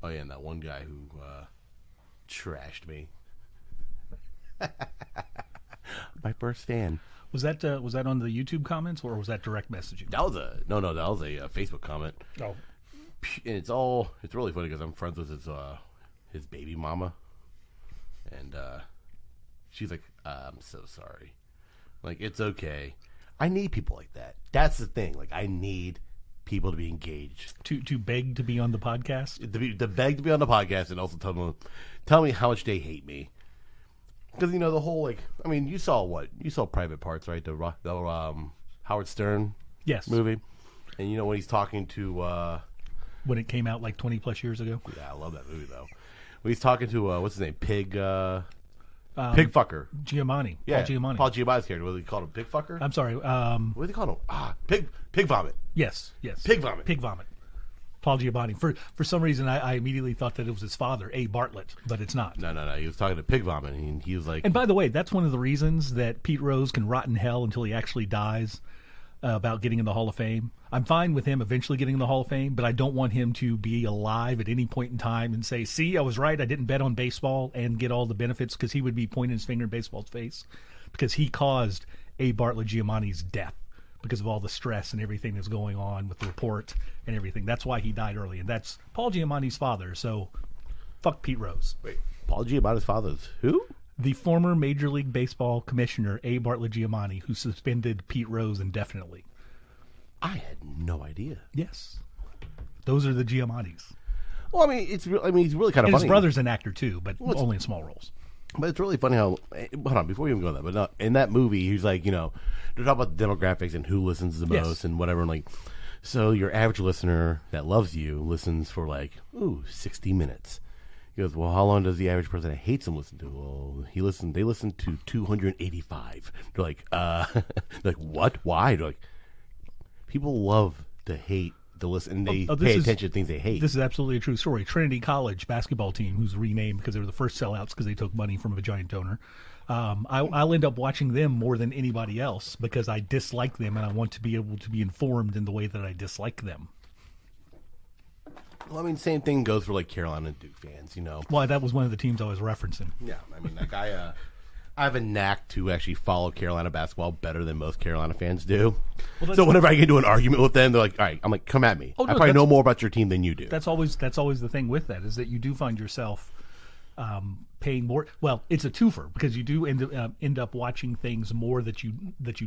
Oh yeah, and that one guy who trashed me. My first fan. Was that on the YouTube comments or was that direct messaging? That was a Facebook comment. Oh, And it's really funny because I'm friends with his baby mama, and she's like, I'm so sorry. Like, it's okay. I need people like that. That's the thing. Like, I need people to be engaged. To beg to be on the podcast? To beg to be on the podcast and also tell me how much they hate me. Because, the whole, like, I mean, you saw Private Parts, right? The Howard Stern movie. And, when he's talking to... when it came out like 20 plus years ago. Yeah, I love that movie, though. When he's talking to, what's his name? Pig fucker. Giamatti. Yeah, Paul Giamatti. Paul Giamatti's character. What do they call him? Pig fucker? I'm sorry. What do they call him? Pig vomit. Yes. Pig vomit. Pig vomit. Paul Giamatti. For some reason, I immediately thought that it was his father, A. Bartlett, but it's not. No. He was talking to Pig vomit, and he was like... And by the way, that's one of the reasons that Pete Rose can rot in hell until he actually dies about getting in the Hall of Fame. I'm fine with him eventually getting in the Hall of Fame, but I don't want him to be alive at any point in time and say, see, I was right, I didn't bet on baseball and get all the benefits, because he would be pointing his finger in baseball's face because he caused A. Bartlett Giamatti's death because of all the stress and everything that's going on with the report and everything. That's why he died early, and that's Paul Giamatti's father, so fuck Pete Rose. Wait, Paul Giamatti's father's who? The former Major League Baseball commissioner, A. Bartlett Giamatti, who suspended Pete Rose indefinitely. I had no idea. Yes. Those are the Giamattis. Well, I mean, he's really kind of and funny. His brother's an actor, too, but only in small roles. But it's really funny how... Hold on, before we even go there, but no, in that movie, he's like, they're talking about the demographics and who listens the most and whatever, and like, so your average listener that loves you listens for 60 minutes. He goes, well, how long does the average person that hates him listen to? Well, they listen to 285. They're like, like, what? Why? They're like, people love to hate to listen, and they pay attention to things they hate. This is absolutely a true story. Trinity College basketball team, who's renamed because they were the first sellouts because they took money from a giant donor. I'll end up watching them more than anybody else because I dislike them and I want to be able to be informed in the way that I dislike them. Well, I mean, same thing goes for Carolina and Duke fans, Well, that was one of the teams I was referencing. Yeah, I mean, I have a knack to actually follow Carolina basketball better than most Carolina fans do. Well, so whenever I get into an argument with them, they're like, all right, I'm like, come at me. I probably know more about your team than you do. That's always the thing with that, is that you do find yourself paying more. Well, it's a twofer because you do end up watching things more that you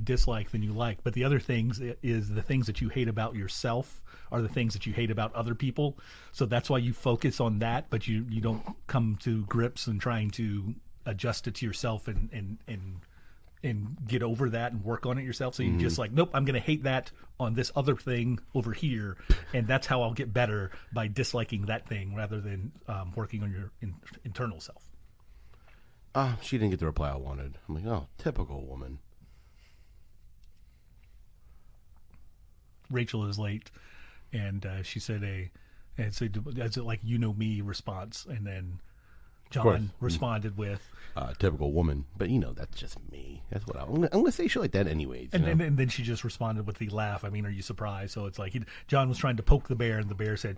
dislike than you like. But the other things is the things that you hate about yourself are the things that you hate about other people. So that's why you focus on that, but you don't come to grips and trying to adjust it to yourself and get over that and work on it yourself. So you just nope, I'm going to hate that on this other thing over here, and that's how I'll get better, by disliking that thing rather than working on your internal self. She didn't get the reply I wanted. I'm like, oh, typical woman. Rachel is late, and she said that's a like me response, and then John responded with typical woman, but that's just me. That's what I'm gonna say shit like that anyways. And then she just responded with the laugh. I mean, are you surprised? So it's like John was trying to poke the bear, and the bear said,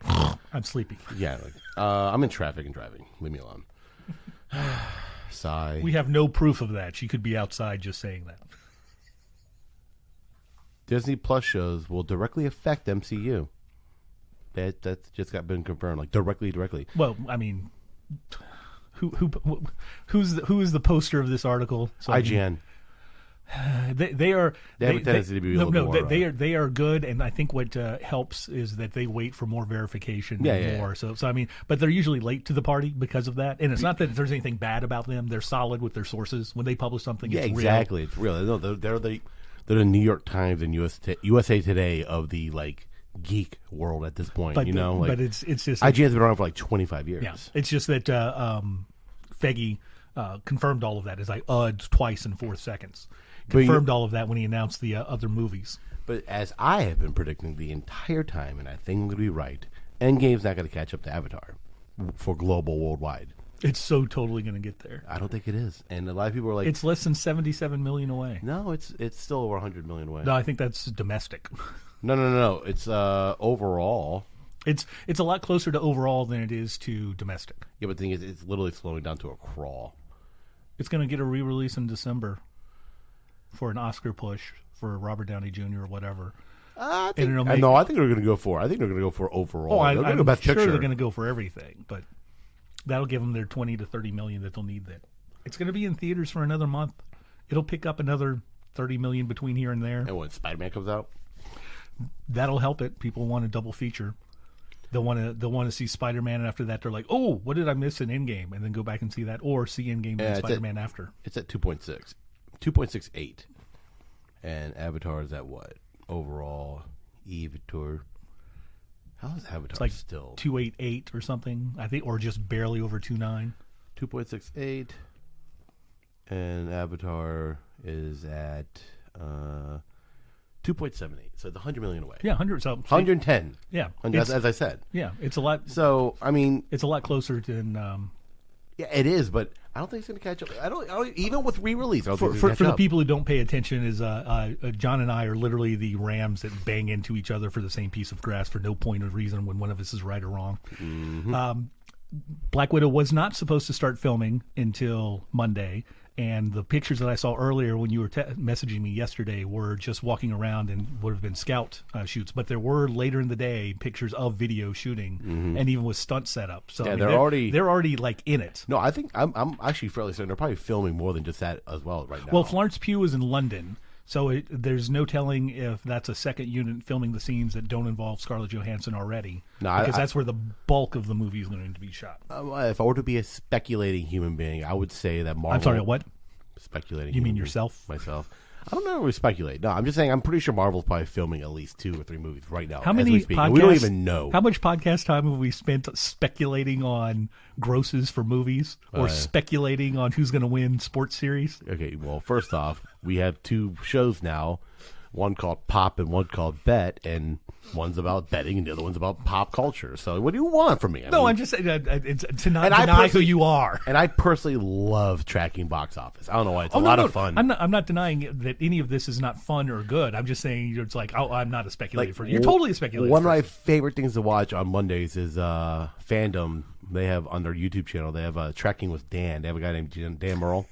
"I'm sleepy." Yeah, I'm in traffic and driving. Leave me alone. Sigh. We have no proof of that. She could be outside just saying that. Disney Plus shows will directly affect MCU. That's just been confirmed. Directly. Well, I mean, who's the poster of this article? So IGN. They have a tendency to be a little more. They are good, and I think what helps is that they wait for more verification and more. Yeah. So I mean, but they're usually late to the party because of that. And it's not that there's anything bad about them. They're solid with their sources. When they publish something, it's exactly. real. It's real. No, they're the New York Times and USA Today of the geek world at this point. But it's just IGN's been around for 25 years. Yeah, it's just that Feige confirmed all of that, as I twice in 4 seconds. Confirmed all of that when he announced the other movies. But as I have been predicting the entire time, and I think I'm going to be right, Endgame's not going to catch up to Avatar for global worldwide. It's so totally going to get there. I don't think it is. And a lot of people are like... It's less than 77 million away. No, it's still over 100 million away. No, I think that's domestic. No. It's overall. It's a lot closer to overall than it is to domestic. Yeah, but the thing is, it's literally slowing down to a crawl. It's going to get a re-release in December for an Oscar push for Robert Downey Jr. or whatever. I think they're going to go for. I think they're going to go for overall. I'm go Best sure Picture. they're going to go for everything, but that'll give them their 20 to 30 million that they'll need. Then it's going to be in theaters for another month. It'll pick up another 30 million between here and there. And when Spider-Man comes out, that'll help it. People want a double feature. They'll want to see Spider-Man, and after that, they're like, "Oh, what did I miss in Endgame?" And then go back and see that, or see Endgame and Spider-Man after. It's at 2.6, 2.68, and Avatar is at what overall? Avatar. How is Avatar it's like still 288 or something? I think, or just barely over 29. 2.68, and Avatar is at 2.78. So it's 100 million away. Yeah, 100. So 110. Yeah, as I said. Yeah, it's a lot. So I mean, it's a lot closer than. Yeah, it is, but I don't think it's going to catch up. I don't even with re-release. For the people who don't pay attention, is John and I are literally the rams that bang into each other for the same piece of grass for no point of reason when one of us is right or wrong. Mm-hmm. Black Widow was not supposed to start filming until Monday, and the pictures that I saw earlier when you were messaging me yesterday were just walking around and would have been scout shoots. But there were later in the day pictures of video shooting, and even with stunt setup. So yeah, I mean, they're already like in it. No, I think I'm actually fairly certain they're probably filming more than just that as well right now. Well, Florence Pugh is in London. So there's no telling if that's a second unit filming the scenes that don't involve Scarlett Johansson already. No, because that's where the bulk of the movie is going to be shot. If I were to be a speculating human being, I would say that Marvel... I'm sorry, what? Speculating. You mean yourself? Myself. I don't know if we speculate. No, I'm just saying I'm pretty sure Marvel's probably filming at least 2 or 3 movies right now. How many podcasts? We don't even know. How much podcast time have we spent speculating on grosses for movies or speculating on who's going to win sports series? Okay, well, first off, we have 2 shows now. One called Pop and one called Bet, and one's about betting and the other one's about pop culture. So what do you want from me? I'm just saying it's to not deny who you are. And I personally love tracking box office. I don't know why. It's a lot of fun. I'm not denying that any of this is not fun or good. I'm just saying it's like, I'm not a speculator. You're totally a speculator. One of my favorite things to watch on Mondays is Fandom. They have on their YouTube channel, they have Tracking with Dan. They have a guy named Dan Merle.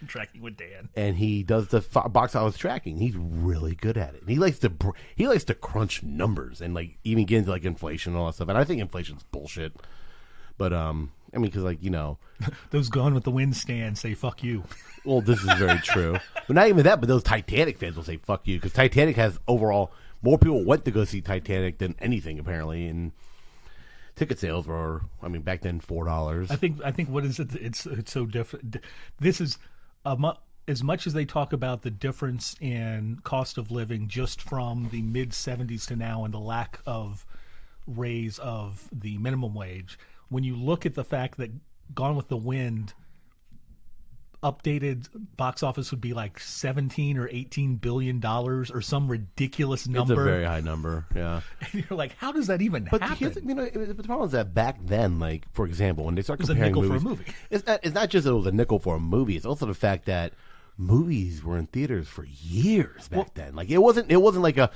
Tracking with Dan. And he does the box office tracking. He's really good at it. And he likes to crunch numbers and like even get into like inflation and all that stuff. And I think inflation's bullshit. But I mean, because like those Gone with the Wind stands say fuck you. Well, this is very true. But not even that. But those Titanic fans will say fuck you because Titanic has overall more people went to go see Titanic than anything apparently. And ticket sales were, I mean, back then $4. I think what is it? It's so different. This is as much as they talk about the difference in cost of living just from the mid 70s to now and the lack of raise of the minimum wage. When you look at the fact that Gone with the Wind updated box office would be like 17 or 18 billion dollars or some ridiculous number. It's a very high number, yeah. And you're like, how does that even happen? The problem is that back then, like for example, when they start comparing movies, for a movie, it's not just that it was a nickel for a movie. It's also the fact that movies were in theaters for years back then. Like it wasn't like a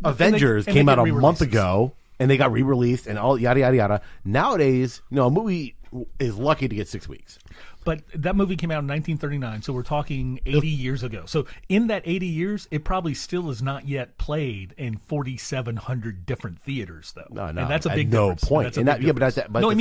Avengers came out a month ago and they got re-released and all yada yada yada. Nowadays, a movie is lucky to get 6 weeks. But that movie came out in 1939, so we're talking 80 years ago. So in that 80 years, it probably still is not yet played in 4,700 different theaters, though. No, and that's a big difference. No point.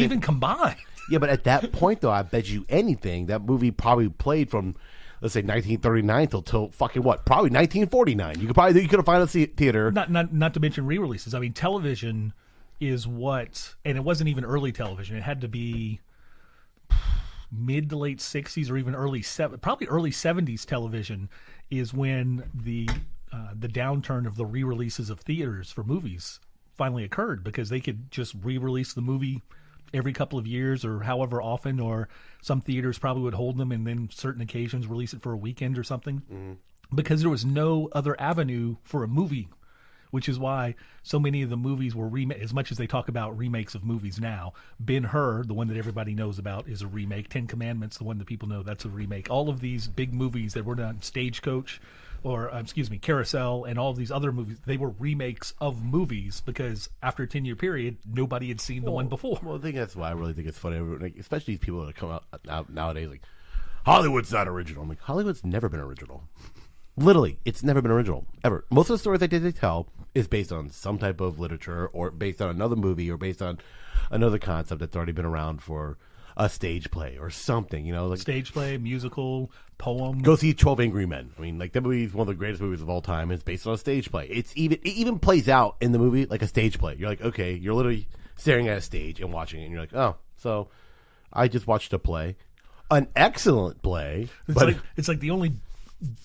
Even combined. Yeah, but at that point, though, I bet you anything, that movie probably played from, let's say, 1939 till fucking what? Probably 1949. You could have found a theater. Not to mention re-releases. I mean, television is what, and it wasn't even early television. It had to be mid to late 60s or even early 70s television is when the downturn of the re-releases of theaters for movies finally occurred, because they could just re-release the movie every couple of years or however often, or some theaters probably would hold them and then certain occasions release it for a weekend or something, because there was no other avenue for a movie. Which is why so many of the movies were remade. As much as they talk about remakes of movies now, Ben-Hur, the one that everybody knows about, is a remake. 10 Commandments, the one that people know, that's a remake. All of these big movies that were done, Stagecoach, or excuse me, Carousel, and all of these other movies, they were remakes of movies because after a 10-year period, nobody had seen the one before. Well, I think that's why I really think it's funny, like, especially these people that come out nowadays, like, Hollywood's not original. I'm like, Hollywood's never been original. Literally, it's never been original, ever. Most of the stories they tell is based on some type of literature or based on another movie or based on another concept that's already been around for a stage play or something, you know? Like, stage play, musical, poem. Go see 12 Angry Men. I mean, like, that movie is one of the greatest movies of all time. It's based on a stage play. It even plays out in the movie like a stage play. You're like, okay, you're literally staring at a stage and watching it, and you're like, oh, so I just watched a play. An excellent play. It's like the only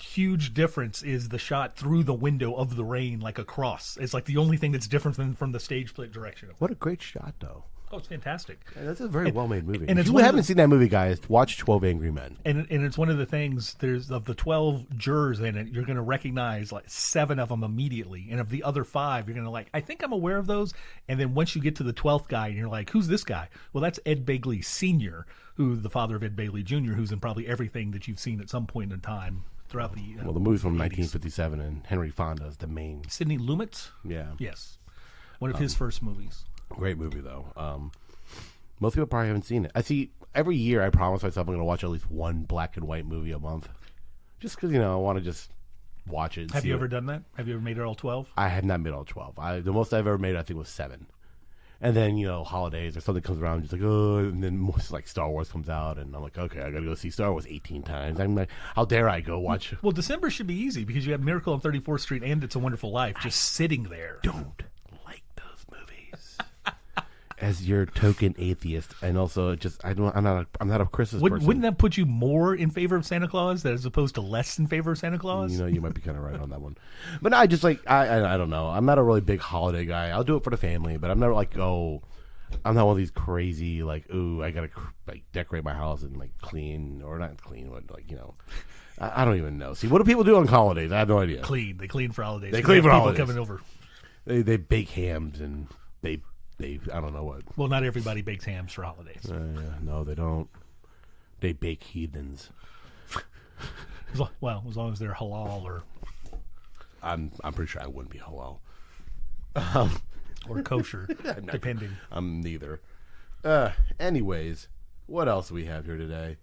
huge difference is the shot through the window of the rain like a cross. It's like the only thing that's different from the stage play direction. What a great shot, though. Oh, it's fantastic. Yeah, that's a very well-made movie. And if you haven't seen that movie, guys, watch 12 Angry Men. And it's one of the things, there's of the 12 jurors in it, you're going to recognize like 7 of them immediately. And of the other 5, you're going to like, I think I'm aware of those. And then once you get to the 12th guy, and you're like, who's this guy? Well, that's Ed Begley Sr., who's the father of Ed Begley Jr., who's in probably everything that you've seen at some point in time throughout the well, the movie's from 1957, and Henry Fonda is the main. Sidney Lumet? Yeah. Yes. One of his first movies. Great movie, though. Most people probably haven't seen it. I see every year I promise myself I'm going to watch at least one black and white movie a month. Just because, I want to just watch it. Have you ever done that? Have you ever made it all 12? I have not made all 12. The most I've ever made, I think, was 7. And then, holidays or something comes around, just like, oh, and then like Star Wars comes out, and I'm like, okay, I got to go see Star Wars 18 times. I'm like, how dare I go watch? Well, December should be easy because you have Miracle on 34th Street and It's a Wonderful Life just sitting there. Don't like those movies. As your token atheist, and also I'm not a Christmas person. Wouldn't that put you more in favor of Santa Claus as opposed to less in favor of Santa Claus? You might be kind of right on that one. But I just like I don't know. I'm not a really big holiday guy. I'll do it for the family, but I'm not like I'm not one of these crazy like I gotta like decorate my house and like clean or not clean, but like I don't even know. See, what do people do on holidays? I have no idea. Clean. They clean for holidays. They clean for holidays. People coming over. They bake hams and they I don't know what. Well, not everybody bakes hams for holidays. No, they don't. They bake heathens. Well, as long as they're halal or. I'm pretty sure I wouldn't be halal. Or kosher, depending. I'm neither. Anyways, what else do we have here today?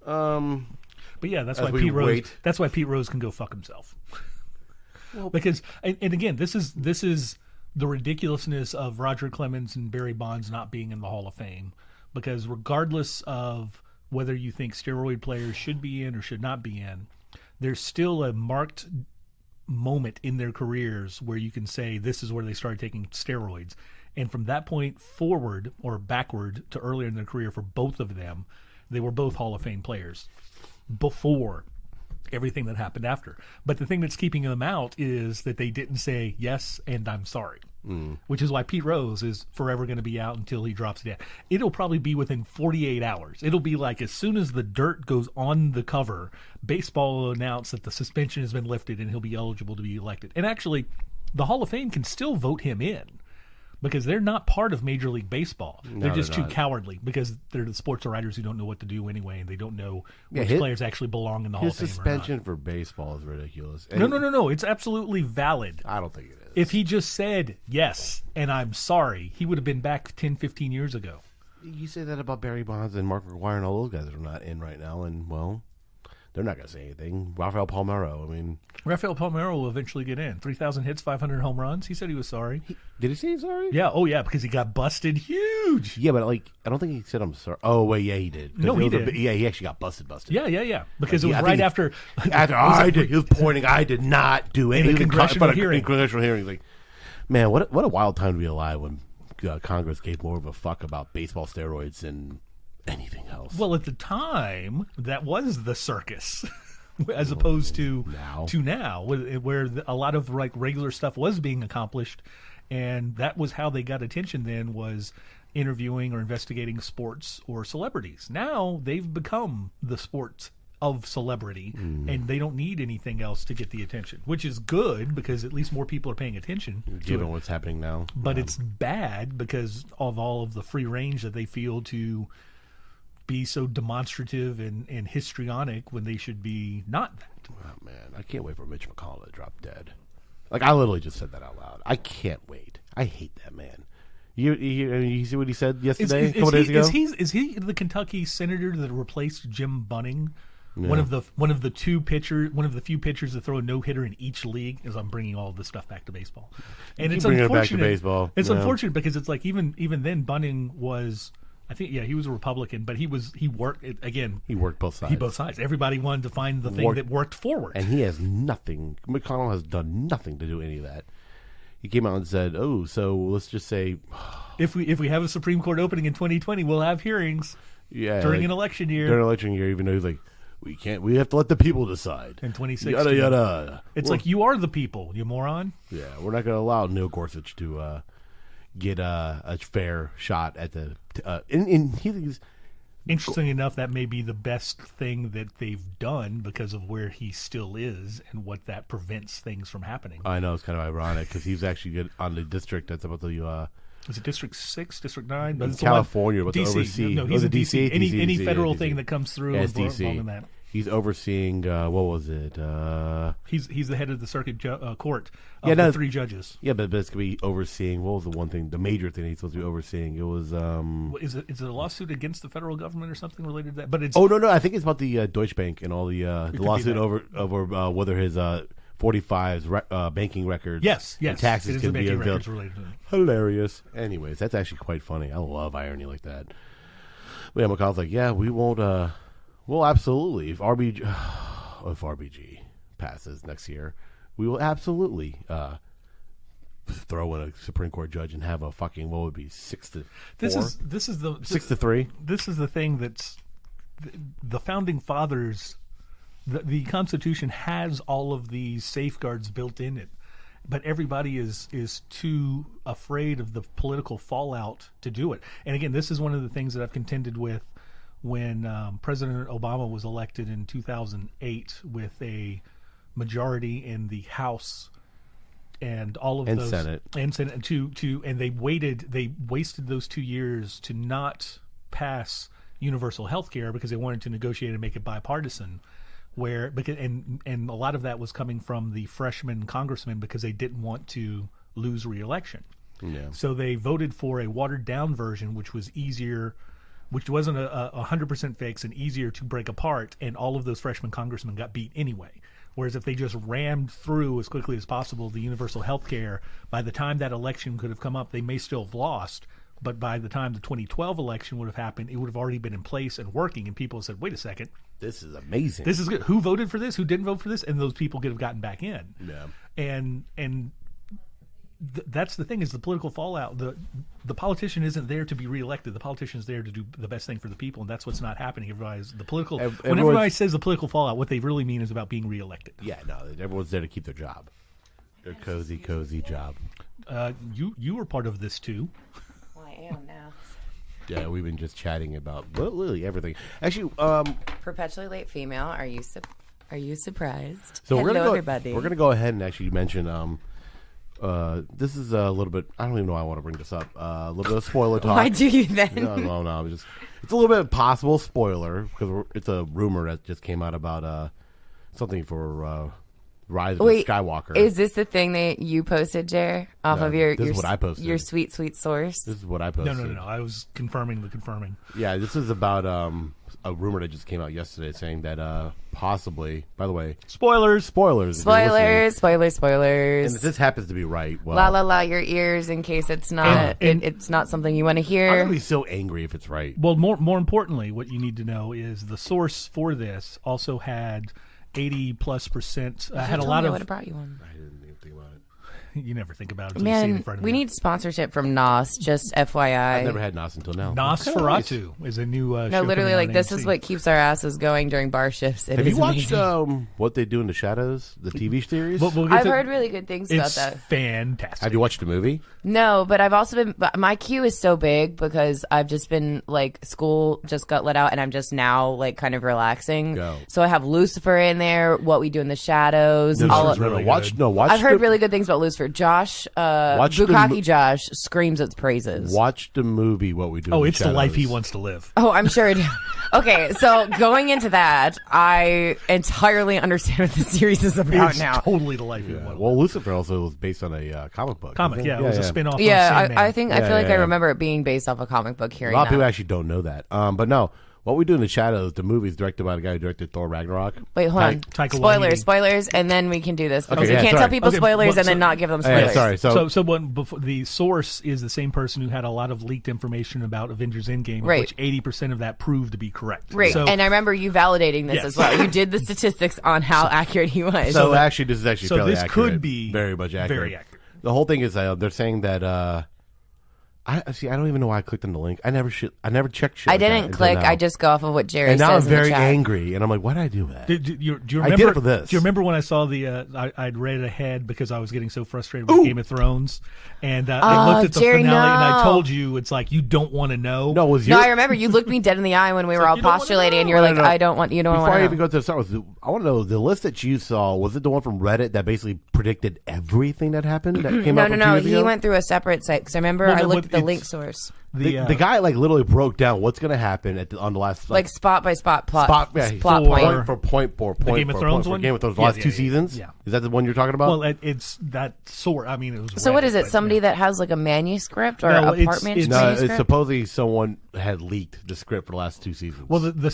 But yeah, that's why Pete Rose. That's why Pete Rose can go fuck himself. Well, because and again, this is the ridiculousness of Roger Clemens and Barry Bonds not being in the Hall of Fame. Because regardless of whether you think steroid players should be in or should not be in, there's still a marked moment in their careers where you can say this is where they started taking steroids. And from that point forward or backward to earlier in their career for both of them, they were both Hall of Fame players before everything that happened after. But the thing that's keeping them out is that they didn't say yes and I'm sorry. Which is why Pete Rose is forever going to be out until he drops dead. It'll probably be within 48 hours. It'll be like as soon as the dirt goes on the cover, baseball will announce that the suspension has been lifted and he'll be eligible to be elected. And actually, the Hall of Fame can still vote him in because they're not part of Major League Baseball. They're just too cowardly because they're the sports writers who don't know what to do anyway, and they don't know which players actually belong in the Hall of Fame. His suspension for baseball is ridiculous. And no. It's absolutely valid. I don't think it is. If he just said, yes, and I'm sorry, he would have been back 10, 15 years ago. You say that about Barry Bonds and Mark McGwire and all those guys that are not in right now, and, well, they're not going to say anything. Rafael Palmeiro, Rafael Palmeiro will eventually get in. 3,000 hits, 500 home runs. He said he was sorry. Did he say he's sorry? Yeah. Oh, yeah, because he got busted huge. Yeah, but, like, I don't think he said I'm sorry. Oh, wait, yeah, he did. No, he did. He actually got busted. Yeah. Because it was right after. He was pointing, I did not do anything. In a congressional hearing. Like, man, what a wild time to be alive when Congress gave more of a fuck about baseball steroids than anything else. Well, at the time, that was the circus, as opposed to now, where a lot of like regular stuff was being accomplished, and that was how they got attention. Then was interviewing or investigating sports or celebrities. Now they've become the sports of celebrity, and they don't need anything else to get the attention, which is good because at least more people are paying attention given what's happening now. But it's bad because of all of the free range that they feel to be so demonstrative and histrionic when they should be not that. Oh, man, I can't wait for Mitch McConnell to drop dead. Like, I literally just said that out loud. I can't wait. I hate that man. You see what he said yesterday, a couple days ago? Is he the Kentucky senator that replaced Jim Bunning? Yeah. One of the few pitchers to throw a no-hitter in each league. As I'm bringing all of this stuff back to baseball, and it's unfortunate. It back to baseball. It's unfortunate because it's like even then Bunning was, I think, he was a Republican, but he worked again. He worked both sides. Everybody wanted to find the thing that worked forward, and he has nothing. McConnell has done nothing to do any of that. He came out and said, "Oh, so let's just say, if we have a Supreme Court opening in 2020, we'll have hearings during an election year. During an election year, even though he's like." We can't. We have to let the people decide. In 2016. Yada, yada. It's like, you are the people, you moron. Yeah, we're not going to allow Neil Gorsuch to get a fair shot at the... Interesting enough, that may be the best thing that they've done because of where he still is and what that prevents things from happening. I know, it's kind of ironic because he's actually good on the district that's about to... Is it District 6, District 9? But it's California, but DC. No, he's in DC. Any federal thing that comes through is DC. In that. He's overseeing, what was it? He's the head of the circuit court of the 3 judges. Yeah, but it's going to be overseeing, what was the one thing, the major thing he's supposed to be overseeing? It was... Is it a lawsuit against the federal government or something related to that? But it's... Oh, no, I think it's about the Deutsche Bank and all the lawsuit over whether his... 45's banking records. Yes. And taxes can be revealed. Hilarious. Anyways, that's actually quite funny. I love irony like that. But yeah, McConnell's like, yeah, we won't. Well, absolutely. If RBG passes next year, we will absolutely throw in a Supreme Court judge and have a fucking 6-4. This is the 6-3. This is the thing that's the founding fathers. The Constitution has all of these safeguards built in it, but everybody is too afraid of the political fallout to do it. And again, this is one of the things that I've contended with when President Obama was elected in 2008 with a majority in the House and all of those Senate and they wasted those 2 years to not pass universal health care because they wanted to negotiate and make it bipartisan. And a lot of that was coming from the freshman congressmen because they didn't want to lose re-election. Yeah. So they voted for a watered down version, which was easier, which wasn't a 100% fix and easier to break apart. And all of those freshman congressmen got beat anyway. Whereas if they just rammed through as quickly as possible the universal health care, by the time that election could have come up, they may still have lost. But by the time the 2012 election would have happened, it would have already been in place and working. And people said, wait a second. This is amazing. This is good. Who voted for this? Who didn't vote for this? And those people could have gotten back in. Yeah. And that's the thing is the political fallout. The politician isn't there to be reelected. The politician is there to do the best thing for the people, and that's what's not happening. When everybody says the political fallout, what they really mean is about being reelected. Yeah, no, everyone's there to keep their job. Their cozy job. You were part of this too. I am now. Yeah, we've been just chatting about literally everything. Actually, perpetually late female. Are you surprised? So Hello, everybody. We're gonna go ahead and actually mention. This is a little bit. I don't even know why I want to bring this up. A little bit of spoiler talk. Why do you then? No. It's a little bit possible spoiler because it's a rumor that just came out about something for. Rise of Skywalker. Is this the thing that you posted, Jer? Off of your what I posted. Your sweet source? This is what I posted. No. I was confirming the confirming. Yeah, this is about a rumor that just came out yesterday saying that possibly, by the way, spoilers. And if this happens to be right, well, la your ears in case it's not it's not something you want to hear. I'm gonna be so angry if it's right. Well, more importantly, what you need to know is the source for this also had 80+%. Had a lot of. I would have brought you one. I didn't even think about it. You never think about it until you see it in front of we you. need sponsorship from NOS. Just FYI. I've never had NOS until now. Nosferatu is a new. No, literally, like this is what keeps our asses going during bar shifts. Have you watched What They Do in the Shadows, the TV series? I've heard really good things about that. It's fantastic. Have you watched the movie? No, but I've also been. But my queue is so big because I've just been like school just got let out, and I'm just now like kind of relaxing. So I have Lucifer in there. What We Do in the Shadows. Watch. I've heard really good things about Lucifer character. Josh, Watch Bukkake Josh screams its praises. Watch the movie What We Do in Oh, the it's the Shadows. life he wants to live. Oh, I'm sure it is. Okay, so going into that, I entirely understand what the series is about It's now. totally the life he wants. Well, Lucifer also was based on a comic book. Comic, yeah, it was a spin-off. Yeah, of Sandman. I think I feel like I yeah. remember it being based off a comic book. A Hearing lot of that. people actually don't know that. But no, What We Do in the Shadows, the movie is directed by the guy who directed Thor Ragnarok. Wait, hold on. Taika Spoilers, Waititi. and then we can do this because Okay, we yeah, can't sorry. tell people Okay, spoilers well, and then so- not give them Yeah, spoilers. sorry. So before, the source is the same person who had a lot of leaked information about Avengers Endgame, of Right. which 80% of that proved to be correct. Right, So, and I remember you validating this Yes. as well. You did the statistics on how accurate he was. So actually, this is actually so fairly this accurate. could be very much accurate. very accurate. The whole thing is they're saying that. I don't even know why I clicked on the link. I never checked shit. I like that didn't until click. now. I just go off of what Jerry And now I'm says in the very chat. angry, and I'm like, why did I do that? Do you remember? I did it for this. Do you remember when I saw the? I'd read ahead because I was getting so frustrated with Game of Thrones, and I looked at the Jerry, finale, and I no. told you it's like you don't want to know. No, it was No, your. I remember you looked me dead in the eye when we were like, all you don't wanna postulating, and know. you were like, No. "I don't want you don't Before want I to even know." go to the Star Wars, I want to know the list that you saw. Was it the one from Reddit that basically predicted everything that happened? That came No, out no, from no. 2 years He ago? went through a separate site because I remember Well, I no, looked at the it's- link source, The guy like literally broke down what's going to happen on the last like spot by spot plot, yeah, plot for- point. for point for point Game of for Thrones point one? for Game of Thrones. The Yeah, last yeah, two yeah, seasons. yeah. Is that the one you're talking about? Well, it's that sort. I mean, it was. So what Reddit, is it? but, Somebody yeah. that has like a manuscript or No, a apartment it's- no, manuscript? it's supposedly someone had leaked the script for the last two seasons. Well, the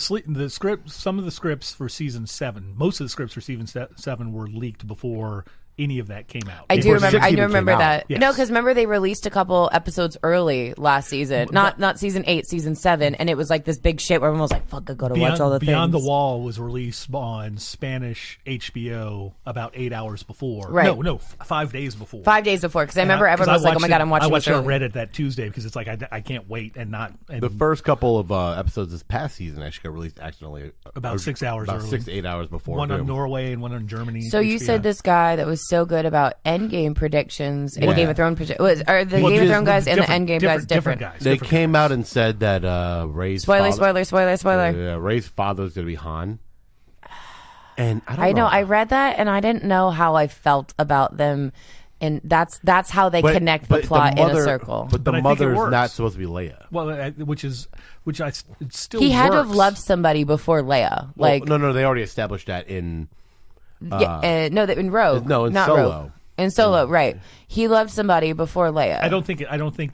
script, some of the scripts for season 7, most of the scripts for season 7 were leaked before any of that came out. I do Before remember. 6 I do even remember came out. that. Yes. No, because remember they released a couple episodes early last season, not season 8, season 7, and it was like this big shit where everyone was like, "Fuck, I gotta watch all the Beyond things." the Wall was released on Spanish HBO about 8 hours before. Right. No, 5 days before. 5 days before, because I remember 'cause everyone was like, "Oh my god, I'm watching I watched this it on early." Reddit that Tuesday because it's like I can't wait and not. And the first couple of episodes this past season actually got released accidentally About 6 hours about early. 6 to 8 hours before. one too. on Norway and one on Germany. So you HBO. said this guy that was so good about Endgame predictions and Yeah. Game of Thrones are the Well, Game of just Thrones guys and the different- Endgame guys different? guys. They different came guys. out and said that Ray's Spoiler, father, spoiler. Yeah, Ray's father is going to be Han. And I don't I know. know. I read that and I didn't know how I felt about them, and that's how they connect the plot in a circle. But the But I think it mother's works. not supposed to be Leia. Well, which it still He had to works. have loved somebody before Leia. Well, Like no, they already established that in. no, that in Rogue. No, in not Solo. Rogue. In Solo, right? He loved somebody before Leia. I don't think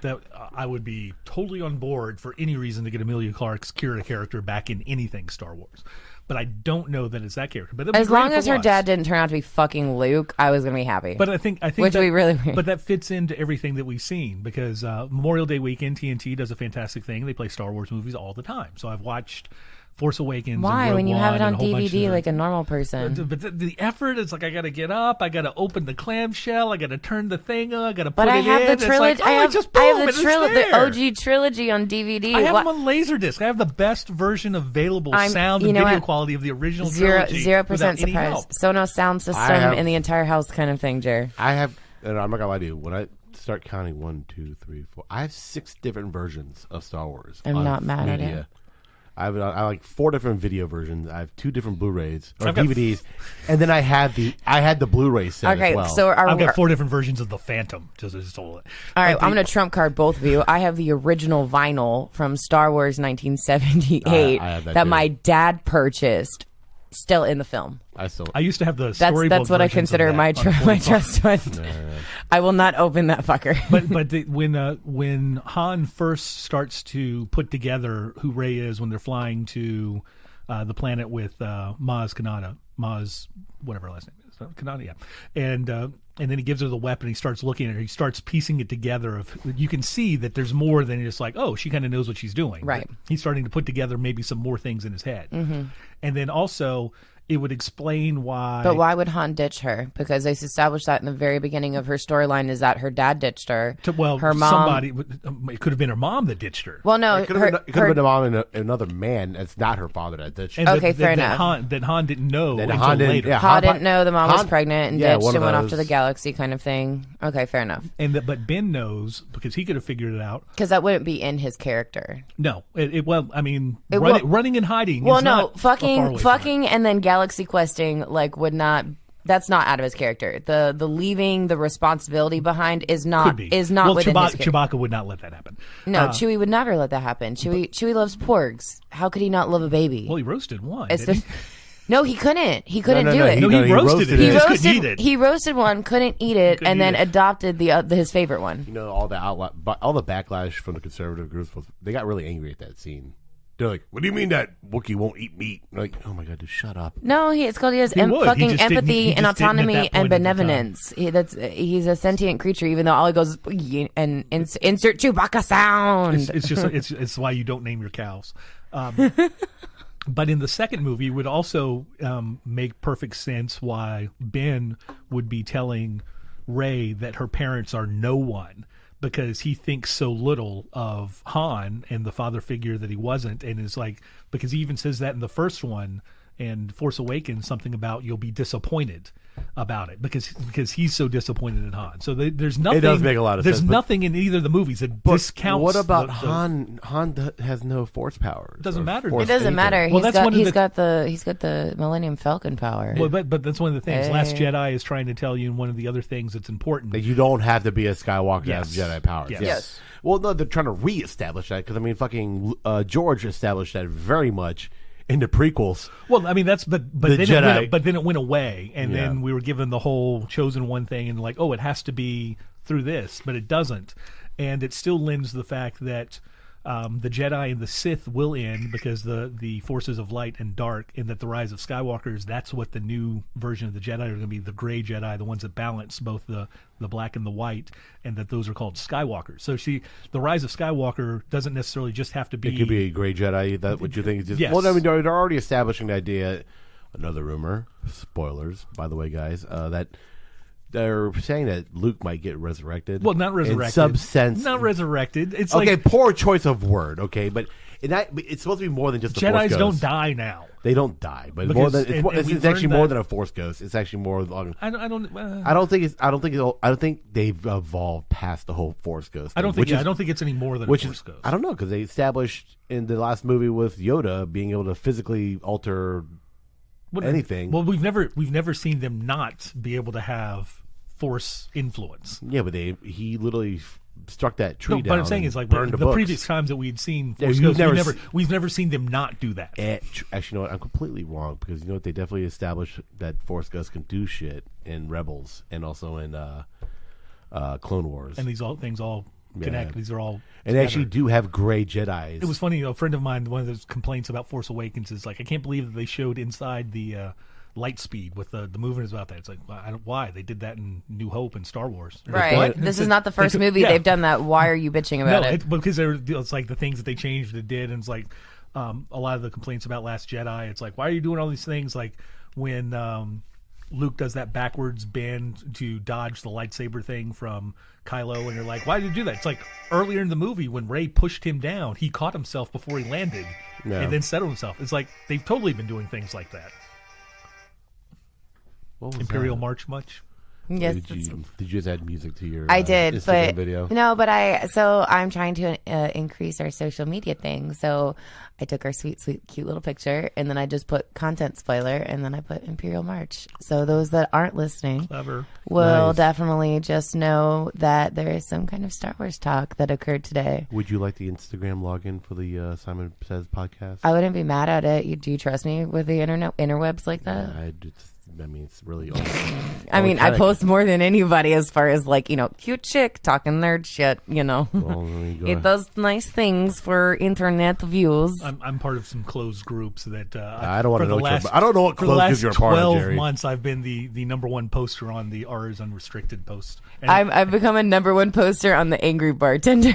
that I would be totally on board for any reason to get Emilia Clarke's Kira character back in anything Star Wars. But I don't know that it's that character. But that'd be As great long if as it her was. dad didn't turn out to be fucking Luke, I was gonna be happy. But I think Which that, we really. But that fits into everything that we've seen because Memorial Day weekend TNT does a fantastic thing. They play Star Wars movies all the time. So I've watched Force Awakens. Why, and Rogue when you have One it on and a whole bunch DVD of like a normal person? But the effort is like I got to get up, I got to open the clamshell, I got to turn the thing on, I got to put But it I in. have the It's trilogy. Like, oh, I have the it's trilogy, the there. OG trilogy on DVD. I have What- them on Laserdisc. I have the best version available, I'm- sound you and know video what? quality of the original Zero trilogy. percent without any surprised. help. Sonos sound system have- in the entire house, kind of thing, Jer. I have, and I'm not gonna lie to you. When I start counting 1, 2, 3, 4, I have 6 different versions of Star Wars. I'm on not mad at media. it. I like 4 different video versions. I have 2 different Blu-rays or I've got- DVDs, and then I had the Blu-ray set Okay, as well. so I've got 4 different versions of the Phantom. Just all it. all right, I'm going to trump card both of you. I have the original vinyl from Star Wars 1978 I have that that too. my dad purchased, still in the film. I used to have the storybook. That's what I versions of consider that my on my 45. trust fund. I will not open that fucker. But when Han first starts to put together who Rey is when they're flying to the planet with Maz Kanata, Maz whatever her last name is, Kanata, yeah, and then he gives her the weapon. He starts looking at her. He starts piecing it together. You can see that there's more than just like, oh, she kind of knows what she's doing. Right. But he's starting to put together maybe some more things in his head, and then also it would explain why. But why would Han ditch her? Because they established that in the very beginning of her storyline is that her dad ditched her. Her mom. It could have been her mom that ditched her. Well, no, it could have been a mom and another man. That's not her father that ditched. And Okay, fair enough. That Han didn't know That until Han didn't- later. yeah. Han Han- didn't know the mom was Han- pregnant and yeah, ditched one and of went off to those- the galaxy kind of thing. Okay, fair enough. But Ben knows because he could have figured it out. Because that wouldn't be in his character. No, running will- and hiding. Well, is no, not a far away from it. fucking, and then galaxy questing would not That's not out of his character. The leaving the responsibility behind is not within his character. Chewbacca would not let that happen. No, Chewie would never let that happen. Chewie loves porgs. How could he not love a baby? Well, he roasted one. No, he couldn't. He couldn't do it. No, he roasted it. He just couldn't eat it. He roasted one, couldn't eat it, and then adopted his favorite one. You know, all the backlash from the conservative groups, they got really angry at that scene. They're like, "What do you mean that Wookiee won't eat meat?" I'm like, oh my god, just shut up. No, it's called he has fucking empathy and autonomy and benevolence. He's a sentient creature, even though all he goes is, and insert Chewbacca sound. It's why you don't name your cows. But in the second movie, it would also make perfect sense why Ben would be telling Rey that her parents are no one, because he thinks so little of Han and the father figure that he wasn't, and is like, because he even says that in the first one, and Force Awakens, something about you'll be disappointed about it because he's so disappointed in Han. So there's nothing. It does make a lot of sense. There's nothing in either of the movies that discounts. What about Han? Han has no Force powers. It doesn't matter. It doesn't matter. Well, he's got the Millennium Falcon power. Well, but that's one of the things. Last Jedi is trying to tell you, and one of the other things that's important, that you don't have to be a Skywalker to have Jedi powers. Yes. Well, no, they're trying to reestablish that because I mean, fucking George established that very much in the prequels. Well, I mean but then it went away, and then we were given the whole chosen one thing, and like, oh, it has to be through this, but it doesn't, and it still lends the fact that the Jedi and the Sith will end because the forces of light and dark, and that the rise of Skywalkers, that's what the new version of the Jedi are going to be, the gray Jedi, the ones that balance both the black and the white, and that those are called Skywalkers. So the rise of Skywalker doesn't necessarily just have to be... It could be a gray Jedi, that what you think is just... Yes. Well, I mean, they're already establishing the idea, another rumor, spoilers, by the way, guys, that... They're saying that Luke might get resurrected. Well, not resurrected. In some sense. Not resurrected. It's okay, poor choice of word, okay? But it's supposed to be more than just a Force ghost. Jedis don't die now. They don't die, but it's actually more than a Force ghost. It's actually more long. I don't think they've evolved past the whole Force ghost thing, I don't think it's any more than a Force ghost. I don't know, because they established in the last movie with Yoda being able to physically alter anything. Well, we've never seen them not be able to have Force influence. Yeah, but he literally struck that tree down. But I'm saying is like the previous times that we'd seen Force ghosts, we've never seen them not do that. Actually, you know what? I'm completely wrong, because you know what? They definitely established that Force ghosts can do shit in Rebels and also in Clone Wars. And these things all connect. These are all and they actually do have gray Jedis. It was funny. A friend of mine, one of those complaints about Force Awakens is like, I can't believe that they showed inside the light speed with the movement is about that. It's like, why? They did that in New Hope and Star Wars. Right. This is not the first movie they've done that. Why are you bitching about it? Because it's like the things that they changed, that did, and it's like a lot of the complaints about Last Jedi. It's like, why are you doing all these things? Like when Luke does that backwards bend to dodge the lightsaber thing from Kylo, and you're like, why did you do that? It's like earlier in the movie when Rey pushed him down, he caught himself before he landed and then settled himself. It's like they've totally been doing things like that. Imperial March much? Yes. Did you just add music to your I did, Instagram but video? No, but I'm trying to increase our social media thing. So I took our sweet, cute little picture, and then I just put content spoiler, and then I put Imperial March. So those that aren't listening will definitely just know that there is some kind of Star Wars talk that occurred today. Would you like the Instagram login for the Simon Says podcast? I wouldn't be mad at it. Do you trust me with the interwebs like that? Yeah, I mean, it's really. I mean, I post more than anybody as far as like, cute chick talking nerd shit. Well, it does nice things for internet views. I'm part of some closed groups that I don't want to know. I don't know what closed groups you're part of, Jerry. 12 months, I've been the number one poster on the R is Unrestricted post. And I've become a number one poster on the Angry Bartender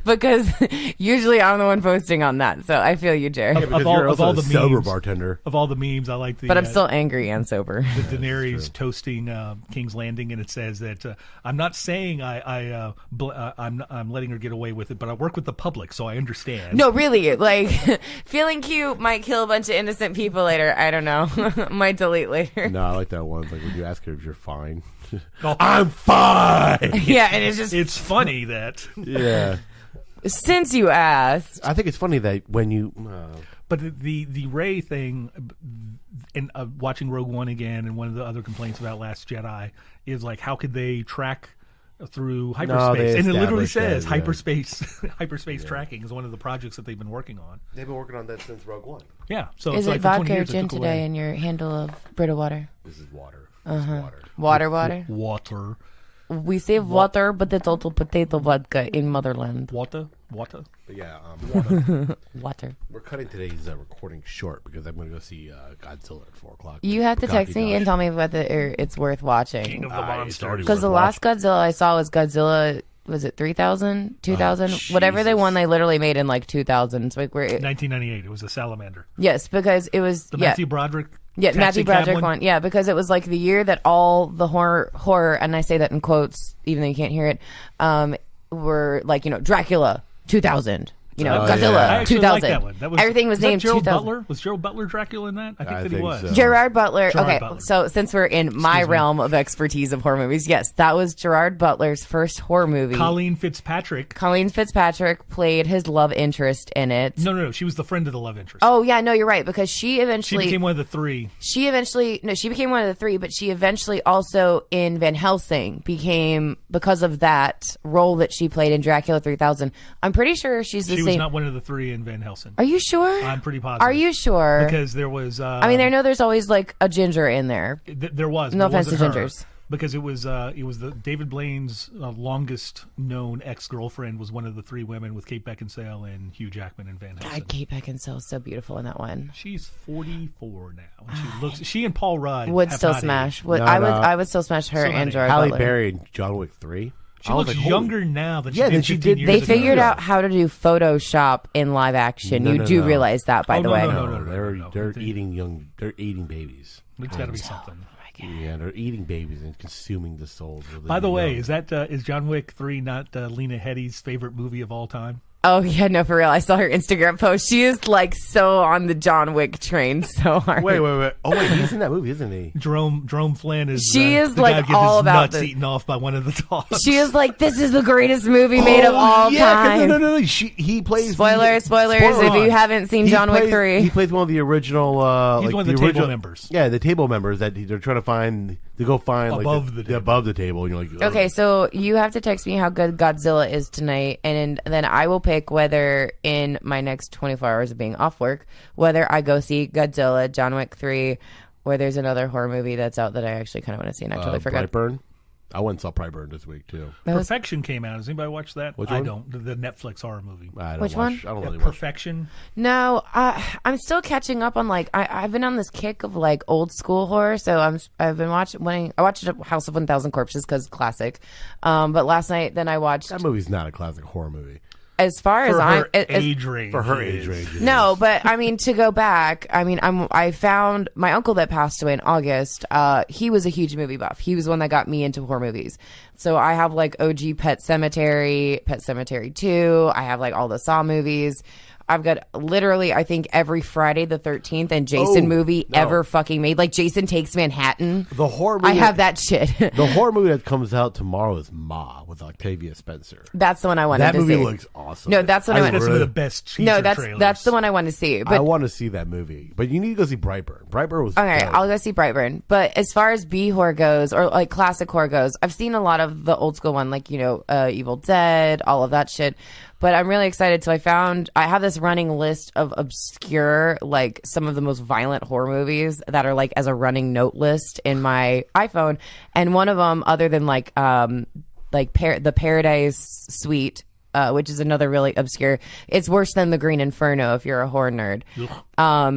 because usually I'm the one posting on that. So I feel you, Jerry. Of all the sober bartender. Of all the memes, I like the. But I'm still angry and sober. The Daenerys toasting King's Landing, and it says that I'm not saying I'm letting her get away with it, but I work with the public, so I understand. No, really, like feeling cute might kill a bunch of innocent people later. I don't know, might delete later. No, I like that one. Like when you ask her if you're fine. I'm fine. Yeah, and it's funny that. Yeah. Since you asked. I think it's funny that when you. But the Rey thing, and watching Rogue One again, and one of the other complaints about Last Jedi is like, how could they track through hyperspace? And it literally says hyperspace tracking is one of the projects that they've been working on. They've been working on that since Rogue One. Yeah. So Is it's it like for 20 vodka or years it gin took today away. in your handle of Brita water? This is water. This is water. Water. Water. We say water, but it's also potato vodka in motherland. Water. But yeah, water. Water. We're cutting today's recording short because I'm going to go see Godzilla at 4 o'clock. You have to text me and tell me whether it's worth King watching. of the It's monsters. already Because the last Godzilla I saw was Godzilla, was it 3000? 2000? Whatever they Jesus. won, they literally made in like 2000. So like 1998. It was a salamander. yes, because it was The Matthew Broderick. Matthew taxi cab Broderick one. Yeah, because it was like the year that all the horror, and I say that in quotes, even though you can't hear it, were like, Dracula 2000, Godzilla yeah. I actually 2000. like that one. That was, Everything was that named Gerald 2000. Butler? Was Gerald Butler Dracula in that? I think I that he think was. so. Gerard Butler. Gerard Okay, Butler. so since we're in my realm of expertise of horror movies, yes, that was Gerard Butler's first horror movie. Colleen Fitzpatrick. Colleen Fitzpatrick played his love interest in it. No. She was the friend of the love interest. Oh yeah, no, you're right, because she She became one of the three. she became one of the three, but she eventually also in Van Helsing became, because of that role that she played in Dracula 3000. I'm pretty sure she's the She same. was not one of the three in Van Helsing. Are you sure? I'm pretty positive. Are you sure? Because there was. I mean, I know there's always like a ginger in there. There was. No but it offense to wasn't her. gingers. Because it was the David Blaine's longest known ex girlfriend was one of the three women with Kate Beckinsale and Hugh Jackman in Van Helsing. God, Kate Beckinsale is so beautiful in that one. She's 44 now, and she looks. She and Paul Rudd Would have still not smash. aged. I would still smash her Still not and aged. Gerard Halle Butler. Berry in John Wick 3. She looks younger now than she did than she 15 did- years They ago. figured out how to do Photoshop in live action. No, You no, do no. realize that, by Oh, the no, way. no. They're eating They're eating babies. It's got to be something. Yeah, they're eating babies and consuming the souls of the By the way, young. is John Wick 3 not Lena Headey's favorite movie of all time? Oh yeah, no, for real. I saw her Instagram post. She is like so on the John Wick train so hard. Wait. Oh wait, he's in that movie, isn't he? Jerome Flynn is. She is, the like, guy who gets all his about nuts the- eaten off by one of the dogs. She is like, this is the greatest movie made of all time. No. He plays. Spoilers if you haven't seen John Wick 3. He plays one of the original. He's like one of the table original members. Yeah, the table members that they're trying to find to go find Above like the table. above the table. And you're like, Okay, so you have to text me how good Godzilla is tonight, and then I will pick whether in my next 24 hours of being off work, whether I go see Godzilla, John Wick 3, or there's another horror movie that's out that I actually kind of want to see, and I totally forgot. Brightburn. I went and saw Brightburn this week too. That was- Perfection came out. Has anybody watched that? Which I one? don't. The Netflix horror movie. I don't Which watch, one? I don't really watch. Perfection. No, I'm still catching up on like I've been on this kick of like old school horror. So I've been watching. I watched House of 1,000 Corpses because classic. But last night then I watched. That movie's not a classic horror movie. As far as For I'm her age range. For her it age is. range. no, but I mean to go back. I mean I found my uncle that passed away in August. He was a huge movie buff. He was the one that got me into horror movies. So I have like OG Pet Cemetery 2. I have like all the Saw movies. I've got literally, I think, every Friday the 13th and Jason movie ever fucking made. Like Jason Takes Manhattan. The horror movie. I have that shit. The horror movie that comes out tomorrow is Ma with Octavia Spencer. That's the one I wanted That to movie see. looks awesome. No, that's what I went That's to some of see. the best teaser No, trailers. that's the one I want to see. I But want to see that movie, but you need to go see Brightburn. Brightburn was okay, dope. I'll go see Brightburn. But as far as B horror goes, or like classic horror goes, I've seen a lot of the old school one, like Evil Dead, all of that shit. But I'm really excited. So I have this running list of obscure, like some of the most violent horror movies that are like as a running note list in my iPhone. And one of them, other than the Paradise Suite, which is another really obscure. It's worse than the Green Inferno if you're a horror nerd. I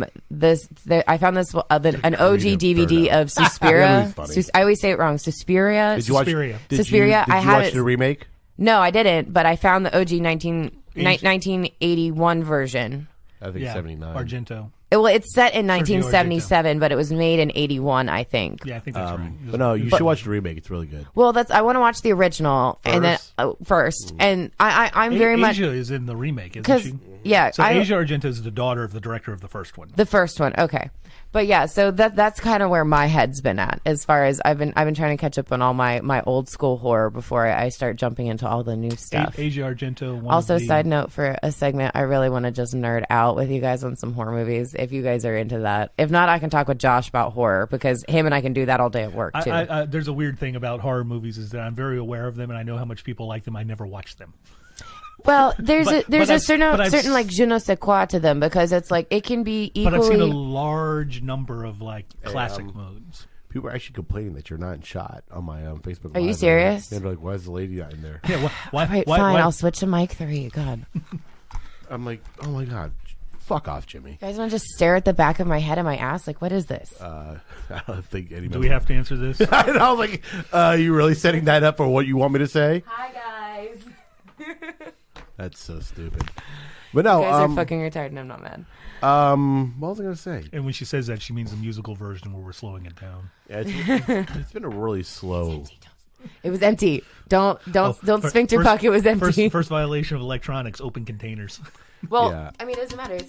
found this an OG DVD Inferno. of Suspiria. That movie's funny. I always say it wrong. Suspiria. Did you watch? Suspiria. Suspiria, Did I you have watch it- the remake? No, I didn't. But I found the OG 1981 version. I think Yeah, 79. Argento. Well, it's set in Sergio 1977, but it was made in 81, I think. Yeah, I think that's right. But no, you should watch the remake. It's really good. Well, I want to watch the original and then First? first. And I'm very much Asia is in the remake, isn't because she? Yeah. So Asia Argento is the daughter of the director of the first one. The first one, okay. But yeah, so that's kind of where my head's been at, as far as I've been trying to catch up on all my old school horror before I start jumping into all the new stuff. Asia Argento. Also, side note for a segment, I really want to just nerd out with you guys on some horror movies, if you guys are into that. If not, I can talk with Josh about horror, because him and I can do that all day at work too. There's a weird thing about horror movies is that I'm very aware of them and I know how much people like them. I never watch them. Well, there's a certain like je ne sais quoi to them, because it's like it can be equally. But I've seen a large number of like classic modes. People are actually complaining that you're not in shot on my Facebook. Are you serious? They're like, "Why is the lady not in there?" Yeah, why, fine. I'll switch to mic 3. God. I'm like, oh my god, fuck off, Jimmy. You guys want to just stare at the back of my head and my ass? Like, what is this? I don't think anybody. Do we have to answer this? I was like, you really setting that up for what you want me to say? Hi guys. That's so stupid. But no, you guys are fucking retarded, and I'm not mad. What was I going to say? And when she says that, she means the musical version where we're slowing it down. Yeah, it's been a really slow. It was empty. Don't sphincter puck. It was empty. First violation of electronics: open containers. Well, Yeah. I mean, it doesn't matter.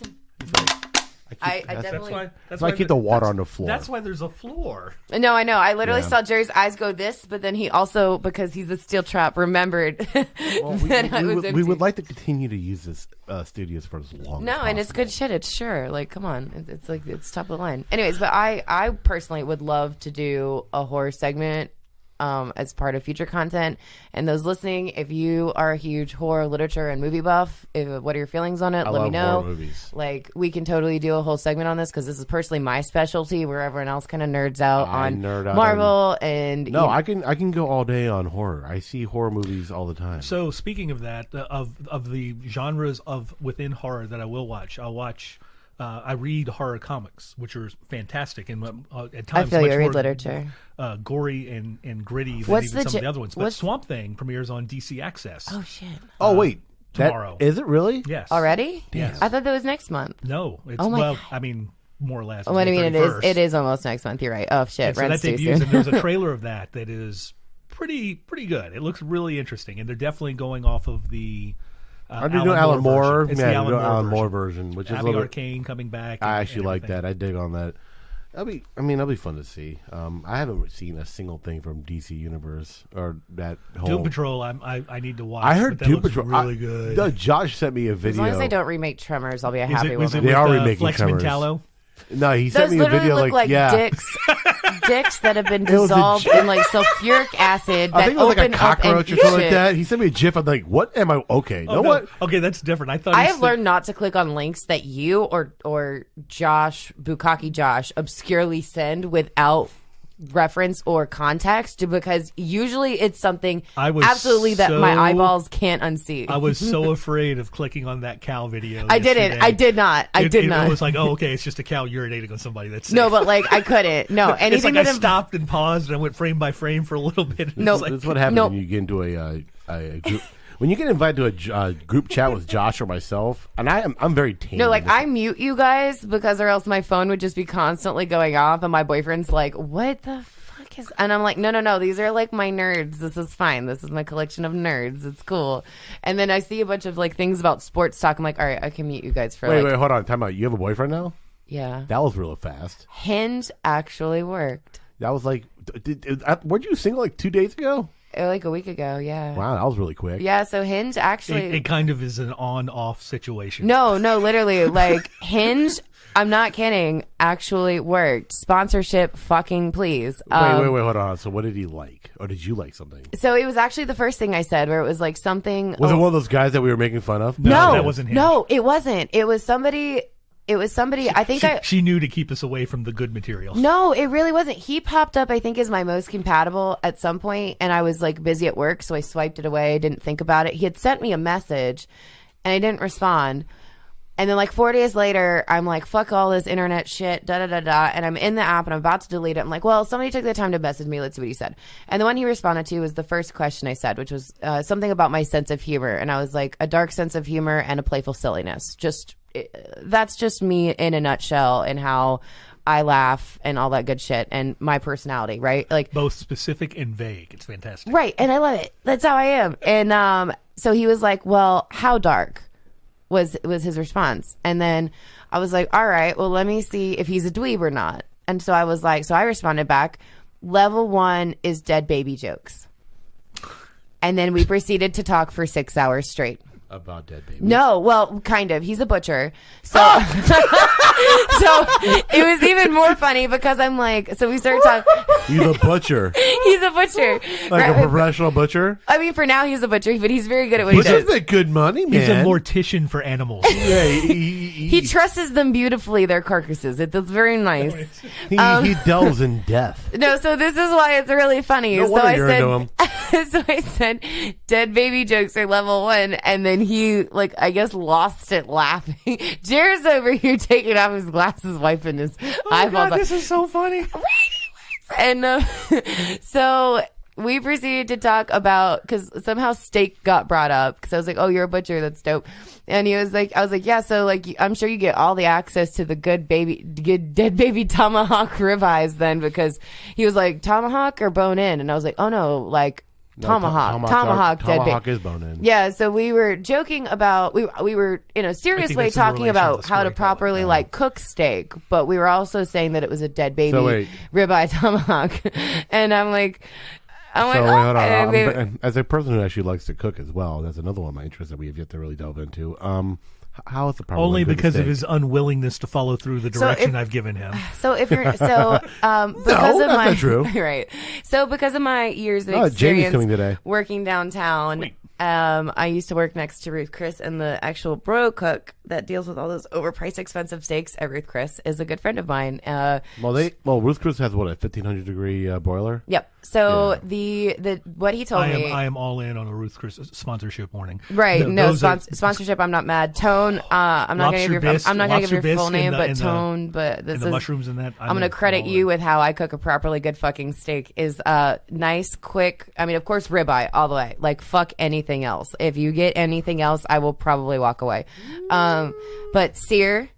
I definitely. That's why I keep the water on the floor. That's why there's a floor. No, I know. I literally saw Jerry's eyes go this, but then he also, because he's a steel trap, remembered that it was empty. We would like to continue to use this studios for as long. as and it's good shit. It's sure. Like, come on. It's like it's top of the line. Anyways, but I personally would love to do a horror segment as part of future content. And those listening, if you are a huge horror literature and movie buff, what are your feelings on it? Let me know. Horror movies. Like, we can totally do a whole segment on this, because this is personally my specialty, where everyone else kind of nerds out on Marvel and no, I can go all day on horror. I see horror movies all the time. So speaking of that, of the genres of within horror that I will watch, I'll watch. I read horror comics, which are fantastic, and at times I feel much you read more literature, gory and gritty than even some of the other ones. But Swamp Thing premieres on DC Access. Oh shit! Oh wait, tomorrow. Is it really? Yes. Already? Yes. I thought that was next month. No, it's I mean, more or less. What I mean, it is almost next month. You're right. Oh shit! So that debuts, and there's a trailer of that is pretty good. It looks really interesting, and they're definitely going off of the. Are they doing Alan Moore? It's the Alan Moore version, which is a little Arcane coming back. I actually like that. I dig on that. That'll be fun to see. I haven't seen a single thing from DC Universe or that whole Doom Patrol. I need to watch. I heard Doom Patrol really good. Josh sent me a video. As long as they don't remake Tremors, I'll be a happy woman. They are remaking Flex Tremors. Mentallo? No, he sent me a video look dicks that have been dissolved in like sulfuric acid. That I think it was like a cockroach or something like shit. that. He sent me a GIF. I'm like, what am I? Okay, no, what? Okay, that's different. I thought I have learned not to click on links that you or Josh Bukaki Josh obscurely send without reference or context, because usually it's something absolutely that my eyeballs can't unsee. I was so afraid of clicking on that cow video. I didn't. I did not. It was like, oh, okay, it's just a cow urinating on somebody. That's safe. No, but like I couldn't. No, anything it's like that I stopped and paused and I went frame by frame for a little bit. No, that's what happens when you get into a group. When you get invited to a group chat with Josh or myself, and I'm very tame. No, like I mute you guys, because or else my phone would just be constantly going off, and my boyfriend's like, "What the fuck is?" And I'm like, "No, these are like my nerds. This is fine. This is my collection of nerds. It's cool." And then I see a bunch of like things about sports talk. I'm like, "All right, I can mute you guys for." Wait, hold on, time out. You have a boyfriend now? Yeah. That was real fast. Hinge actually worked. That was like, weren't you single like 2 days ago? Like a week ago, yeah. Wow, that was really quick. Yeah, so Hinge actually... It kind of is an on-off situation. No, literally. Like, Hinge, I'm not kidding, actually worked. Sponsorship, fucking please. Wait, hold on. So what did he like? Or did you like something? So it was actually the first thing I said, where it was like something... Was it one of those guys that we were making fun of? No, that wasn't Hinge. No, it wasn't. It was somebody... I think she knew to keep us away from the good material. No, it really wasn't. He popped up, I think, as my most compatible at some point, and I was like busy at work, so I swiped it away, didn't think about it. He had sent me a message, and I didn't respond. And then like 4 days later, I'm like, fuck all this internet shit, da-da-da-da. And I'm in the app and I'm about to delete it. I'm like, well, somebody took the time to message me. Let's see what he said. And the one he responded to was the first question I said, which was something about my sense of humor. And I was like, a dark sense of humor and a playful silliness. That's just me in a nutshell, and how I laugh and all that good shit, and my personality, right? Like both specific and vague. It's fantastic. Right. And I love it. That's how I am. And so he was like, well, how dark? was his response. And then I was like, all right, well, let me see if he's a dweeb or not. And so I was like, so I responded back, level 1 is dead baby jokes. And then we proceeded to talk for 6 hours straight. About dead babies? No, well, kind of. He's a butcher. So, so it was even more funny because I'm like, so we started talking. He's a butcher. He's a butcher. Like a professional butcher? I mean, for now he's a butcher, but he's very good at what he Butchers does. make good money, man. He's a mortician for animals. Yeah, He trusses them beautifully, their carcasses. It's very nice. he delves in death. No, so this is why it's really funny. No so wonder I you're into him. said, so I said, dead baby jokes are level 1, and then he, like, I guess lost it laughing. Jared's over here taking off his glasses, wiping his eyeballs off. This is so funny. And so we proceeded to talk about, because somehow steak got brought up, because I was like, oh, you're a butcher, that's dope. And he was like, I was like, yeah, so like I'm sure you get all the access to the good dead baby tomahawk ribeyes then, because he was like, tomahawk or bone in? And I was like, oh no, like tomahawk Tomahawk is bone in. yeah, so we were joking about we were in a serious way that's the talking relation of about the how to story, properly like cook steak, but we were also saying that it was a dead baby So wait. ribeye tomahawk. And I'm like, So wait, hold on. okay, As a person who actually likes to cook as well, that's another one of my interests that we have yet to really delve into. How is the proper Only way to cook a because of steak? his unwillingness to follow through the direction I've given him. so if you're because of that's my not true. right, so because of my years of Jamie's experience coming today. working downtown, I used to work next to Ruth Chris, and the actual bro cook that deals with all those overpriced expensive steaks at Ruth Chris is a good friend of mine. Ruth Chris has what, a 1500-degree boiler? Yep. So Yeah. the what he told me, I am all in on a Ruth Chris sponsorship warning. right? No, those are- sponsorship. I'm not mad. Tone. I'm not going to give your Lobster I'm not going to give lobster your full bisque name, and but the- Tone. But this And is the mushrooms in that. I'm going to credit you with how I cook a properly good fucking steak. Is nice, quick. I mean, of course, ribeye all the way. Like fuck anything else. If you get anything else, I will probably walk away. But sear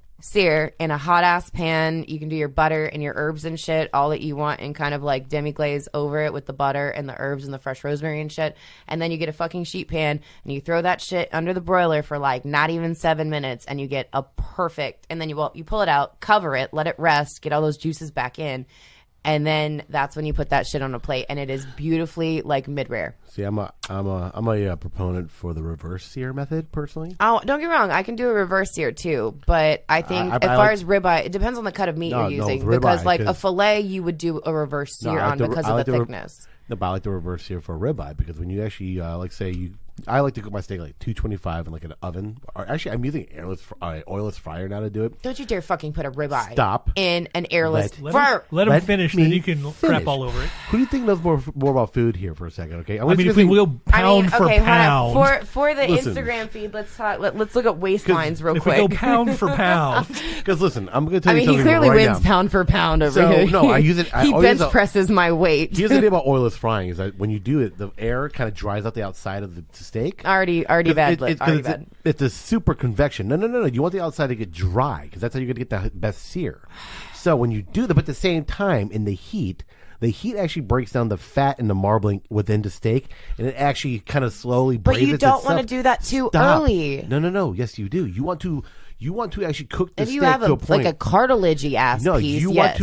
in a hot ass pan. You can do your butter and your herbs and shit, all that you want, and kind of like demi glaze over it with the butter and the herbs and the fresh rosemary and shit. And then you get a fucking sheet pan and you throw that shit under the broiler for like not even 7 minutes, and you get a perfect. And then you pull it out, cover it, let it rest, get all those juices back in. And then that's when you put that shit on a plate, and it is beautifully like mid-rare. See, I'm a proponent for the reverse sear method personally. Oh, don't get me wrong, I can do a reverse sear too, but I think as far as ribeye, it depends on the cut of meat you're using. ribeye, because like a 'cause- fillet, you would do a reverse sear on because of the thickness. No, but I like the reverse sear for ribeye because when you actually I like to cook my steak like 225 in like an oven. Or actually, I'm using oilless fryer now to do it. Don't you dare fucking put a ribeye Stop. in an airless Let fryer. him Let finish, me then you can crap finish. all over it. Who do you think knows more about food here for a second? Okay, I mean, if we go pound for pound, for the Listen. Instagram feed, let's talk. Let's look at waistlines real if quick. we go pound for pound, because listen, I'm going to tell I you mean, he something clearly right wins now. pound for pound over So, here. no, I use it- He I bench use a- presses my weight. Here's the thing about oilless frying is that when you do it, the air kind of dries out the outside of the steak. Already bad. Already bad. It's a super convection. No. You want the outside to get dry because that's how you're going to get the best sear. So when you do that, but at the same time, in the heat actually breaks down the fat and the marbling within the steak, and it actually kind of slowly But you braises don't itself. want to do that too Stop. early. No. Yes, you do. You want to actually cook the If steak you have to a point. like a cartilagey ass piece, you yes.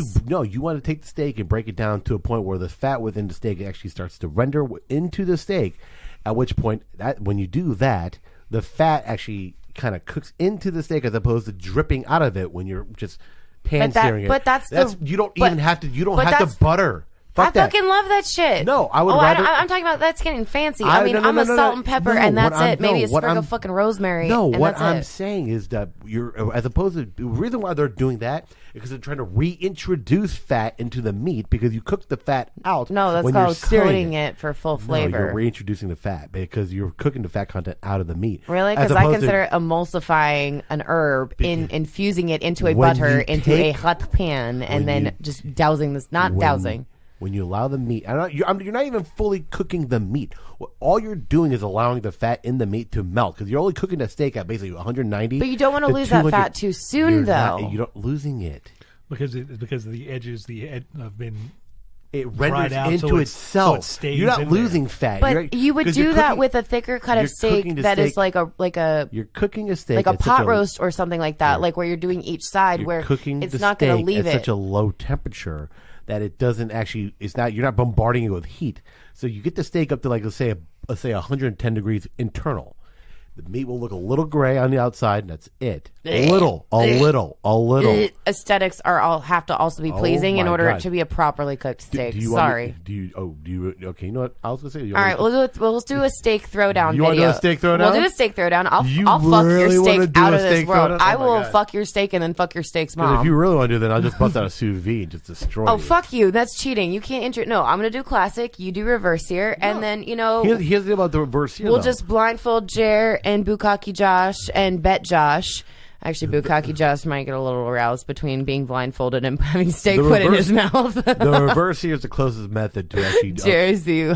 you want to take the steak and break it down to a point where the fat within the steak actually starts to render into the steak. At which point, when you do that, the fat actually kind of cooks into the steak as opposed to dripping out of it when you're just pan searing it. But you don't have to butter. I Fuck that. fucking love that shit. No, I would Oh, rather. I'm talking about that's getting fancy. I mean, I'm a salt and pepper, and that's it. Maybe a sprig of fucking rosemary. No, and what that's I'm it. saying is that you're, as opposed to, the reason why they're doing that is because they're trying to reintroduce fat into the meat because you cook the fat out. No, that's when you're called searing coating it for full flavor. No, you're reintroducing the fat because you're cooking the fat content out of the meat. Really? As Because I opposed to- consider emulsifying an herb in infusing it into a When butter you into a take- hot pan and then just dousing this. Not dousing. When you allow the meat, you're not even fully cooking the meat. All you're doing is allowing the fat in the meat to melt because you're only cooking the steak at basically 190. But you don't want to lose that 200. fat too soon, though. You're not losing it. because the edges have been it dried renders out into so itself. it stays You're not in losing there. fat. But you would 'cause do you're that cooking- with a thicker cut of you're steak cooking the that is steak- like a You're cooking a steak like a at such pot roast or something like that, like where you're doing each side, You're where cooking it's the not going to steak leave at it. such a low temperature that it doesn't actually. It's not. You're not bombarding it with heat. So you get the steak up to like let's say 110 degrees internal. The meat will look a little gray on the outside, and that's it. A little. Aesthetics have to also be pleasing in my order God. to be a properly cooked steak. Do you want Sorry. me- do you? Okay, you know what? I was gonna say. All right, we'll do a steak throwdown You video. wanna do a steak throwdown? We'll do a steak throwdown. I'll You fuck your really wanna steak do out a of this steak world. throwdown? I Oh my will God. fuck your steak and then fuck your steak's Because mom. if you really want to do that, I'll just bust out a sous vide and just destroy Oh, you. fuck you. That's cheating. You can't enter. No, I'm going to do classic. You do reverse here. And then, Here's the thing about the reverse here. we'll though. just blindfold Jer and Bukkake Josh and Bet Josh. Actually, Bukkake Josh might get a little aroused between being blindfolded and having steak The put in reverse- his mouth. the reverse here is the closest method to actually. Jersey.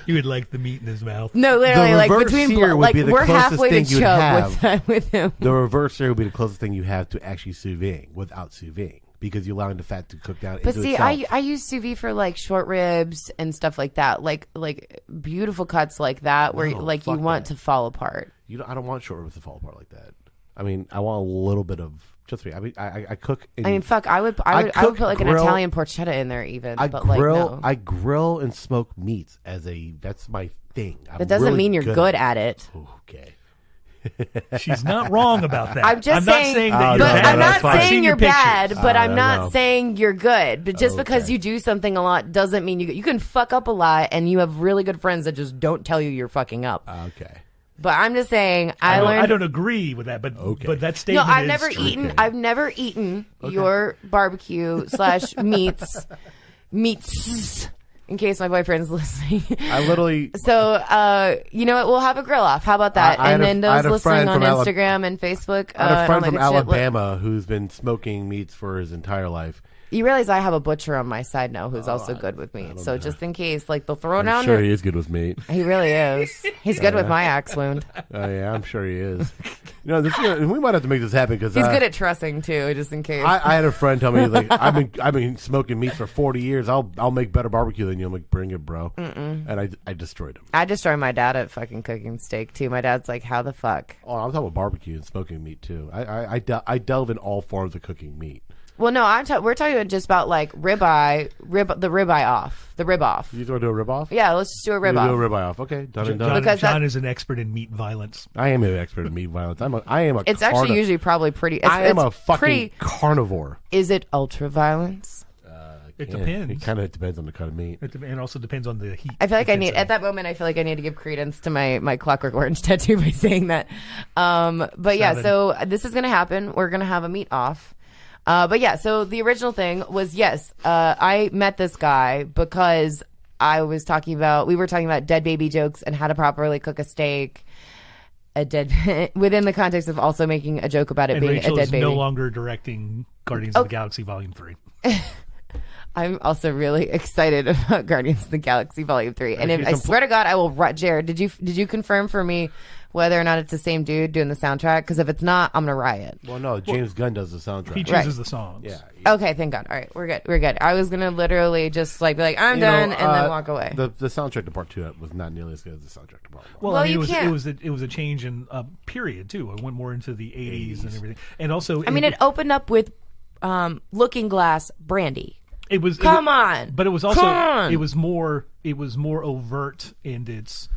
You would like the meat in his mouth. No, literally, The like reverse between here would like be the we're closest halfway thing to you'd chub have. with him. The reverse here would be the closest thing you have to actually sous vide without sous vide because you're allowing the fat to cook down. But into see, itself. I use sous vide for like short ribs and stuff like that, like beautiful cuts like that, where No, like you fuck want that. to fall apart. I don't want short ribs to fall apart like that. I mean, I want a little bit of. Trust me. I mean, I cook. I mean, fuck, I would cook, put like an grill- Italian porchetta in there even, I but grill. like no. I grill and smoke meats that's my thing. That doesn't mean you're good at it. Okay. She's not wrong about that. I'm just not saying, that Oh, you're no, but bad. I'm that's not fine. I've saying seen you're your pictures. bad, but I'm no, not no. saying you're good. But just because Okay. you do something a lot doesn't mean you can fuck up a lot, and you have really good friends that just don't tell you you're fucking up. Okay. But I'm just saying, I learned. I don't agree with that, but Okay. but that No, statement I've is never true. eaten. Okay. I've never eaten your barbecue / meats. In case my boyfriend's listening. I literally. So, you know what? We'll have a grill off. How about that? I had And a- then I had those a listening friend on from Instagram and Facebook. I had a and all friend that from good shit, look- Alabama who's been smoking meats for his entire life. You realize I have a butcher on my side now who's also good with meat. So just in case, like they'll throw I'm down. sure he is good with meat. He really is. He's good with my axe wound. Oh yeah, I'm sure he is. We might have to make this happen because He's good at trussing too, just in case. I had a friend tell me like I've been smoking meat for 40 years. I'll make better barbecue than you. I'm like, bring it, bro. And I destroyed him. I destroy my dad at fucking cooking steak too. My dad's like, how the fuck? Oh, I'm talking about barbecue and smoking meat too. I delve in all forms of cooking meat. Well, no, we're talking just about like the rib off. You just want to do a rib off? Yeah, let's just do a rib Do off. a rib off. Okay, done and done. Because John that- is an expert in meat violence. I am an expert in meat violence. I am a. It's actually usually probably pretty. I am it's a fucking pretty. carnivore. Is it ultra violence? It Yeah, depends. It kind of depends on the cut of meat. It also depends on the heat. I feel like I need intensity. at that moment. I feel like I need to give credence to my Clockwork Orange tattoo by saying that. But yeah, 7. so this is gonna happen. We're gonna have a meet off. But yeah, so the original thing was yes. I met this guy because we were talking about dead baby jokes and how to properly cook a steak. Within the context of also making a joke about it And being Rachel a dead is baby. no longer directing Guardians of the Galaxy Volume 3. I'm also really excited about Guardians of the Galaxy Volume 3. And if, I swear to God, I will. Jared, did you confirm for me whether or not it's the same dude doing the soundtrack? Because if it's not, I'm gonna riot. Well, no, James Gunn does the soundtrack. He chooses the songs. Yeah. Okay, thank God. All right, we're good. I was gonna literally just like be like, I'm done, and then walk away. The soundtrack to part 2 was not nearly as good as the soundtrack to part 1. Well, Well, I mean, you can't- it was a change in period too. It went more into the 80s and everything. And also, I mean, it opened up with Looking Glass Brandy. it was Come on, but it was also Come on. it was more overt in its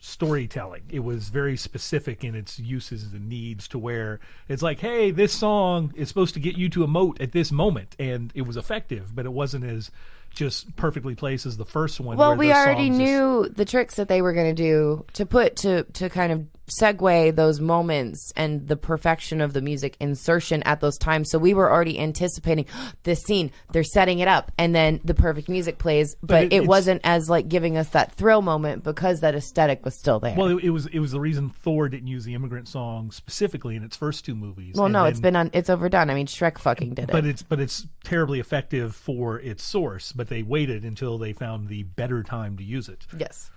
storytelling. It was very specific in its uses and needs to where it's like, hey, this song is supposed to get you to emote at this moment, and it was effective, but it wasn't as just perfectly placed as the first one. Well, where we those already songs just- knew the tricks that they were going to do to put to kind of segue those moments and the perfection of the music insertion at those times. So we were already anticipating this scene. They're setting it up, and then the perfect music plays. But it it's- wasn't as like giving us that thrill moment because that aesthetic was still there. Well, it was the reason Thor didn't use the immigrant song specifically in its first 2 movies. well, And no, then- it's overdone. I mean, Shrek fucking did it. but it's terribly effective for its source. But they waited until they found the better time to use it. Yes,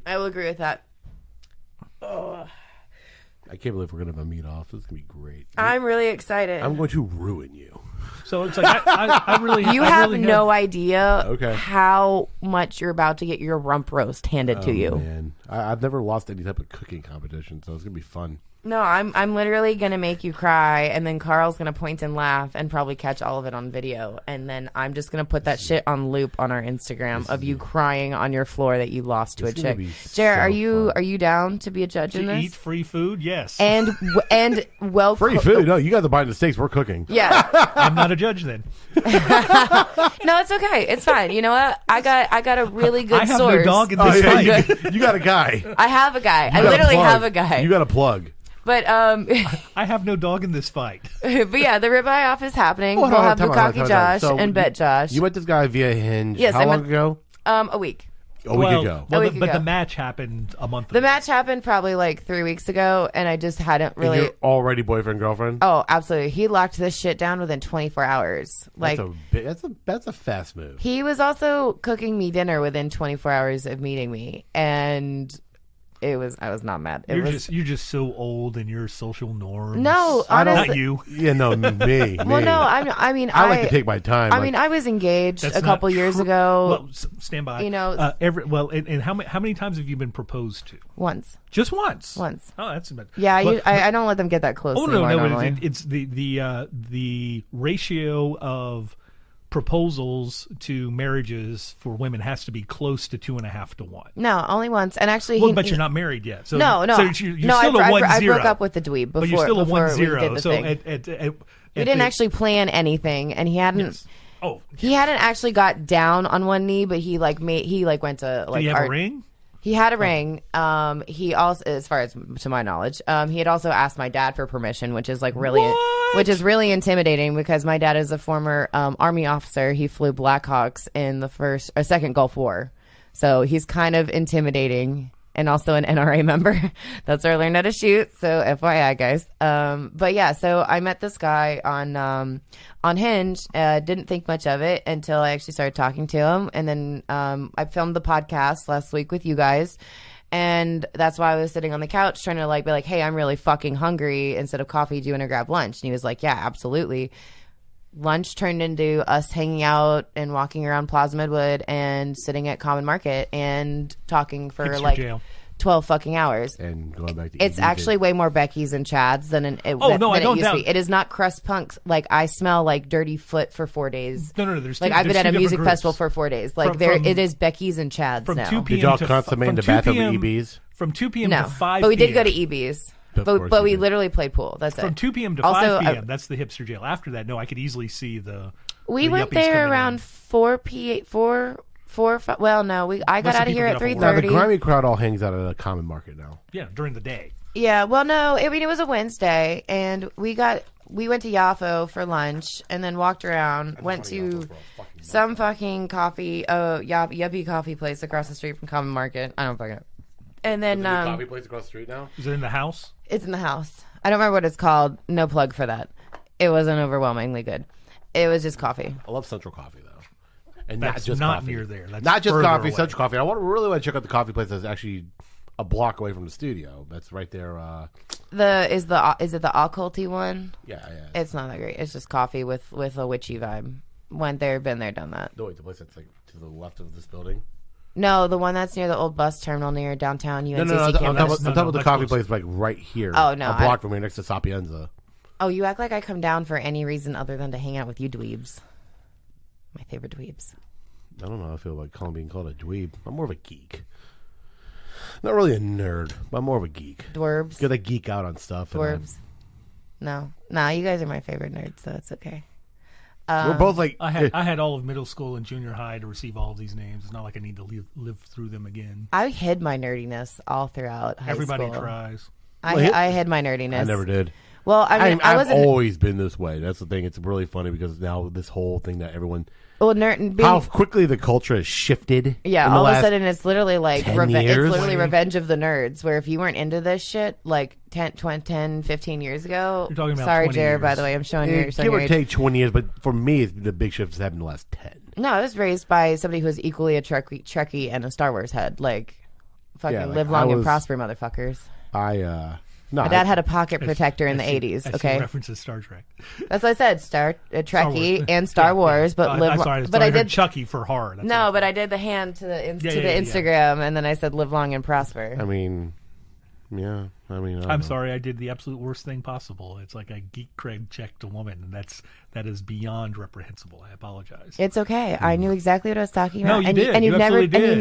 I will agree with that. I can't believe we're gonna have a meet off. This is gonna be great. I'm really excited. I'm going to ruin you. So it's like I really You I have really no idea Okay. how much you're about to get your rump roast handed to you. Man, I've never lost any type of cooking competition, so it's gonna be fun. No, I'm literally gonna make you cry, and then Carl's gonna point and laugh, and probably catch all of it on video, and then I'm just gonna put that shit on loop on our Instagram of you crying on your floor that you lost to a It's gonna chick. be Jared, so are you down to be a judge in to this? eat free food. Yes, And well, Free food? No, you guys are buying the steaks. We're cooking. Yeah, I'm not a judge then. no, it's okay. It's fine. You know what? I got a really good I have source. no dog in Oh, this yeah, fight. you got a guy. I have a guy. I You got a literally plug. have a guy. You got a plug. But I have no dog in this fight. but yeah, the ribeye off is happening. Hold We'll on, have time out, Bukkake time out. Josh So and Bet Josh. You met this guy via Hinge. Yes, How I long met- ago? A week. A week ago. Well, A week but ago. the match happened a month ago. The match happened probably like 3 weeks ago, and I just hadn't And really. you're already boyfriend girlfriend. Oh, absolutely. He locked this shit down within 24 hours. Like That's a fast move. he was also cooking me dinner within 24 hours of meeting me, and I was not mad. You're just so old in your social norms. No, I don't- honestly. not you. Yeah, no, me. Well, no, I mean, I like to take my time. I mean, I was engaged That's a couple not years true. ago. Well, stand by. You know, and how many times have you been proposed to? once. Just once. Once. Oh, that's about. Yeah, But- I don't let them get that close. Oh no, anymore, no! normally. It's the ratio of proposals to marriages for women has to be close to 2.5 to 1. No, only once. And actually, Well, but you're not married yet, so No. So you're still I, a 1-0. I broke up with the dweeb before. but you're still a before 1-0. we did the So thing. we We didn't actually plan anything, and he hadn't. Yes. Oh, He hadn't actually got down on one knee, but he went to do like. you have a ring? He had a ring. He also, as far as to my knowledge, he had also asked my dad for permission, which is like which is really intimidating because my dad is a former Army officer. He flew Blackhawks in the second Gulf War, so he's kind of intimidating. And also an NRA member. That's where I learned how to shoot. So FYI, guys. But yeah, so I met this guy on Hinge. Didn't think much of it until I actually started talking to him. And then I filmed the podcast last week with you guys. And that's why I was sitting on the couch trying to be like, hey, I'm really fucking hungry. Instead of coffee, do you want to grab lunch? And he was like, yeah, absolutely. Lunch turned into us hanging out and walking around Plaza Midwood and sitting at Common Market and talking for Hipster jail. 12 fucking hours. And going back to It's actually way more Becky's and Chad's than I it don't used doubt. to be. It is not crust punks. Like I smell like dirty foot for 4 days. No. There's Like two, I've been there's at a two music different festival groups. for 4 days. Like From- it is Becky's and Chad's from now. 2 p.m. Did y'all to consummate in from the 2 bathroom p.m. at EB's? From 2 p.m. No, to 5 but we did p.m. go to EB's. Of But course we you did. literally played pool. That's From it. 2 p.m. to Also, 5 p.m. That's the hipster jail. After that, no, I could easily see the. We the went yuppies there coming around in. 4 p. 5. Well, no, I got Most of out the of here people at get off 3:30. Now, the grimy crowd all hangs out at a Common Market now. Yeah, during the day. Yeah, well, no, I mean it was a Wednesday, and we went to Yafo for lunch, and then walked around, went to some fucking coffee, yuppie coffee place across the street from Common Market. I don't fucking know. And then coffee place across the street now? Is it in the house? it's in the house. I don't remember what it's called. No plug for that. It wasn't overwhelmingly good. It was just coffee. I love Central Coffee though, and That's not just not coffee. near there. That's not just further coffee, away. Central Coffee. I really want to check out the coffee place that's actually a block away from the studio. That's right there. Is it the occulty one? Yeah. It's not that great. It's just coffee with a witchy vibe. Went there, been there, done that. No, wait, the place that's like to the left of this building. No, the one that's near the old bus terminal near downtown UNCC No. I'm campus. talking about the that's coffee close. place like right here. Oh, no, a block from here next to Sapienza. Oh, you act like I come down for any reason other than to hang out with you dweebs. My favorite dweebs. I don't know how I feel about being called a dweeb. I'm more of a geek. Not really a nerd, but I'm more of a geek. Dwerbs. Because I geek out on stuff. and Dwerbs. No. Nah, you guys are my favorite nerds, so it's okay. We're both like. I had all of middle school and junior high to receive all of these names. It's not like I need to live through them again. I hid my nerdiness all throughout high Everybody school. tries. I hid my nerdiness. I never did. Well, I mean, I I've wasn't. always been this way. That's the thing. It's really funny because now this whole thing that everyone, Well, being, how quickly the culture has shifted. yeah, in the all of a last sudden it's literally like 10 it's years? literally Revenge of the Nerds, where if you weren't into this shit like 10, 15 years ago. You're talking about Sorry, 20 Jared. By years. the way, I'm showing you. Give or take 20 years, but for me, the big shift has happened in the last 10. No, I was raised by somebody who was equally a Trekkie and a Star Wars head. Like, fucking Yeah, like, live long I and was- prosper, motherfuckers. I No, My dad had a pocket protector in the 80s. Okay, references Star Trek. that's what I said. Trekkie and Star Wars, but I'm sorry, but I heard did Chucky for horror. That's no, but I did the hand to the Instagram, and then I said live long and prosper. I mean, yeah. I mean, I don't I'm know. sorry, I did the absolute worst thing possible. It's like I geek Craig checked a woman, and that is beyond reprehensible. I apologize. It's okay. I knew exactly what I was talking about. No, you did. And you've You never, absolutely and did. you've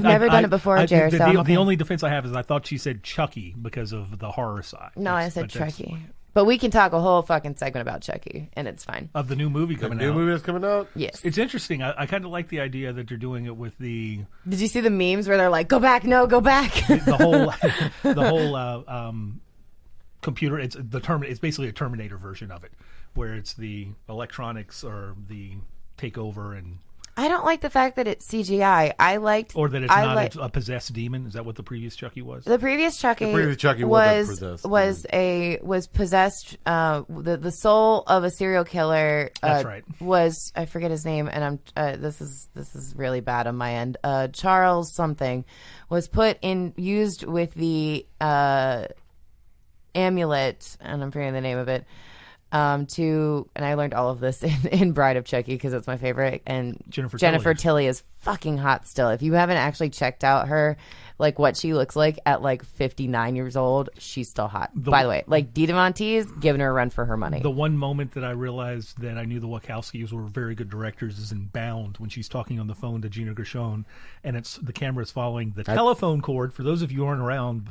never done it before, Jared. So I'm the okay. only defense I have is I thought she said Chucky because of the horror side. No, I said but that's- Trekkie. But we can talk a whole fucking segment about Chucky, and it's fine. Of the new movie coming New out. movie that's coming out? Yes. It's interesting. I kind of like the idea that they're doing it with the Did you see the memes where they're like, "Go back, no, go back"? the whole computer. It's basically a Terminator version of it, where it's the electronics or the takeover and. I don't like the fact that it's CGI. Or that it's not a possessed demon. Is that what the previous Chucky was? The previous Chucky, was possessed. The soul of a serial killer. That's right. Was, I forget his name, and I'm this is really bad on my end. Charles something was used with the amulet, and I'm forgetting the name of it. And I learned all of this in Bride of Chucky because it's my favorite. And Jennifer Tilly is fucking hot still. If you haven't actually checked out her, like what she looks like at like 59 years old, she's still hot. By the way, like Dita Von Teese, giving her a run for her money. The one moment that I realized that I knew the Wachowskis were very good directors is in Bound, when she's talking on the phone to Gina Gershon, and the camera is following the telephone cord. For those of you who aren't around,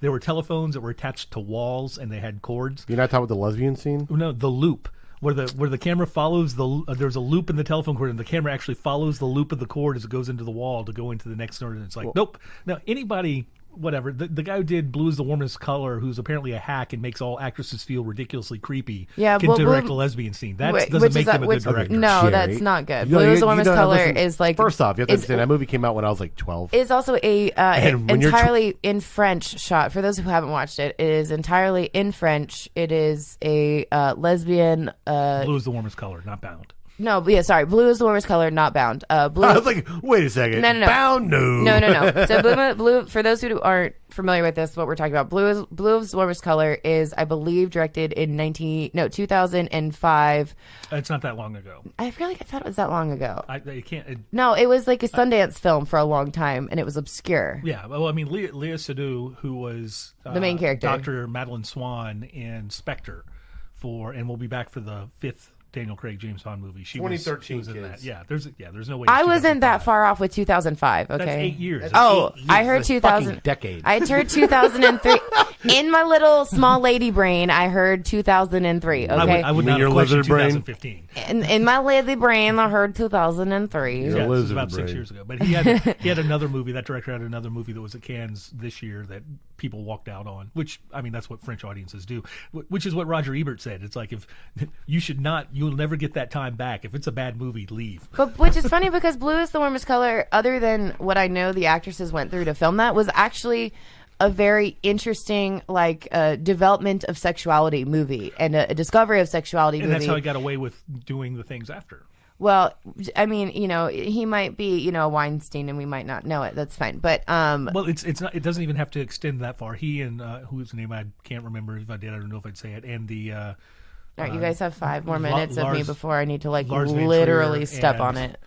there were telephones that were attached to walls and they had cords. You're not talking about the lesbian scene? No, the loop. Where the camera follows there's a loop in the telephone cord, and the camera actually follows the loop of the cord as it goes into the wall to go into the next node. And it's like, nope. Now, anybody, whatever, the guy who did Blue is the Warmest Color, who's apparently a hack and makes all actresses feel ridiculously creepy, can direct a lesbian scene. That doesn't make him a good director. No, Jerry. that's not good. Blue is the Warmest Color is like... First off, you have to understand, that movie came out when I was like 12. It's also entirely in French shot. For those who haven't watched it, it is entirely in French. It is a lesbian... Blue is the Warmest Color, not Bound. No, yeah, sorry. Blue is the Warmest Color, not Bound. Blue. I was like, wait a second. No. Bound? No. No. So Blue, for those who aren't familiar with this, what we're talking about, Blue is the Warmest Color is, I believe, directed in 2005. It's not that long ago. I thought it was that long ago. No, it was like a Sundance film for a long time, and it was obscure. Yeah, well, I mean, Leah Seydoux, who was the main character, Dr. Madeline Swan in Spectre, and we'll be back for the 5th Daniel Craig James Bond movie. She 2013 was in kids. that. Yeah, there's no way. I wasn't that far off with 2005. Okay, that's 8 years. I heard 2000. Decade. I heard 2003. In my little small lady brain, I heard 2003. Okay, I would not your have questioned lizard brain? 2015. In my lady brain, I heard 2003. Your Yeah, this was lizard about 6 brain. years ago. But he had another movie. That director had another movie that was at Cannes this year that people walked out on. Which, I mean, that's what French audiences do. Which is what Roger Ebert said. It's like, if you'll never get that time back. If it's a bad movie, leave. But which is funny because Blue is the Warmest Color, other than what I know the actresses went through to film that, was actually a very interesting development of sexuality movie and a discovery of sexuality movie. And that's how he got away with doing the things after. Well, I mean, he might be, a Weinstein, and we might not know it. That's fine, but well, it's not. It doesn't even have to extend that far. He and whose name I can't remember. If I did, I don't know if I'd say it. And the all right, you guys have 5 more minutes of me before I need to Lars Van literally Trier step and, on it.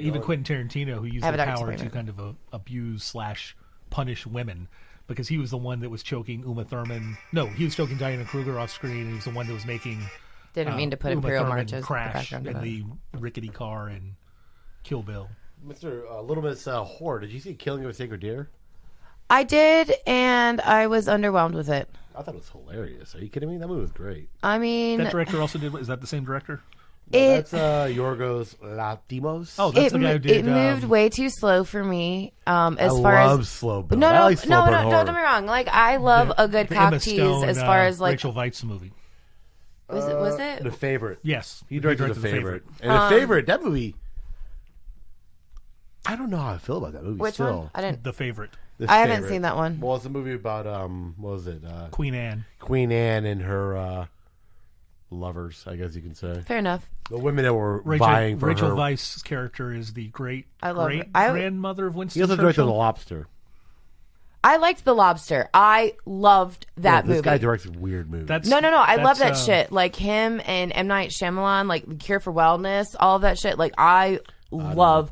Even Quentin Tarantino, who used Have the it out power to to me. kind of abuse / punish women, because he was the one that was choking Uma Thurman. No, he was choking Diana Kruger off screen, and he was the one that was making. Didn't mean to put Uma Imperial Thurman March as the crash background in of the rickety car in Kill Bill. Mr. Little Miss Whore, did you see Killing of a Sacred Deer? I did, and I was underwhelmed with it. I thought it was hilarious. Are you kidding me? That movie was great. I mean, That director also did. Is that the same director? No, that's Yorgos Lanthimos. Oh, that's the guy who did. It moved way too slow for me. As I far love as slow build. no, I like slow build don't horror. get me wrong. Like I love a good The cock Emma tease. Stone, As far as like Rachel Weisz movie. was it? The Favorite. Yes, He directed The Favorite. And The Favorite, that movie, I don't know how I feel about that movie Which still. one? I didn't. The Favorite. The I haven't Favorite. seen that one. Well, it's a movie about, what was it? Queen Anne. Queen Anne and her lovers, I guess you can say. Fair enough. The women that were Rachel vying for her. Weisz's character is the great I love great it. grandmother of He Winston also directed The Churchill. Lobster. I liked The Lobster. I loved that movie. This guy directs weird movies. No. I love that shit. Like him and M. Night Shyamalan, like Cure for Wellness, all of that shit. Like I love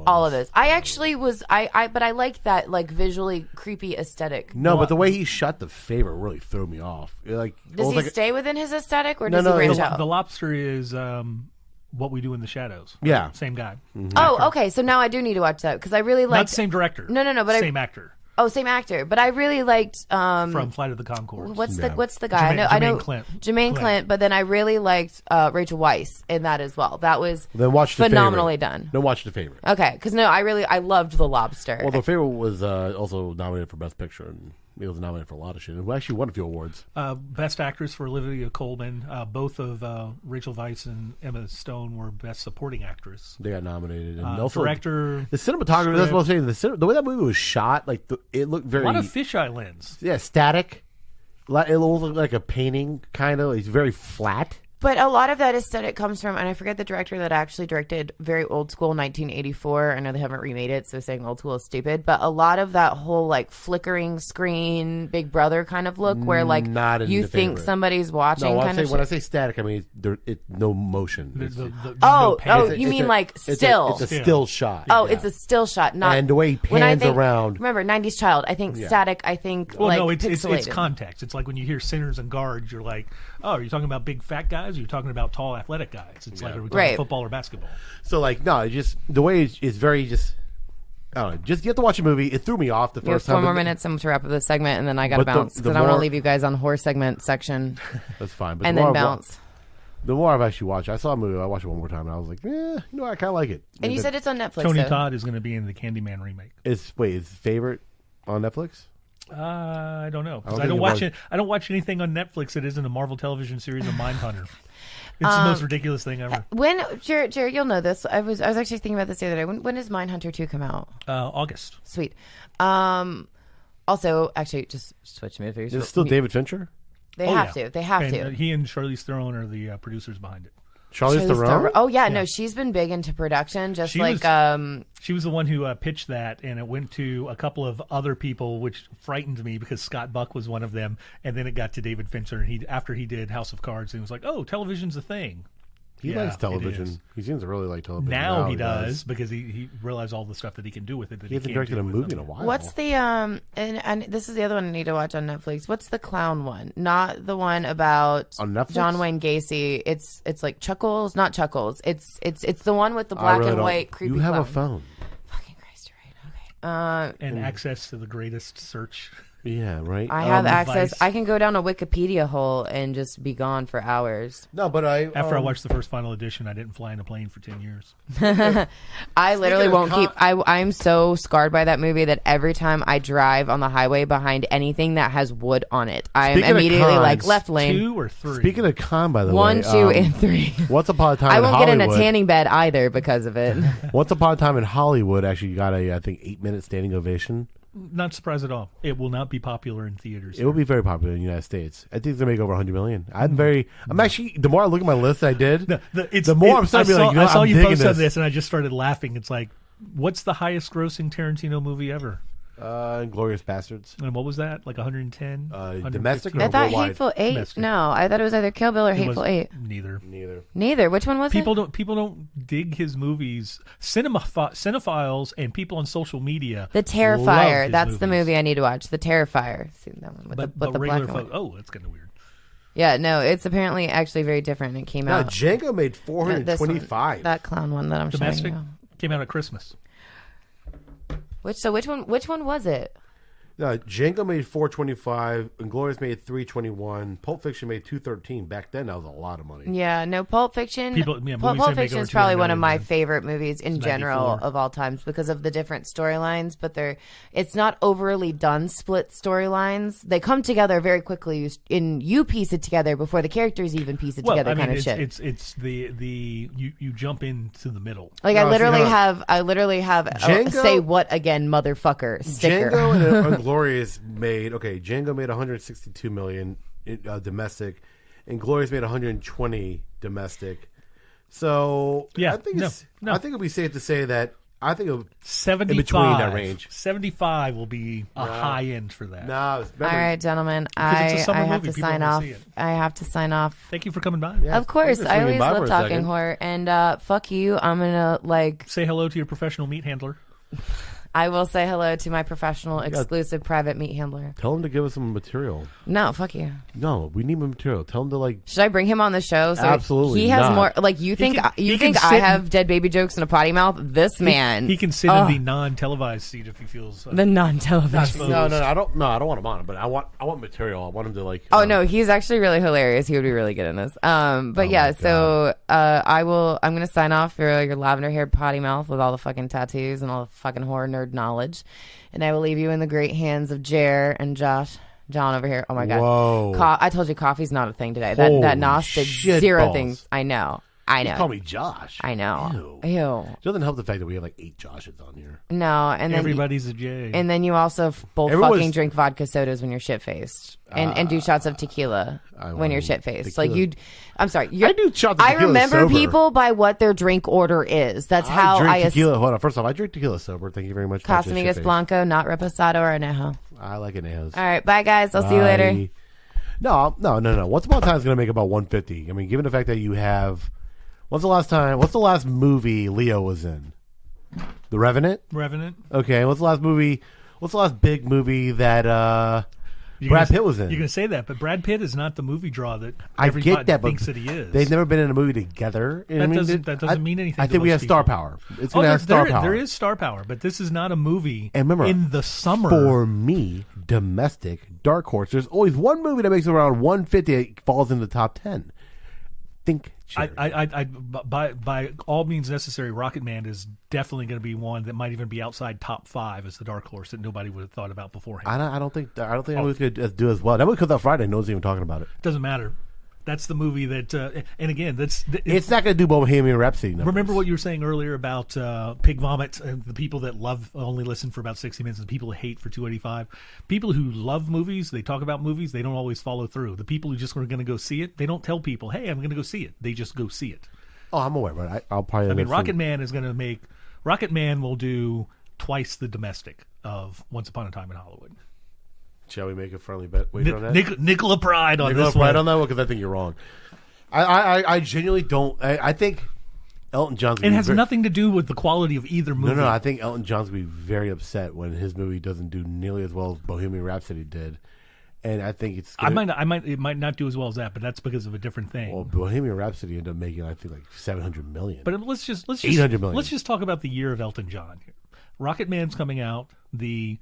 all of this. I actually was but I like that like visually creepy aesthetic. No, but the way he shot The Favorite really threw me off. Like, does he stay within his aesthetic or does he branch out? The Lobster is What We Do in the Shadows. Yeah, same guy. Mm-hmm. Oh, okay. So now I do need to watch that because I really liked. Not the same director. No, but same actor. Oh, same actor. But I really liked from Flight of the Conchords. What's the guy? Jermaine Clint. But then I really liked Rachel Weisz in that as well. That was phenomenally done. Don't watch The Favorite. Okay, because I loved The Lobster. Well, The Favorite was also nominated for Best Picture, and it was nominated for a lot of shit. It actually won a few awards. Best Actress for Olivia Colman. Both of Rachel Weisz and Emma Stone were Best Supporting Actress. They got nominated. And also director, the cinematography. That's what I'm saying. The way that movie was shot, like it looked very a lot of fisheye lens. Yeah, static. It looked like a painting, kind of. It's very flat. But a lot of that aesthetic comes from, and I forget the director that actually directed very old school 1984. I know they haven't remade it, so saying old school is stupid. But a lot of that whole like flickering screen, Big Brother kind of look, where like you think somebody's watching. No, kind of when I say static, I mean it's no motion. You mean like still? It's a still shot. Oh, it's a still shot, not. And the way he pans around. Remember, 90s child. I think static. I think it's context. It's like when you hear Sinners and Guards, you're like, oh, are you talking about big fat guys? Or are you talking about tall athletic guys? It's like, are we talking football or basketball? So like, no, just the way it's very just. I don't know. Just you have to watch a movie. It threw me off the first time. 4 more minutes to wrap up this segment, and then I got to bounce because I want to leave you guys on horror segment section. That's fine. But and then bounce. The more I've actually watched, I saw a movie. I watched it one more time, and I was like, I kind of like it. And you said it's on Netflix. Tony Todd is going to be in the Candyman remake. Is Favorite on Netflix? I don't know because I don't watch it. I don't watch anything on Netflix that isn't a Marvel television series of Mindhunter. It's the most ridiculous thing ever. When Jared, you'll know this. I was actually thinking about this the other day. When does Mindhunter 2 come out? August. Sweet. Also, actually, just switch movies. Is it still David Fincher? They have to. They have to. He and Charlize Theron are the producers behind it. Charlize Theron? Oh yeah, no, she's been big into production. She was the one who pitched that, and it went to a couple of other people, which frightened me because Scott Buck was one of them. And then it got to David Fincher, and after he did House of Cards, he was like, "Oh, television's a thing." He likes television. He seems to really like television. Now he does because he realized all the stuff that he can do with it. That he hasn't directed a movie in a while. What's the and this is the other one I need to watch on Netflix. What's the clown one? Not the one about on Netflix? John Wayne Gacy. It's like Chuckles, not Chuckles. It's the one with the black and white creepy. You have clown. a phone. Fucking Christ, you're right. Okay. And access to the greatest search. Yeah, right. I have access. I can go down a Wikipedia hole and just be gone for hours. No, but after I watched the first final edition, I didn't fly in a plane for 10 years. I literally won't keep. I'm so scarred by that movie that every time I drive on the highway behind anything that has wood on it, I am immediately like left lane. 2 or 3. Speaking of con, by the way, 1, 2, and 3. Once upon a time, I won't get in a tanning bed either because of it. Once upon a time in Hollywood, actually got I think 8-minute standing ovation. Not surprised at all. It will not be popular in theaters. It will be very popular in the United States. I think it's gonna make over 100 million. I'm actually. The more I look at my list, I'm starting to be like, I saw you post this. on this, and I just started laughing. It's like, what's the highest grossing Tarantino movie ever? Inglourious Bastards. And what was that? Like 110? Domestic or I thought worldwide? Hateful Eight. Domestic. No, I thought it was either Kill Bill or Hateful Eight. Neither. Which one was it? People don't dig his movies. Cinephiles and people on social media. The Terrifier. That's the movie I need to watch. The Terrifier. See that one with the regular black and white. Oh, that's kind of weird. Yeah, no, it's apparently actually very different. It came out. Django made 425. That clown one that I'm Domestic showing you. Came out at Christmas. Which one was it? No, Django made 425. Inglourious made 321. Pulp Fiction made 213. Back then, that was a lot of money. Yeah, no, Pulp Fiction. Pulp Fiction is probably one of my favorite movies in general of all times because of the different storylines. But it's not overly done split storylines. They come together very quickly, and you piece it together before the characters even piece it together. Kind of shit. It's you jump into the middle. Like I literally have Django, say what again, motherfucker sticker. Django and Inglourious made Django made 162 million domestic, and Inglourious made 120 domestic. So yeah, I think it'd be safe to say that I think of 75. in between that range. 75 will be a high end for that. No, All right, gentlemen. I it's a summer have movie, to people sign wanna off. see it. I have to sign off. Thank you for coming by. Yeah. Of course. Just I swinging always by for love a talking second. horror. And fuck you. I'm going to, like, Say hello to your professional meat handler. I will say hello to my professional, exclusive, private meat handler. Tell him to give us some material. No, fuck you. No, we need material. Tell him to like. Should I bring him on the show? So Absolutely he has not. more. Like you think he can I sit have dead baby jokes and a potty mouth? This man, He can sit in the non-televised seat if he feels. the non-televised. That's- No, I don't want him on. But I want material. I want him to like. Oh no, he's actually really hilarious. He would be really good in this. But yeah, so I'm gonna sign off for your lavender haired potty mouth with all the fucking tattoos and all the fucking horror nerd knowledge, and I will leave you in the great hands of Jer and John over here. Oh my god! Whoa! I told you coffee's not a thing today. Holy That Nos did shit zero balls. things. I know. You call me Josh. I know. Ew. Ew. It doesn't help the fact that we have like 8 Joshes on here. No, and then Everybody's a J. and then you also both Everyone's- fucking drink vodka sodas when you're shit faced, and do shots of tequila when you're shit faced. Like you, I'm sorry, I do shots of I tequila remember sober. people by what their drink order is. That's how drink I. tequila. Hold on. First off, I drink tequila sober. Thank you very much. Not just Casamigos shit-faced. Blanco, not Reposado or Anejo. I like Anejos. All right, bye guys. I'll see you later. Bye. No. Once Upon a Time is going to make about 150. I mean, given the fact that you have. What's the last movie Leo was in? The Revenant? Revenant. Okay. What's the last big movie that Brad Pitt was in? You're going to say that, but Brad Pitt is not the movie draw that I everybody get that, but thinks that he is. they've never been in a movie together. That doesn't mean anything I to think we most have star people. power. It's going to have star power. There is star power, but this is not a movie And remember, in the summer. For me, domestic, dark horse, there's always one movie that makes around 150 that falls in the top 10. Think by all means necessary, Rocket Man is definitely going to be one that might even be outside top 5 as the dark horse that nobody would have thought about beforehand. I don't think that movie's going to do as well. That movie comes out Friday. No one's even talking about it. Doesn't matter. That's the movie that, and again, It's not going to do Bohemian Rhapsody numbers. Remember what you were saying earlier about pig vomit and the people that only listen for about 60 minutes and the people that hate for 285. People who love movies, they talk about movies, they don't always follow through. The people who just are going to go see it, they don't tell people, hey, I'm going to go see it. They just go see it. Oh, I'm aware, but I'll probably. I mean, Rocket Man will do twice the domestic of Once Upon a Time in Hollywood. Shall we make a friendly bet? Wait on that. Nicola Pride on Nicola this Pride one. on that one because I think you're wrong. I genuinely don't. I think Elton John's. It has nothing to do with the quality of either movie. No. I think Elton John's gonna be very upset when his movie doesn't do nearly as well as Bohemian Rhapsody did, and I think it's. It might not do as well as that, but that's because of a different thing. Well, Bohemian Rhapsody ended up making I think like 700 million. But let's just 800 million. Let's just talk about the year of Elton John here. Rocket Man's coming out, the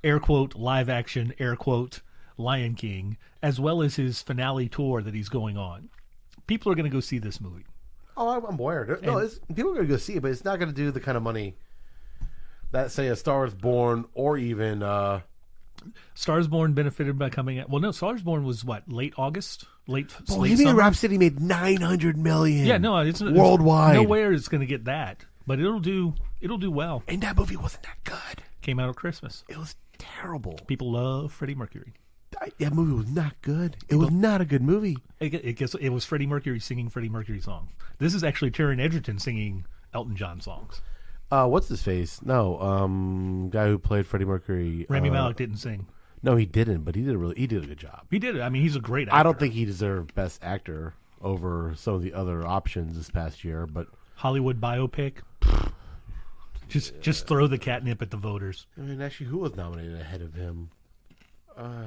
air quote live action air quote Lion King, as well as his finale tour that he's going on. People are going to go see this movie. Oh, I'm aware. No, people are going to go see it, but it's not going to do the kind of money that, say, A Star Is Born or even... Stars Born benefited by coming out. Well, no, Stars Born was what, late August? Late Bohemian summer? Rhapsody made 900 million. Yeah, no, it's worldwide. Nowhere it's going to get that, but it'll do well. And that movie wasn't that good. Came out at Christmas. It was terrible. People love Freddie Mercury. That movie was not good. It was not a good movie. It was Freddie Mercury singing Freddie Mercury songs. This is actually Taron Egerton singing Elton John songs. What's his face? No, guy who played Freddie Mercury. Rami Malek didn't sing. No, he didn't. But he did a good job. He did it. I mean, he's a great actor. I don't think he deserved Best Actor over some of the other options this past year. But Hollywood biopic. Just throw the catnip at the voters. I mean, actually, who was nominated ahead of him? Let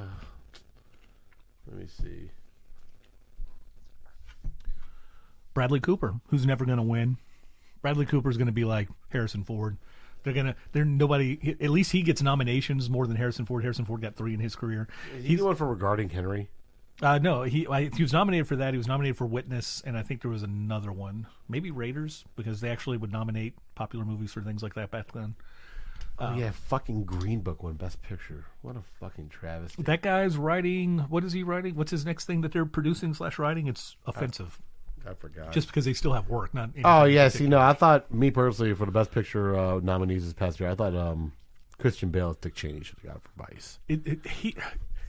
me see. Bradley Cooper, who's never going to win. Bradley Cooper's going to be like Harrison Ford. Nobody. At least he gets nominations more than Harrison Ford. Harrison Ford got 3 in his career. He's the one for Regarding Henry. No, he was nominated for that. He was nominated for Witness, and I think there was another one, maybe Raiders, because they actually would nominate popular movies for things like that back then. Oh yeah, fucking Green Book won Best Picture. What a fucking travesty. That guy's writing. What is he writing? What's his next thing that they're producing / writing? It's offensive. I forgot. Just because they still have work, not. Oh yes, I thought me personally for the Best Picture nominees this past year, I thought Christian Bale, Dick Cheney should have got it for Vice.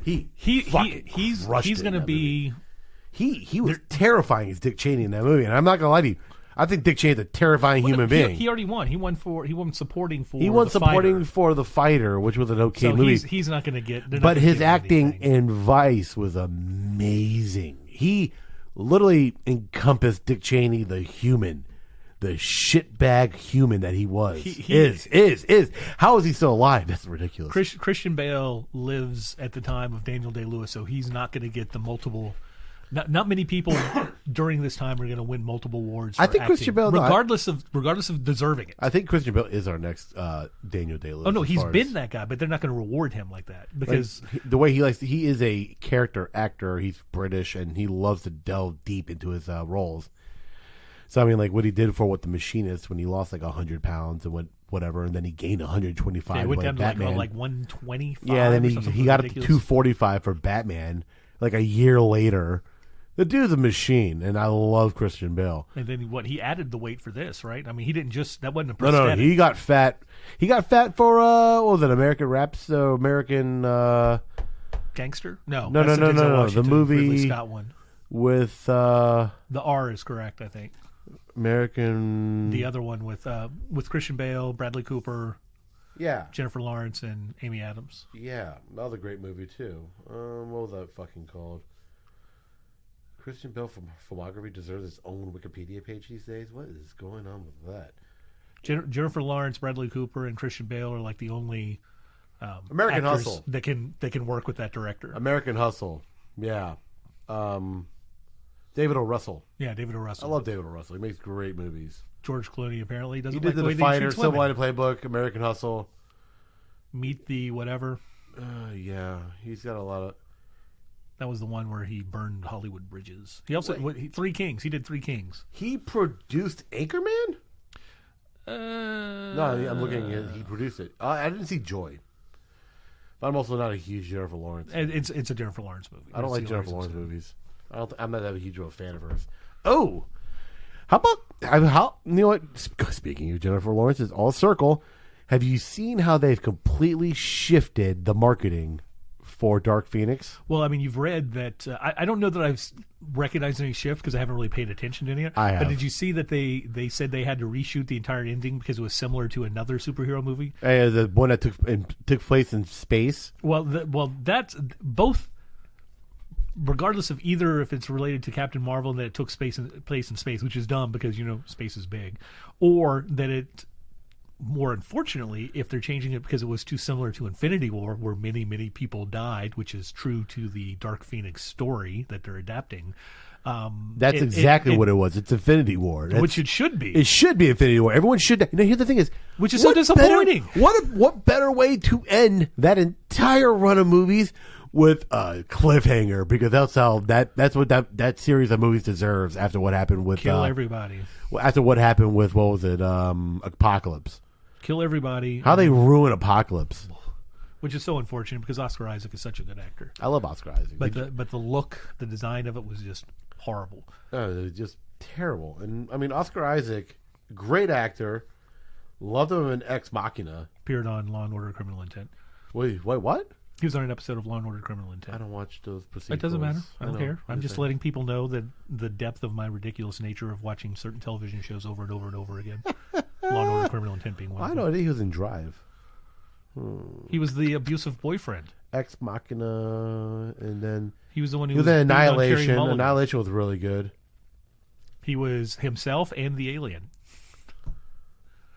He's going to be. He was terrifying as Dick Cheney in that movie, and I'm not gonna lie to you. I think Dick Cheney's a terrifying human being. He already won. He won supporting for. He won the supporting fighter. for the fighter, which was an okay So movie. he's not going to get. But his acting in Vice was amazing. He literally encompassed Dick Cheney, the human, the shitbag human that he was. Is. How is he still alive? That's ridiculous. Christian Bale lives at the time of Daniel Day-Lewis, so he's not going to get the multiple. Not many people during this time are going to win multiple awards. For acting, Christian Bale, regardless of deserving it. I think Christian Bale is our next Daniel Day-Lewis. Oh no, he's been that guy, but they're not going to reward him like that because the way he is a character actor. He's British and he loves to delve deep into his roles. So I mean, like what he did for The Machinist when he lost like 100 pounds and went whatever, and then he gained 125. Yeah, he went down to Batman. like 125. Yeah, then he got ridiculous. up to 245 for Batman. Like a year later. The dude's a machine, and I love Christian Bale. And then he added the weight for this, right? I mean, he didn't just that wasn't a No, prosthetic. he got fat. He got fat for what was it? American Raps, American Gangster? No, No. The movie Ridley Scott one with the R is correct, I think. American. The other one with Christian Bale, Bradley Cooper, Yeah, Jennifer Lawrence, and Amy Adams. yeah, another great movie too. What was that fucking called? Christian Bale filmography deserves its own Wikipedia page these days. What is going on with that? Jennifer Lawrence, Bradley Cooper, and Christian Bale are like the only American actors Hustle. that can work with that director. American Hustle. Yeah. David O. Russell. Yeah, David O. I Russell. love David O. Russell. He makes great movies. George Clooney apparently doesn't He did like the way The that he Fighter, shoots women. Silver Lining Playbook, American Hustle. Meet the whatever. Yeah, he's got a lot of. That was the one where he burned Hollywood bridges. He also Three Kings. He did Three Kings. He produced Anchorman? No, No, I'm looking at. He produced it. I didn't see Joy. But I'm also not a huge Jennifer Lawrence. It's a Jennifer Lawrence movie. I don't That's like the Jennifer only Lawrence reason. movies. I'm not that huge of a fan of hers. Oh, how about you know what? Speaking of Jennifer Lawrence, it's all circle. Have you seen how they've completely shifted the marketing for Dark Phoenix? Well, I mean, you've read that. I don't know that I've recognized any shift because I haven't really paid attention to any yet. I have. But did you see that they said they had to reshoot the entire ending because it was similar to another superhero movie? The one that took place in space. Well, that's both. Regardless of either if it's related to Captain Marvel and that it took place in space, which is dumb because space is big, or that it. More unfortunately, if they're changing it because it was too similar to Infinity War, where many, many people died, which is true to the Dark Phoenix story that they're adapting. That's exactly what it was. It's Infinity War. Which it should be. It should be Infinity War. Everyone should. Here's the thing is, which is so disappointing. What better way to end that entire run of movies with a cliffhanger? Because that's what that series of movies deserves after what happened with Kill everybody. After what happened with what was it? Apocalypse. Kill everybody. How they ruin Apocalypse. Which is so unfortunate because Oscar Isaac is such a good actor. I love Oscar Isaac. But the look, the design of it was just horrible. It was just terrible. And I mean, Oscar Isaac, great actor. Loved him in Ex Machina. Appeared on Law and Order: Criminal Intent. Wait, what? He was on an episode of Law and Order: Criminal Intent. I don't watch those procedurals. It doesn't matter. I don't care. I'm just saying. letting people know that the depth of my ridiculous nature of watching certain television shows over and over and over again. Law and Order: Criminal Intent being one. I of know. them. I think he was in Drive. He was the abusive boyfriend. Ex Machina, and then He was the one who he was in beating on Carey Annihilation. Mulligan. Annihilation was really good. He was himself and the alien.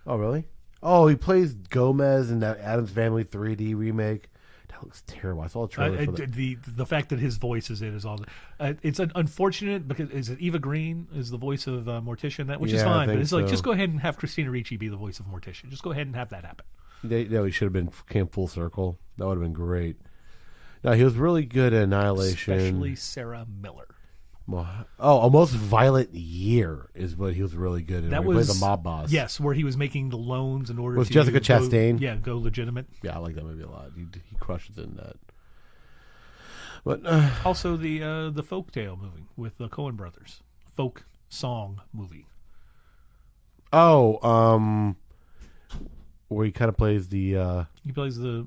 Oh, really? Oh, he plays Gomez in that Addams Family 3D remake. That looks terrible. I saw a trailer for that. The fact that his voice is it is all. It's unfortunate because is it Eva Green is the voice of Morticia in that, which is Yeah, I fine. But think it's like so. just go ahead and have Christina Ricci be the voice of Morticia. Just go ahead and have that happen. He should have came full circle. That would have been great. No, he was really good at Annihilation. Especially Sarah Miller. A Most Violent Year is what he was really good in. That He was played the mob boss. Yes, where he was making the loans in order With to Jessica go- Chastain? Go legitimate. Yeah, I like that movie a lot. He crushes in that. But Also the Folktale movie with the Coen brothers. Folk song movie. where he kind of plays the. He plays the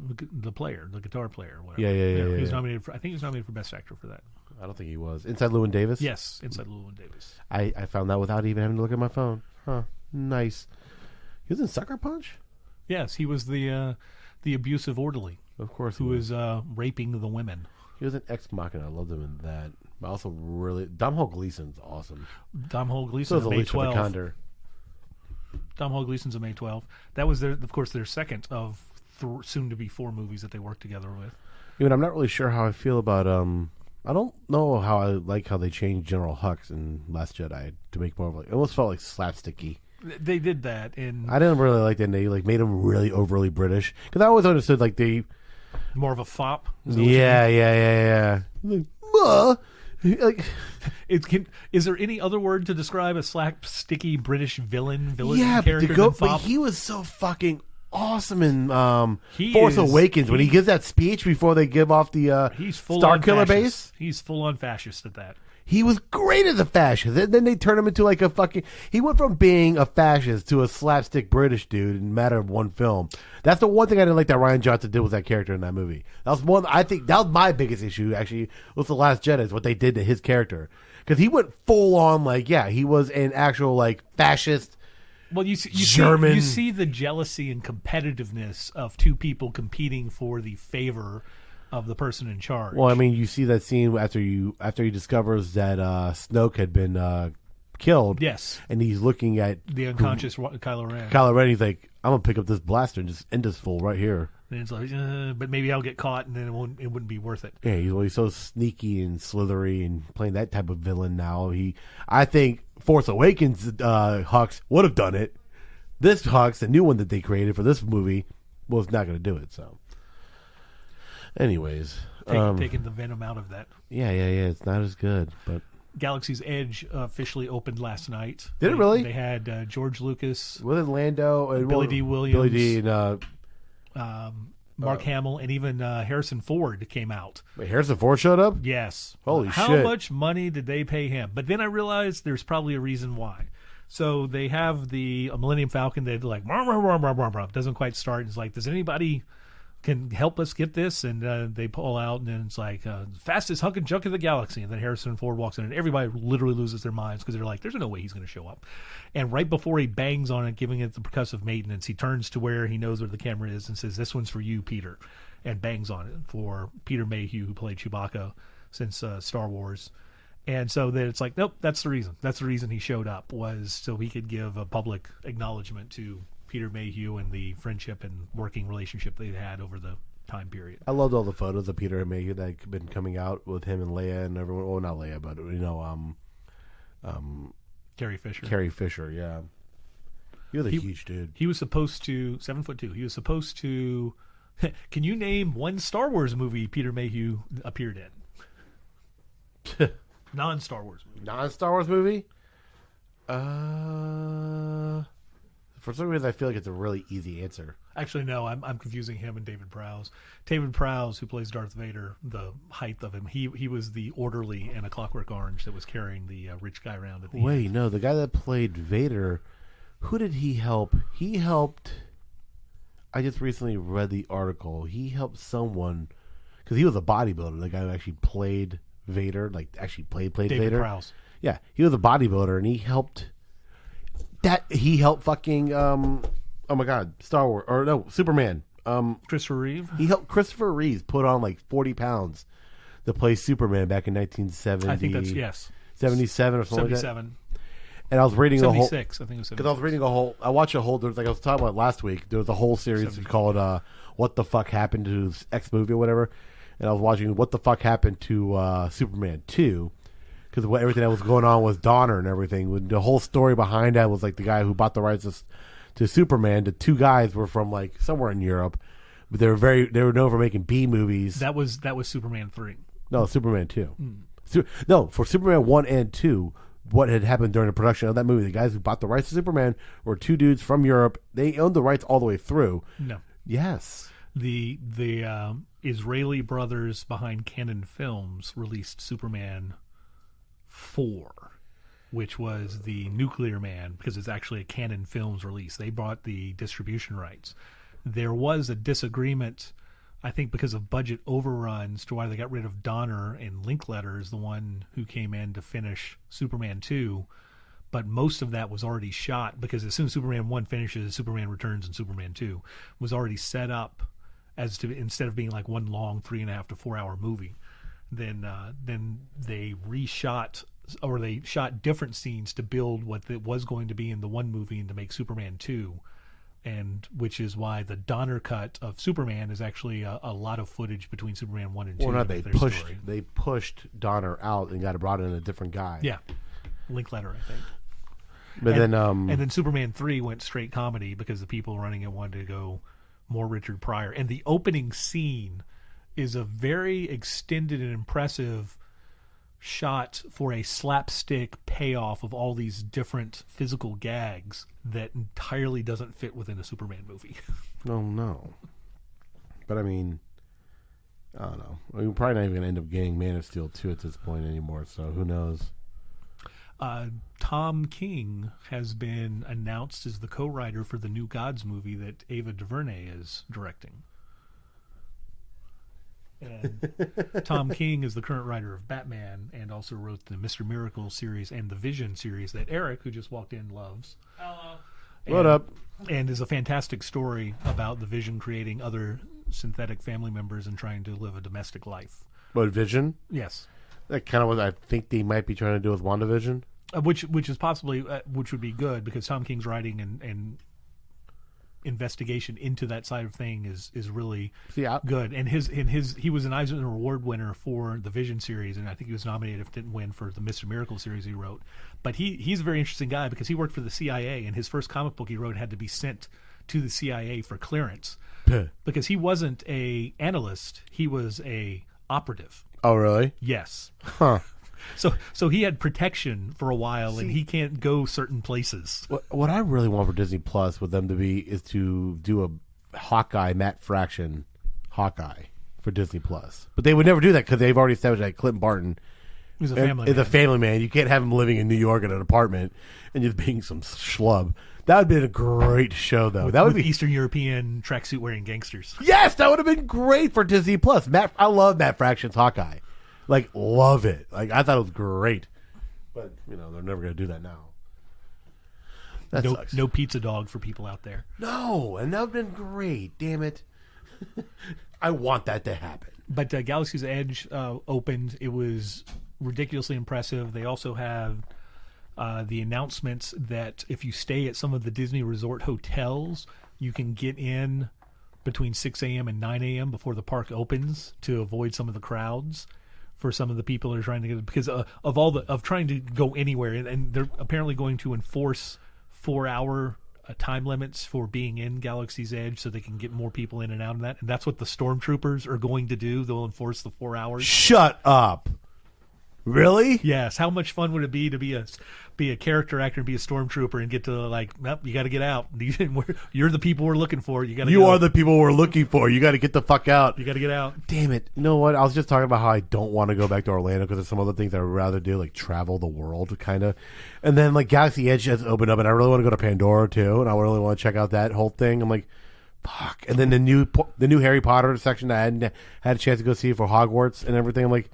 player, the guitar player. Whatever. Yeah. He was nominated for. I think he was nominated for Best Actor for that. I don't think he was. Inside Llewyn Davis? Yes, Inside Llewyn Davis. I found that without even having to look at my phone. Huh. Nice. He was in Sucker Punch? Yes, he was the abusive orderly. Of course. Who was raping the women. He was an Ex Machina. I loved him in that. But also really... Domhnall Gleeson's awesome. Domhnall Gleeson So is May Alicia 12. Vikander. Domhnall Gleeson's a May 12. That was, of course, their second of soon-to-be 4 movies that they worked together with. Even I'm not really sure how I feel about... I don't know how I like how they changed General Hux in Last Jedi to make more of like... It almost felt like slapsticky. They did that. And I didn't really like that. They like made him really overly British. Because I always understood like they... More of a fop? Yeah. Like, is there any other word to describe a slapsticky British villain yeah, character but than fop? he was so fucking awesome in He Force is- Awakens when he gives that speech before they give off the He's full Star on Killer fascist. base. He's full on fascist at that. He was great as a fascist. Then they turned him into like a fucking... He went from being a fascist to a slapstick British dude in a matter of one film. That's the one thing I didn't like that Rian Johnson did with that character in that movie. That was one... I think that was my biggest issue, actually, with The Last Jedi, is what they did to his character. Because he went full on, like, yeah, he was an actual, like, fascist... Well, you German. see the jealousy and competitiveness of two people competing for the favor of the person in charge. Well, I mean, you see that scene after he discovers that Snoke had been killed. Yes. And he's looking at The unconscious Kylo Ren. Kylo Ren. He's like, I'm gonna pick up this blaster and just end this fool right here. And it's like, but maybe I'll get caught, and then it wouldn't be worth it. Yeah, he's so sneaky and slithery and playing that type of villain now. I think Force Awakens Hux would have done it. This Hux, the new one that they created for this movie, was not going to do it. So, anyways, Taking the venom out of that. Yeah. It's not as good, but Galaxy's Edge officially opened last night. Did it really? They had George Lucas, with Lando and Billy D. Williams, Billy D. and Mark Hamill, and even Harrison Ford came out. wait, Harrison Ford showed up. Yes. Holy How shit. much money did they pay him? But then I realized there's probably a reason why. So they have the Millennium Falcon that like doesn't quite start. It's like, does anybody can help us get this? And they pull out, and then it's like fastest hunk and junk of the galaxy. And then Harrison Ford walks in, and everybody literally loses their minds because they're like, there's no way he's going to show up. And right before he bangs on it, giving it the percussive maintenance, he turns to where he knows where the camera is and says, "This one's for you, Peter," and bangs on it for Peter Mayhew, who played Chewbacca since Star Wars. And so then it's like, nope, that's the reason. That's the reason he showed up, was so he could give a public acknowledgement to Peter Mayhew and the friendship and working relationship they had over the time period. I loved all the photos of Peter Mayhew that had been coming out with him and Leia and everyone. Well, not Leia, but Carrie Fisher. Carrie Fisher. Yeah, he was a huge dude. He was supposed to 7'2". He was supposed to. Can you name one Star Wars movie Peter Mayhew appeared in? Non-Star Wars movie. Non-Star Wars movie? For some reason, I feel like it's a really easy answer. Actually, no, I'm confusing him and David Prowse. David Prowse, who plays Darth Vader, the height of him, he was the orderly in A Clockwork Orange that was carrying the rich guy around at the end. Wait, no, the guy that played Vader, who did he help? He helped. I just recently read the article. He helped someone because he was a bodybuilder. The guy who actually played Vader, like actually played David Vader. Prowse. Yeah, he was a bodybuilder, and he helped. He helped fucking oh my god, Star Wars or no Superman. Christopher Reeve. He helped Christopher Reeve put on like 40 pounds to play Superman back in 1970. I think that's yes. 77 or something like that. 77. And I was reading a whole 76. I think it was 76. because I was reading a whole. I watched a whole. There was like I was talking about last week. There was a whole series called "What the Fuck Happened to X Movie" or whatever. And I was watching "What the Fuck Happened to Superman 2" because everything that was going on with Donner and everything. When the whole story behind that was like the guy who bought the rights to Superman. The two guys were from like somewhere in Europe, but they were known for making B movies. That was Superman 3. No, Superman 2. No, for Superman 1 and 2. What had happened during the production of that movie? The guys who bought the rights to Superman were two dudes from Europe. They owned the rights all the way through. No. Yes. The Israeli brothers behind Canon Films released Superman 4, which was the Nuclear Man, because it's actually a Canon Films release. They bought the distribution rights. There was a disagreement. I think because of budget overruns to why they got rid of Donner, and Linkletter is the one who came in to finish Superman 2. But most of that was already shot because as soon as Superman 1 finishes, Superman Returns and Superman 2 was already set up as to, instead of being like one long 3.5 to 4 hour movie, then they reshot, or they shot different scenes to build what it was going to be in the one movie and to make Superman 2. And which is why the Donner cut of Superman is actually a lot of footage between Superman 1 and 2. Well, no, they pushed Donner out and got brought in a different guy. Yeah, Linkletter, I think. But and then then Superman 3 went straight comedy because the people running it wanted to go more Richard Pryor. And the opening scene is a very extended and impressive shot for a slapstick payoff of all these different physical gags that entirely doesn't fit within a Superman movie. Oh, no. But I mean, I don't know. We're probably not even going to end up getting Man of Steel 2 at this point anymore, so who knows? Tom King has been announced as the co-writer for the New Gods movie that Ava DuVernay is directing. And Tom King is the current writer of Batman and also wrote the Mr. Miracle series and the Vision series that Eric, who just walked in, loves. Hello. What up? And is a fantastic story about the Vision creating other synthetic family members and trying to live a domestic life. What, Vision? Yes. That kind of what I think they might be trying to do with WandaVision. Which is possibly which would be good because Tom King's writing and investigation into that side of thing is really good. And he was an Eisner Award winner for the Vision series, and I think he was nominated if didn't win for the Mr. Miracle series he wrote. But he's a very interesting guy because he worked for the CIA, and his first comic book he wrote had to be sent to the CIA for clearance because he wasn't a analyst, he was a operative. Oh, really? Yes. Huh. So he had protection for a while, and he can't go certain places. What I really want for Disney Plus with them to be is to do a Hawkeye Matt Fraction Hawkeye for Disney Plus, but they would never do that because they've already established that Clint Barton is a family man. You can't have him living in New York in an apartment and just being some schlub. That would have been a great show, though. That would be Eastern European tracksuit wearing gangsters. Yes, that would have been great for Disney Plus. I love Matt Fraction's Hawkeye. Like, love it. Like, I thought it was great. But, they're never going to do that now. That sucks. No pizza dog for people out there. No, and that would have been great. Damn it. I want that to happen. But Galaxy's Edge opened. It was ridiculously impressive. They also have the announcements that if you stay at some of the Disney resort hotels, you can get in between 6 a.m. and 9 a.m. before the park opens to avoid some of the crowds for some of the people who are trying to get, because of trying to go anywhere, and they're apparently going to enforce 4-hour time limits for being in Galaxy's Edge so they can get more people in and out of that. And that's what the Stormtroopers are going to do. They'll enforce the 4 hours. Shut up. Really? Yes. How much fun would it be to be a character actor and be a stormtrooper and get to you got to get out. You're the people we're looking for. You are the people we're looking for. You got to get the fuck out. You got to get out. Damn it. You know what? I was just talking about how I don't want to go back to Orlando because there's some other things I would rather do, like travel the world, kind of. And then Galaxy Edge has opened up, and I really want to go to Pandora too, and I really want to check out that whole thing. I'm like, fuck. And then the new Harry Potter section I hadn't had a chance to go see for Hogwarts and everything. I'm like,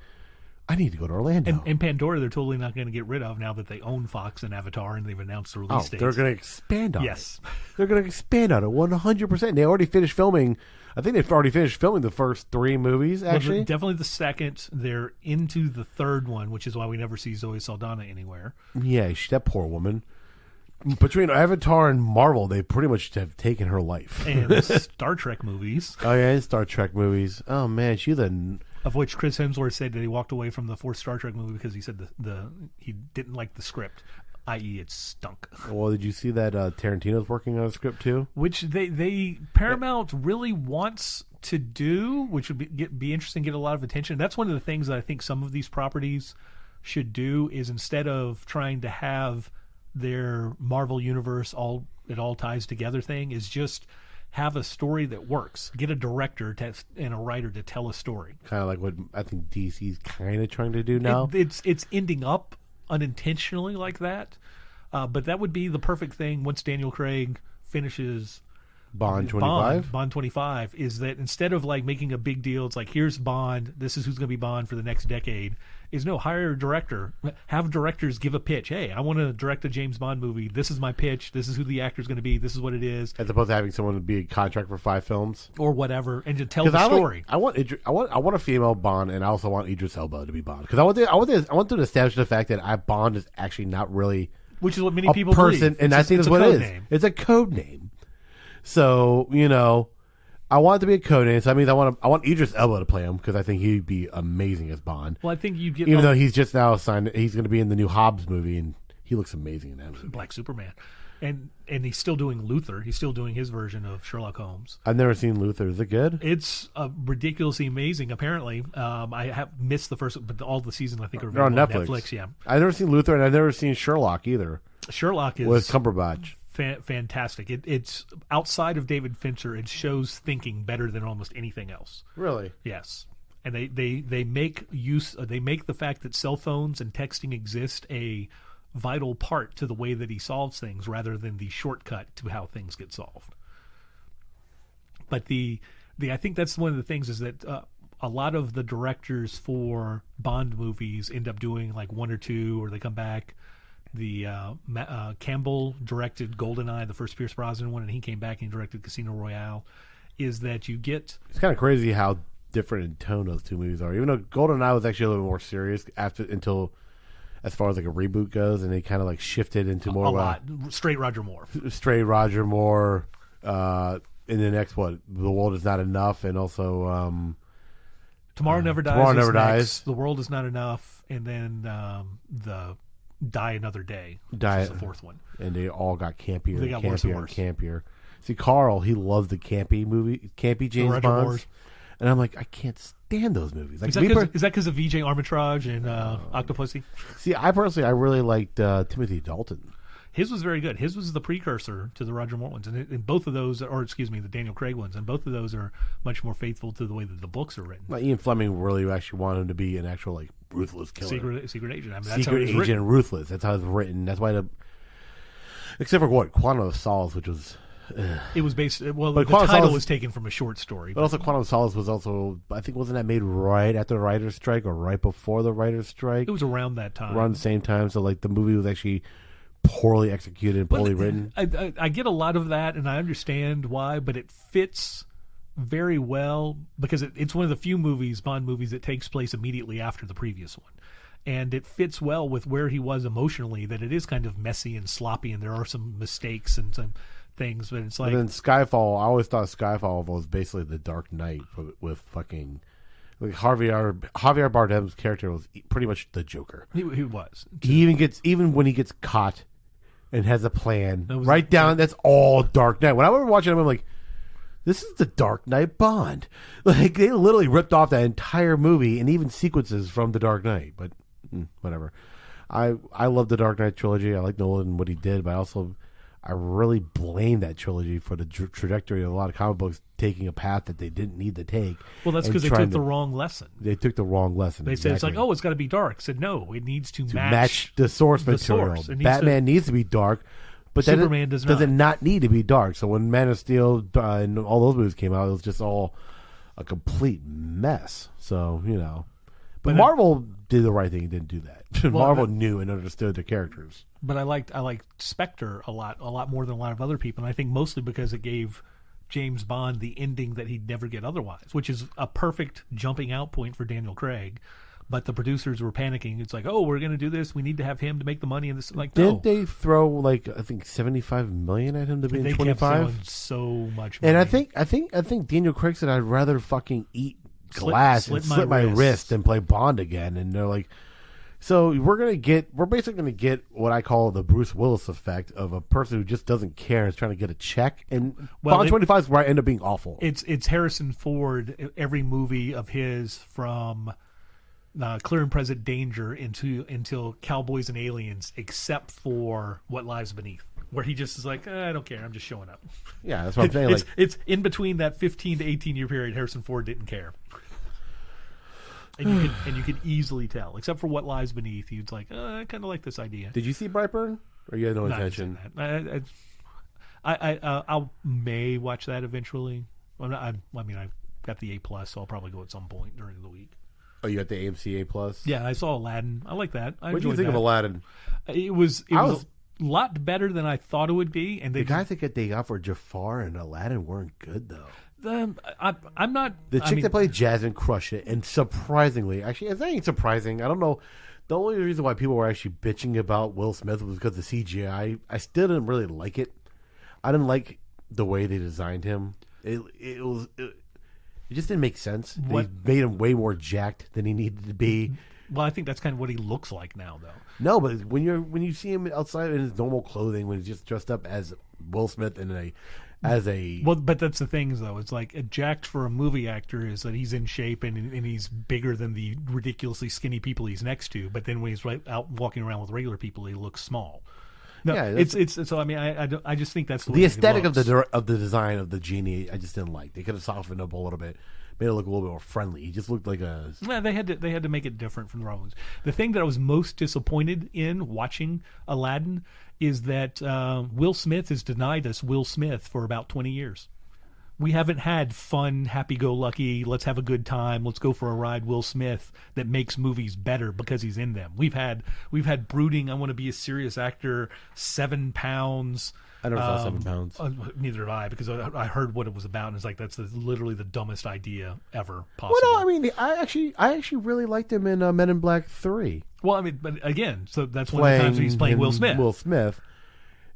I need to go to Orlando. And Pandora, they're totally not going to get rid of now that they own Fox and Avatar, and they've announced the release dates. They're going to expand on it. Yes. They're going to expand on it 100%. They already finished filming. I think they've already finished filming the first 3 movies, actually. Well, definitely the second. They're into the third one, which is why we never see Zoe Saldana anywhere. Yeah, that poor woman. Between Avatar and Marvel, they pretty much have taken her life. And Star Trek movies. Oh, yeah, and Star Trek movies. Oh, man, she's a... Of which Chris Hemsworth said that he walked away from the fourth Star Trek movie because he said he didn't like the script, i.e. it stunk. Well, did you see that Tarantino's working on a script too? Which they Paramount really wants to do, which would be interesting, get a lot of attention. That's one of the things that I think some of these properties should do is instead of trying to have their Marvel Universe all ties together thing is just have a story that works. Get a director and a writer to tell a story. Kind of like what I think DC's kind of trying to do now. It's ending up unintentionally like that, but that would be the perfect thing once Daniel Craig finishes Bond 25? Bond 25 is that instead of like making a big deal, it's like, here's Bond, this is who's going to be Bond for the next decade, is no, hire a director. Have directors give a pitch. Hey, I want to direct a James Bond movie. This is my pitch. This is who the actor's going to be. This is what it is. As opposed to having someone be a contract for 5 films? Or whatever, and to tell the story. I want a female Bond, and I also want Idris Elba to be Bond. Because I want to establish the fact that Bond is actually not really... Which is what many people person, believe. And I think that's what it is. Name. It's a code name. So, I want it to be a code name. So that means I want Idris Elba to play him because I think he'd be amazing as Bond. Well, I think you get... Even though he's just now signed... He's going to be in the new Hobbs movie, and he looks amazing in that movie. Black Superman. And he's still doing Luther. He's still doing his version of Sherlock Holmes. I've never seen Luther. Is it good? It's ridiculously amazing, apparently. I have missed the first... But all the seasons, I think, are They're on available Netflix. Yeah. I've never seen Luther, and I've never seen Sherlock either. Sherlock is... With Cumberbatch. Fantastic. It's outside of David Fincher. It shows thinking better than almost anything else. Really? Yes, and they make use. They make the fact that cell phones and texting exist a vital part to the way that he solves things, rather than the shortcut to how things get solved. But I think that's one of the things is that a lot of the directors for Bond movies end up doing like 1 or 2, or they come back. The Campbell directed GoldenEye, the first Pierce Brosnan one, and he came back and directed Casino Royale. Is that you get... It's kind of crazy how different in tone those two movies are. Even though GoldenEye was actually a little more serious until as far as like a reboot goes, and they kind of like shifted into more a lot straight Roger Moore. Straight Roger Moore. In the next The World Is Not Enough, and also Tomorrow Never Dies. Tomorrow Never Dies. The World Is Not Enough, and then the Die Another Day, which is the fourth one. And they all got campier. They got campier worse and worse. Campier. See, Carl, he loves the campy James Bonds. And I'm like, I can't stand those movies. Like, is that because of VJ Armitage and Octopussy? See, I really liked Timothy Dalton. His was very good. His was the precursor to the Roger Moore ones, and both of those, the Daniel Craig ones, and both of those are much more faithful to the way that the books are written. Like Ian Fleming really actually wanted him to be an actual like ruthless killer, secret agent. I mean, that's secret how it was agent, written. Ruthless. That's how it's written. That's why except for what Quantum of Solace, which was. It was based. Well, but the title Solace was taken from a short story, but also Quantum of Solace was also, I think, wasn't that made right after the writer's strike or right before the writer's strike? It was around that time, around the same time. So like the movie was actually poorly executed and poorly written. I get a lot of that, and I understand why, but it fits very well because it's one of the few Bond movies that takes place immediately after the previous one. And it fits well with where he was emotionally, that it is kind of messy and sloppy, and there are some mistakes and some things, but it's like... And then Skyfall, I always thought Skyfall was basically the Dark Knight with fucking... Like Javier Bardem's character was pretty much the Joker. He was. Even when he gets caught and has a plan, that's all Dark Knight. When I remember watching him, I'm like, this is the Dark Knight Bond. Like, they literally ripped off that entire movie and even sequences from the Dark Knight, but whatever. I love the Dark Knight trilogy. I like Nolan and what he did, but I really blame that trilogy for the trajectory of a lot of comic books taking a path that they didn't need to take. Well, that's because they took the wrong lesson. They took the wrong lesson. They said it's like, it's got to be dark. I said, no, it needs to match the source material. Batman needs to be dark, but Superman does it not need to be dark. So when Man of Steel and all those movies came out, it was just all a complete mess. So, But Marvel did the right thing and didn't do that. Marvel knew and understood the characters. But I liked Spectre a lot more than a lot of other people, and I think mostly because it gave James Bond the ending that he'd never get otherwise, which is a perfect jumping out point for Daniel Craig. But the producers were panicking. It's like, we're going to do this. We need to have him to make the money. And this, like, no. Didn't they throw I think $75 million at him to be in 25? They kept throwing so much money. And I think Daniel Craig said, I'd rather fucking eat glass and slit my wrist than play Bond again. And they're like, so we're basically gonna get what I call the Bruce Willis effect of a person who just doesn't care and is trying to get a check. And Bond 25 is where I end up being awful. It's Harrison Ford. Every movie of his from Clear and Present Danger until Cowboys and Aliens, except for What Lies Beneath, where he just is like, I don't care, I'm just showing up. Yeah, that's what I'm saying. It's in between that 15 to 18 year period. Harrison Ford didn't care. And you could easily tell, except for What Lies Beneath. He was like, I kind of like this idea. Did you see Brightburn? Or you had no intention? I may watch that eventually. I mean, I've got the A+, so I'll probably go at some point during the week. Oh, you got the AMC A+? Yeah, I saw Aladdin. I like that. What do you think of Aladdin? It was a lot better than I thought it would be. And the guys that they got for Jafar and Aladdin weren't good, though. I'm not... The chick that played Jasmine crushed it, and surprisingly, actually, it's not even surprising. I don't know. The only reason why people were actually bitching about Will Smith was because of the CGI. I still didn't really like it. I didn't like the way they designed him. It just didn't make sense. They made him way more jacked than he needed to be. Well, I think that's kind of what he looks like now, though. No, but when you see him outside in his normal clothing, when he's just dressed up as Will Smith well, but that's the thing, though. It's like jacked for a movie actor is that he's in shape and he's bigger than the ridiculously skinny people he's next to. But then when he's out walking around with regular people, he looks small. No, yeah, it's so. I mean, I just think that's the aesthetic of the design of the genie. I just didn't like. They could have softened up a little bit, made it look a little bit more friendly. He just looked like a. Yeah, they had to make it different from the other ones. The thing that I was most disappointed in watching Aladdin is that Will Smith has denied us Will Smith for about 20 years. We haven't had fun, happy-go-lucky, let's have a good time, let's go for a ride Will Smith that makes movies better because he's in them. We've had brooding, I want to be a serious actor, 7 pounds. I never saw 7 pounds. Neither have I, because I heard what it was about, and it's like that's literally the dumbest idea ever possible. Well, no, I mean, I actually really liked him in Men in Black 3. Well, I mean, but again, so that's one of the times he's playing Will Smith.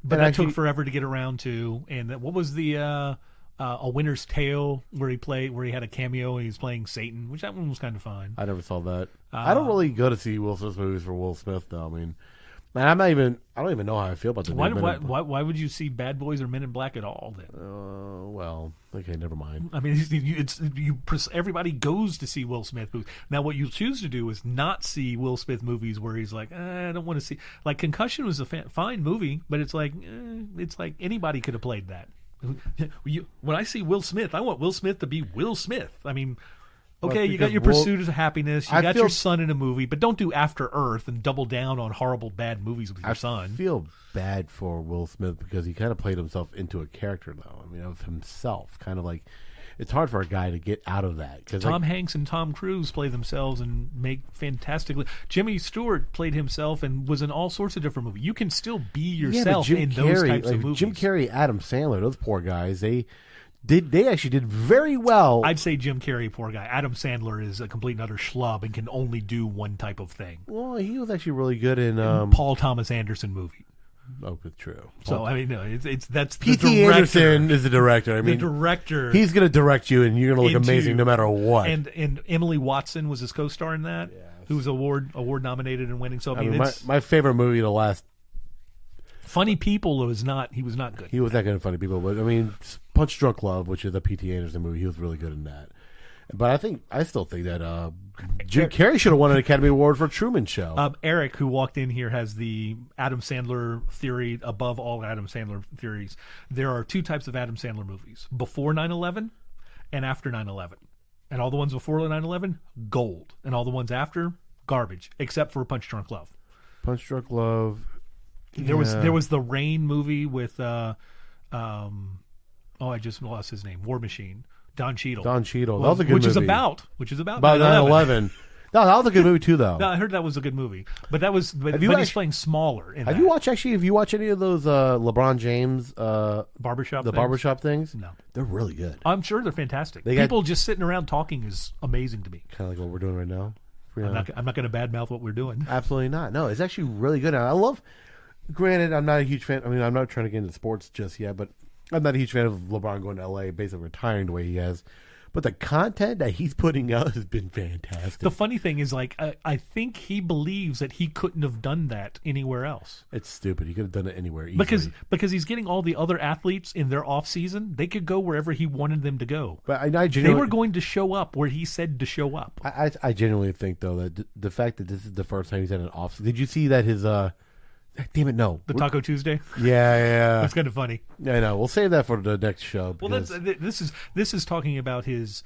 But that took forever to get around to. And what was the A Winter's Tale where he had a cameo and he was playing Satan, which that one was kind of fun. I never saw that. I don't really go to see Will Smith movies for Will Smith, though. I mean, man, I don't even know how I feel about the why would you see Bad Boys or Men in Black at all then? Well, okay, never mind. I mean, everybody goes to see Will Smith movies. Now, what you choose to do is not see Will Smith movies where he's like, I don't want to see. Like Concussion was a fine movie, but it's like anybody could have played that. When I see Will Smith, I want Will Smith to be Will Smith. I mean. Okay, you got your Pursuit of Happiness. You got your son in a movie, but don't do After Earth and double down on horrible, bad movies with your son. I feel bad for Will Smith because he kind of played himself into a character, though. I mean, of himself. Kind of like, it's hard for a guy to get out of that. Tom Hanks and Tom Cruise play themselves and make fantastically. Jimmy Stewart played himself and was in all sorts of different movies. You can still be yourself in those types of movies. Jim Carrey, Adam Sandler, those poor guys, They actually did very well. I'd say Jim Carrey, poor guy. Adam Sandler is a complete and utter schlub and can only do one type of thing. Well, he was actually really good in Paul Thomas Anderson movie. Oh, it's true. So I mean, no, that's P.T. Anderson is the director. I mean, the director. He's going to direct you, and you're going to look amazing no matter what. And Emily Watson was his co-star in that, who was award nominated and winning. So I mean, my favorite movie, the last. Funny People he was not good. He was not good in Funny People, but I mean, Punch Drunk Love, which is a P.T. Anderson movie, he was really good in that. But I still think that Jim Carrey should have won an Academy Award for Truman Show. Eric, who walked in here, has the Adam Sandler theory above all Adam Sandler theories. There are 2 types of Adam Sandler movies: before 9/11 and after 9/11. And all the ones before 9/11, gold, and all the ones after, garbage, except for Punch Drunk Love. Punch Drunk Love. There was the Rain movie with I just lost his name. War Machine. Don Cheadle. That was a good movie. Which is about 9/11. No, that was a good movie too, though. No, I heard that was a good movie, but he's playing smaller. Have you watched any of those LeBron James barbershop things? No, they're really good. I'm sure they're fantastic. People just sitting around talking is amazing to me. Kind of like what we're doing right now. I'm not going to badmouth what we're doing. Absolutely not. No, it's actually really good. And I love. Granted, I'm not a huge fan. I mean, I'm not trying to get into sports just yet, but I'm not a huge fan of LeBron going to L.A., basically retiring the way he has. But the content that he's putting out has been fantastic. The funny thing is, like, I think he believes that he couldn't have done that anywhere else. It's stupid. He could have done it anywhere easily. Because he's getting all the other athletes in their off season. They could go wherever he wanted them to go. But they were going to show up where he said to show up. I genuinely think, though, that the fact that this is the first time he's had an off season. Did you see that his damn it, no. The Taco Tuesday? Yeah. That's kind of funny. I know. We'll save that for the next show. Well, this is talking about his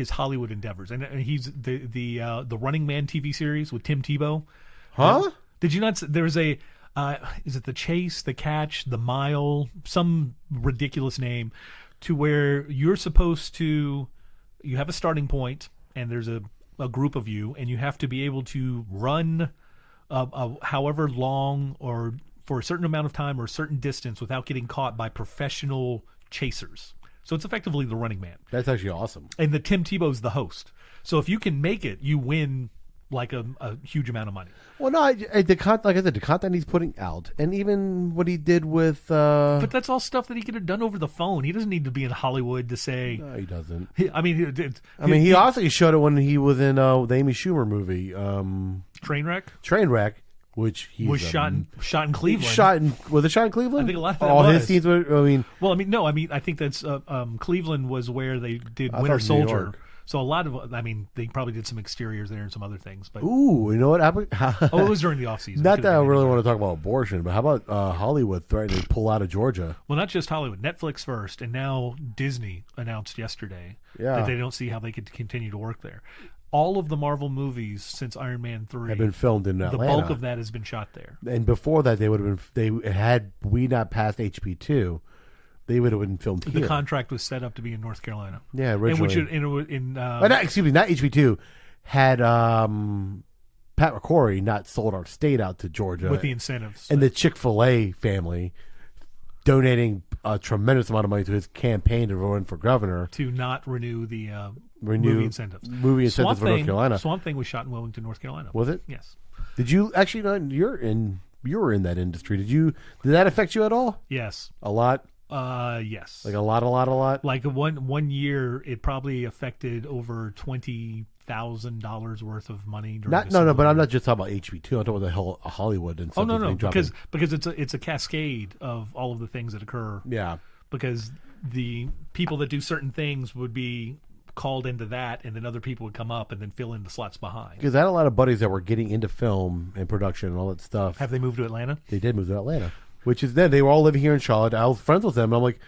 Hollywood endeavors, and he's the Running Man TV series with Tim Tebow. Huh? Did you not? There was a Is it the chase, the catch, the mile, some ridiculous name, to where you're supposed to, you have a starting point and there's a group of you and you have to be able to run however long or for a certain amount of time or a certain distance without getting caught by professional chasers. So it's effectively the Running Man. That's actually awesome. And the Tim Tebow's the host. So if you can make it, you win like a huge amount of money. Well, no, like I said, the content he's putting out, and even what he did with. But that's all stuff that he could have done over the phone. He doesn't need to be in Hollywood to say. No, he doesn't. He honestly showed it when he was in the Amy Schumer movie, Trainwreck, which he was shot in Cleveland. Was it shot in Cleveland? I think a lot of that all was. his scenes were. I think that's Cleveland was where they did I Winter thought New Soldier. York. So a lot of, they probably did some exteriors there and some other things. But ooh, you know what? it was during the off season. Not that I really want to talk about abortion, but how about Hollywood threatening to pull out of Georgia? Well, not just Hollywood, Netflix first, and now Disney announced yesterday that they don't see how they could continue to work there. All of the Marvel movies since Iron Man 3 have been filmed in Atlanta. The bulk of that has been shot there. And before that, had we not passed HP2, they would have been filmed here. The contract was set up to be in North Carolina. Yeah, originally. Not HP2 had Pat McCrory not sold our state out to Georgia with the incentives, and the Chick-fil-A family donating a tremendous amount of money to his campaign to run for governor to not renew the movie incentives. Movie incentives for North Carolina. Swamp Thing was shot in Wilmington, North Carolina. Was it? Yes. Did you actually? You were in that industry. Did that affect you at all? Yes. A lot. Yes. Like a lot. Like one year, it probably affected over $20,000 worth of money. But I'm not just talking about HB2. I'm talking about the whole Hollywood and stuff. Oh no, because it's a cascade of all of the things that occur. Yeah. Because the people that do certain things would be called into that, and then other people would come up and then fill in the slots behind. Because I had a lot of buddies that were getting into film and production and all that stuff. Have they moved to Atlanta? They did move to Atlanta. Which is then they were all living here in Charlotte. I was friends with them. And I'm like,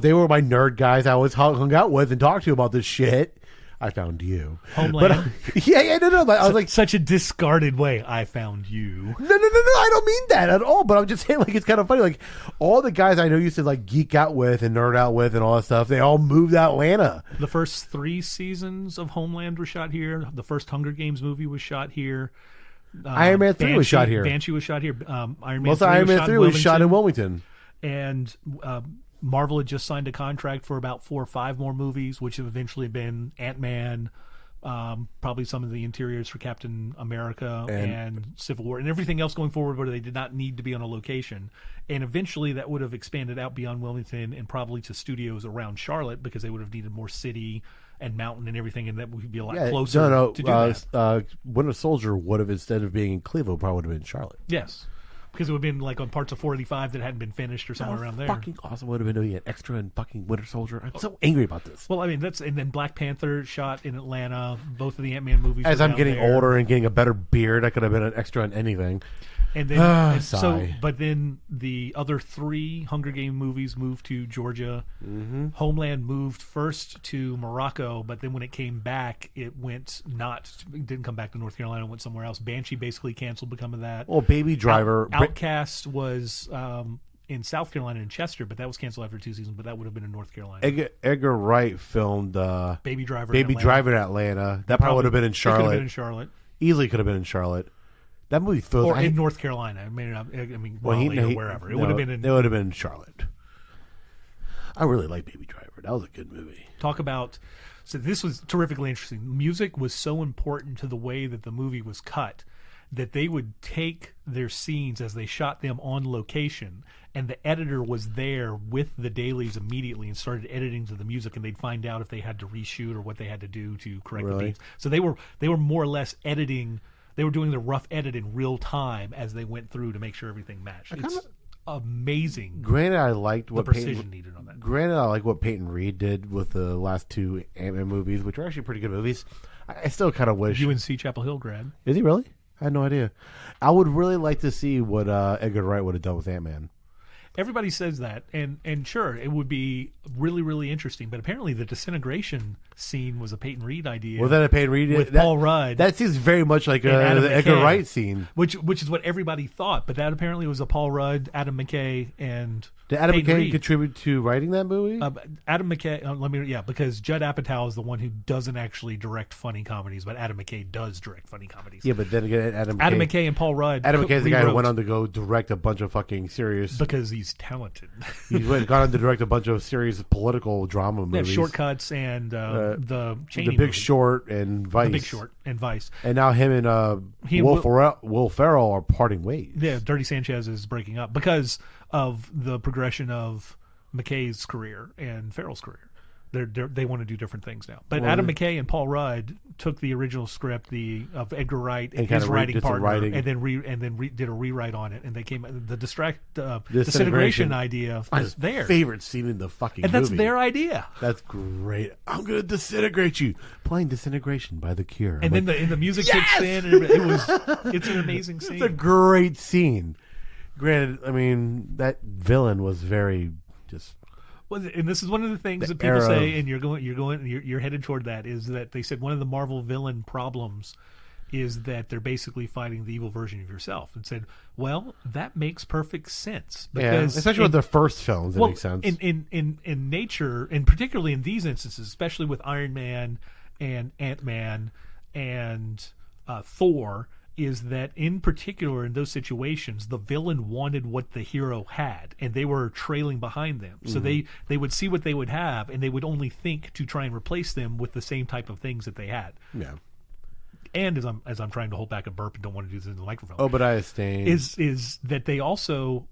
they were my nerd guys I always hung out with and talked to about this shit. I found you. Homeland. But, no. I was like, such a discarded way. I found you. No. I don't mean that at all. But I'm just saying, like, it's kind of funny. Like, all the guys I know used to like geek out with and nerd out with and all that stuff. They all moved to Atlanta. The first 3 seasons of Homeland were shot here. The first Hunger Games movie was shot here. Iron Man 3 was shot here. Banshee was shot here. Iron Man 3 was shot in Wilmington. And Marvel had just signed a contract for about 4 or 5 more movies, which have eventually been Ant-Man, probably some of the interiors for Captain America and Civil War, and everything else going forward where they did not need to be on a location. And eventually that would have expanded out beyond Wilmington and probably to studios around Charlotte because they would have needed more city and mountain and everything, and that would be a lot closer to do that. Winter Soldier would have, instead of being in Cleveland, probably would have been in Charlotte. Yes. Because it would have been like on parts of 485 that hadn't been finished or somewhere around there. Fucking awesome would have been to be an extra in fucking Winter Soldier. I'm so angry about this. Well, I mean, and then Black Panther shot in Atlanta. Both of the Ant-Man movies. As I'm getting older and getting a better beard, I could have been an extra in anything. And then, but then the other 3 Hunger Game movies moved to Georgia. Mm-hmm. Homeland moved first to Morocco, but then when it came back, it didn't come back to North Carolina. It went somewhere else. Banshee basically canceled because of that. Well, Baby Driver, Outcast was in South Carolina in Chester, but that was canceled after 2 seasons. But that would have been in North Carolina. Edgar Wright filmed Baby Driver. In Atlanta. That probably would have been in Charlotte. Could have been in Charlotte. Easily could have been in Charlotte. That movie feels or in North Carolina. Or wherever. It would have been in Charlotte. I really like Baby Driver. That was a good movie. Talk about. So this was terrifically interesting. Music was so important to the way that the movie was cut that they would take their scenes as they shot them on location, and the editor was there with the dailies immediately and started editing to the music, and they'd find out if they had to reshoot or what they had to do to correct the beats. So they were more or less editing. They were doing the rough edit in real time as they went through to make sure everything matched. It's amazing. Granted, I liked what the precision needed on that. Granted, I like what Peyton Reed did with the last 2 Ant-Man movies, which are actually pretty good movies. I still kind of wish. UNC Chapel Hill grad. Is he really? I had no idea. I would really like to see what Edgar Wright would have done with Ant-Man. Everybody says that, and sure, it would be really, really interesting. But apparently, the disintegration scene was a Peyton Reed idea. Was that a Peyton Reed with Paul Rudd? That seems very much like the Edgar Wright scene, which is what everybody thought. But that apparently was a Paul Rudd, Adam McKay, and did Adam Peyton McKay Reed contribute to writing that movie? Adam McKay, because Judd Apatow is the one who doesn't actually direct funny comedies, but Adam McKay does direct funny comedies. Yeah, but then again, Adam McKay and Paul Rudd. Adam McKay's the guy who went on to go direct a bunch of fucking serious. Because he's talented. He's gone on to direct a bunch of serious political drama movies. Yeah, Shortcuts and the Cheney The Big movie. Short and Vice. The Big Short and Vice. And now him and Will Ferrell are parting ways. Yeah, Dirty Sanchez is breaking up because of the progression of McKay's career and Ferrell's career. They want to do different things now. But Adam McKay and Paul Rudd took the original script of Edgar Wright and his writing partner, and then did a rewrite on it, and they came the disintegration idea was their favorite scene in the fucking and that's movie. their idea. That's great. I'm gonna disintegrate you. Playing Disintegration by The Cure. And then the music kicks in. And it's an amazing scene. It's a great scene. Granted, I mean that villain was very just. Well, and this is one of the things that people say, and you're headed toward that, is that they said one of the Marvel villain problems is that they're basically fighting the evil version of yourself, and said, well, that makes perfect sense because especially with the first films, it makes sense. In nature, and particularly in these instances, especially with Iron Man and Ant-Man and Thor. Is that in particular in those situations the villain wanted what the hero had and they were trailing behind them, so they would see what they would have and they would only think to try and replace them with the same type of things that they had. Yeah. And as I'm trying to hold back a burp and don't want to do this in the microphone, Obadiah Stane is that they also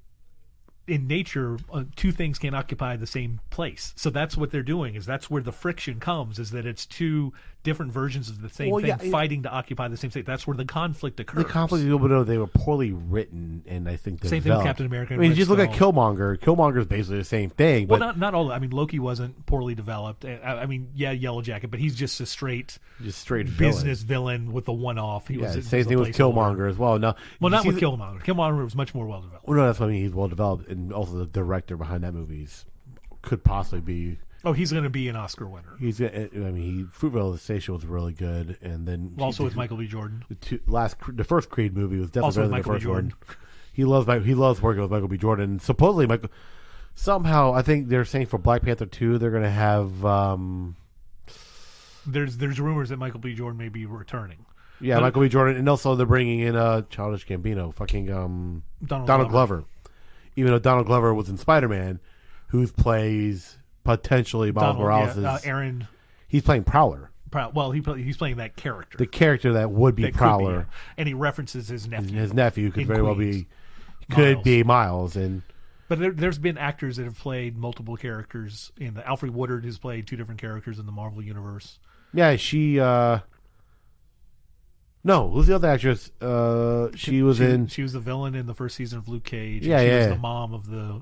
in nature two things can't occupy the same place, so that's what they're doing. Is that's where the friction comes, is that it's two different versions of the same thing fighting to occupy the same state. That's where the conflict occurs. The conflict, they were poorly written, and I think same thing with Captain America. I mean, just look at Killmonger. Killmonger is basically the same thing. Well, not all. I mean, Loki wasn't poorly developed. I mean, Yellow Jacket, but he's just a straight business villain with a one-off. Same thing with Killmonger as well. No, not with Killmonger. Killmonger was much more well developed. Well, no, that's what I mean. He's well developed, and also the director behind that movie could possibly be. Oh, he's going to be an Oscar winner. Fruitvale Station was really good, and then also with Michael B. Jordan. The first Creed movie was definitely also better than Michael the first B. Jordan. one. He loves working with Michael B. Jordan. Supposedly, somehow I think they're saying for Black Panther 2 they're going to have. There's rumors that Michael B. Jordan may be returning. Yeah, Michael B. Jordan, and also they're bringing in Childish Gambino, fucking Donald Glover. Even though Donald Glover was in Spider-Man, who plays potentially Miles Morales. Aaron. He's playing Prowler. Well, he's playing that character. The character that would be Prowler. And he references his nephew. His nephew could very well be Miles. But there's been actors that have played multiple characters. Alfre Woodard has played two different characters in the Marvel Universe. Yeah, she... No, who's the other actress? She was the villain in the first season of Luke Cage. Yeah, she was the mom of the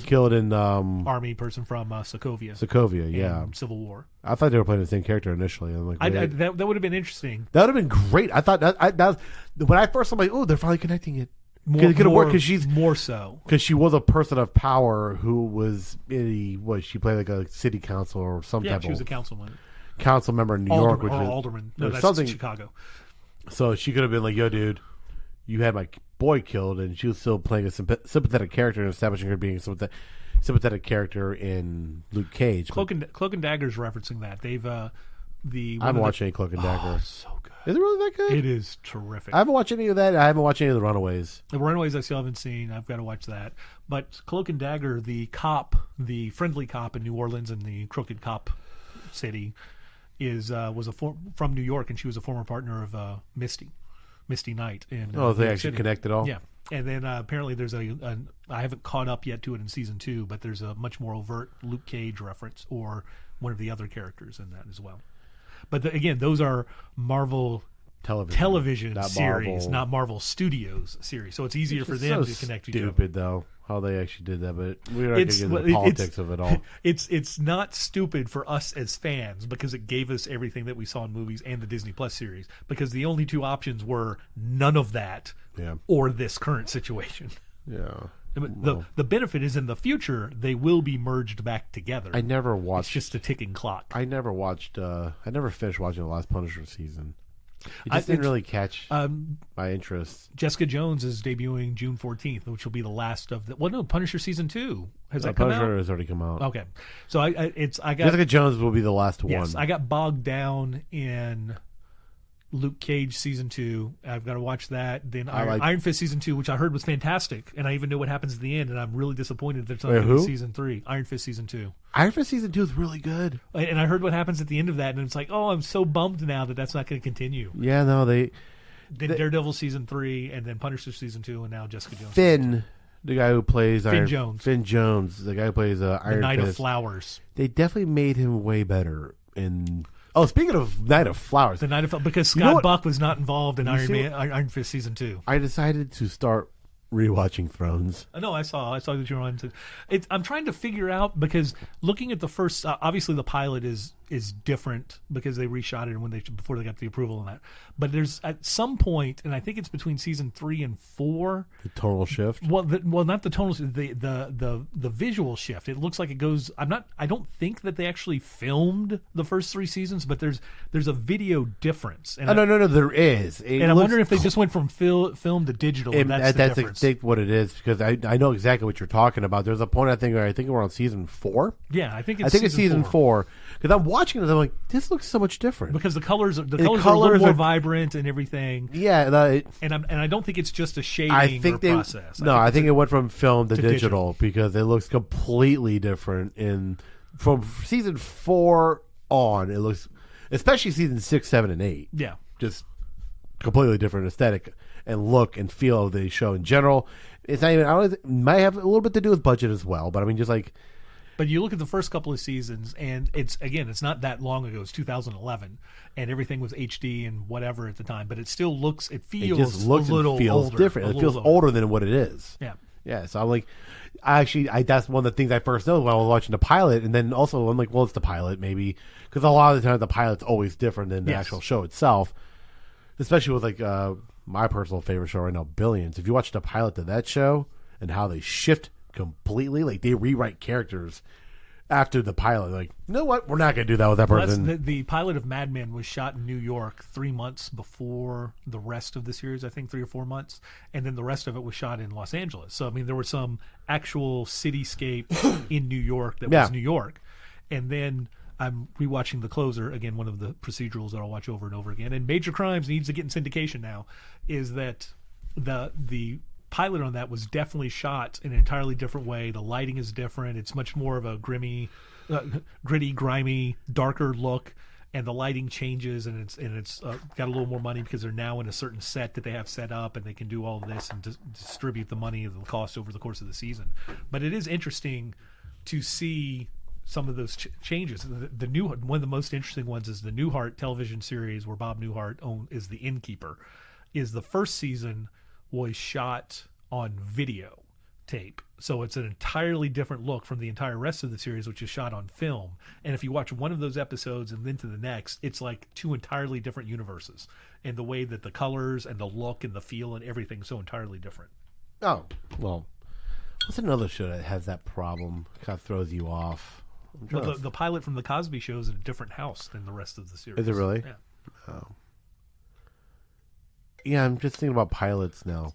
killed in army person from Sokovia. Sokovia, yeah. Civil War. I thought they were playing the same character initially. I'm like, that would have been interesting. That would have been great. I thought that was, when I first saw, I'm like, oh, they're finally connecting it. It could have worked because she's more so because she was a person of power who was she played like a city council or some type of. Yeah, she was a councilman. Council member in New York, which is alderman. No, that's something Chicago. So she could have been like, "Yo, dude, you had my boy killed," and she was still playing a sympathetic character and establishing her being a sympathetic character in Luke Cage. Cloak and Dagger's referencing that. They've I haven't watched any Cloak and Dagger. So good. Is it really that good? It is terrific. I haven't watched any of that. I haven't watched any of the Runaways. The Runaways I still haven't seen. I've got to watch that. But Cloak and Dagger, the friendly cop in New Orleans and the crooked cop city. Was from New York, and she was a former partner of Misty Knight. They actually connected all? Yeah. And then apparently there's I haven't caught up yet to it in season 2, but there's a much more overt Luke Cage reference or one of the other characters in that as well. But again, those are Marvel television series, not Marvel Studios series. So it's easier for them to connect each other. Stupid though how they actually did that, but we're not going to get into the politics of it all. It's not stupid for us as fans because it gave us everything that we saw in movies and the Disney Plus series. Because the only two options were none of that or this current situation. Yeah. The benefit is in the future they will be merged back together. I never watched. It's just a ticking clock. I never watched. I never finished watching the last Punisher season. It just didn't really catch my interest. Jessica Jones is debuting June 14th, which will be the last of the. Well, no, Punisher season 2 has that come out? Punisher has already come out. Okay, so I got Jessica Jones will be the last yes, one. I got bogged down in Luke Cage season 2. I've got to watch that. Then Iron Fist season 2, which I heard was fantastic, and I even know what happens at the end. And I'm really disappointed that it's not going to be season 3. Iron Fist season 2. Iron Fist season 2 is really good. And I heard what happens at the end of that, and it's like, oh, I'm so bummed now that that's not going to continue. Yeah, no, Then Daredevil season 3, and then Punisher season 2, and now Jessica Jones. Finn, the guy who plays Finn Jones, the guy who plays Iron Fist. The Knight of Flowers. They definitely made him way better in. Oh, speaking of Knight of Flowers, the Knight of because Scott Buck was not involved in Iron Fist season 2. I decided to start rewatching Thrones. No, I saw that you were on. I'm trying to figure out because looking at the first, obviously the pilot is different because they reshot it before they got the approval on that. But there's at some point, and I think it's between season 3 and 4, the tonal shift. Well, not the tonal shift, the visual shift. It looks like it goes. I don't think that they actually filmed the first 3 seasons, but there's a video difference. And no, there is. I'm wondering if they just went from film to digital. And that's the difference. I think what it is because I know exactly what you're talking about. There's a point I think we're on season 4. Yeah, I think it's season 4 because I'm watching it. I'm like, this looks so much different because the colors are a little more vibrant and everything. Yeah, and I don't think it's just a shading process. I think it went from film to digital because it looks completely different. From season 4 on, it looks, especially season 6, 7, and 8. Yeah, just completely different aesthetic and look and feel of the show in general. It's not even. It might have a little bit to do with budget as well, but I mean, just like. But you look at the first couple of seasons, and it's not that long ago. It's 2011, and everything was HD and whatever at the time. But it still feels and feels different. It feels older than what it is. Yeah, yeah. So I'm like, that's one of the things I first noticed when I was watching the pilot, and then also I'm like, well, it's the pilot maybe because a lot of the time the pilot's always different than the actual show itself, especially with like my personal favorite show right now, Billions. If you watch the pilot to that show and how they shift completely, like they rewrite characters after the pilot, like, you know what, we're not going to do that with that person. The pilot of Mad Men was shot in New York 3 months before the rest of the series, I think 3 or 4 months, and then the rest of it was shot in Los Angeles. So I mean there was some actual cityscape in New York that was New York. And then I'm rewatching The Closer, again, one of the procedurals that I'll watch over and over again, and Major Crimes needs to get in syndication now, is that the pilot on that was definitely shot in an entirely different way. The lighting is different. It's much more of a gritty, grimy, darker look, and the lighting changes, and it's got a little more money because they're now in a certain set that they have set up, and they can do all of this and distribute the money of the cost over the course of the season. But it is interesting to see some of those changes. The new one of the most interesting ones is the Newhart television series where Bob Newhart is the innkeeper. Is the first season was shot on video tape. So it's an entirely different look from the entire rest of the series, which is shot on film. And if you watch one of those episodes and then to the next, it's like 2 entirely different universes. And the way that the colors and the look and the feel and everything so entirely different. Oh, well, what's another show that has that problem? Kind of throws you off. Well, the pilot from The Cosby Show is in a different house than the rest of the series. Is it really? Yeah. Oh. Yeah, I'm just thinking about pilots now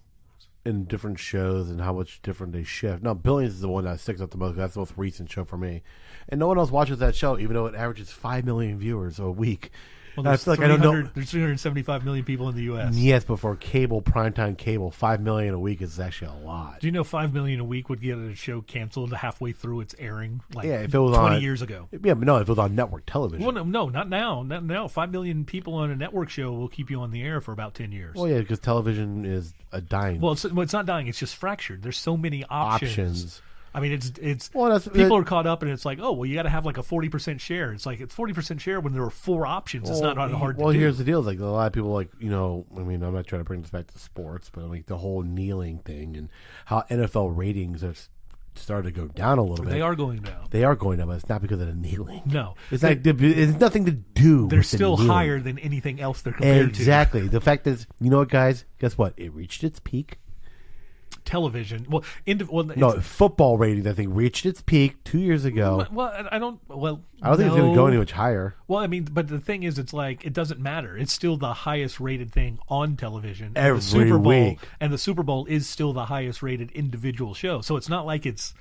in different shows and how much different they shift. Now, Billions is the one that sticks out the most. That's the most recent show for me. And no one else watches that show, even though it averages 5 million viewers a week. Well, I feel like I don't know. There's 375 million people in the U.S. Yes, but for primetime cable, 5 million a week is actually a lot. Do you know 5 million a week would get a show canceled halfway through its airing? Like if it was 20 years ago. Yeah, but no, if it was on network television. Well, no, not now. Not now. 5 million people on a network show will keep you on the air for about 10 years. Well, yeah, because television is a dying. Well, it's not dying. It's just fractured. There's so many options. I mean, it's people are caught up, and it's like, oh, well, you got to have like a 40% share. It's like it's 40% share when there are 4 options. It's not hard to do. Well, here's the deal: like a lot of people, like I mean, I'm not trying to bring this back to sports, but like the whole kneeling thing and how NFL ratings have started to go down a little bit. They are going down. They are going down, but it's not because of the kneeling. No, it's it's nothing to do. They're with still the higher than anything else they're compared to. Exactly. The fact is, you know what, guys? Guess what? It reached its peak. television. No, football ratings, I think, reached its peak 2 years ago. Well, I don't think it's going to go any much higher. Well, I mean, but the thing is, it's like, it doesn't matter. It's still the highest rated thing on television. Every the Super Bowl, week. And the Super Bowl is still the highest rated individual show. So it's not like it's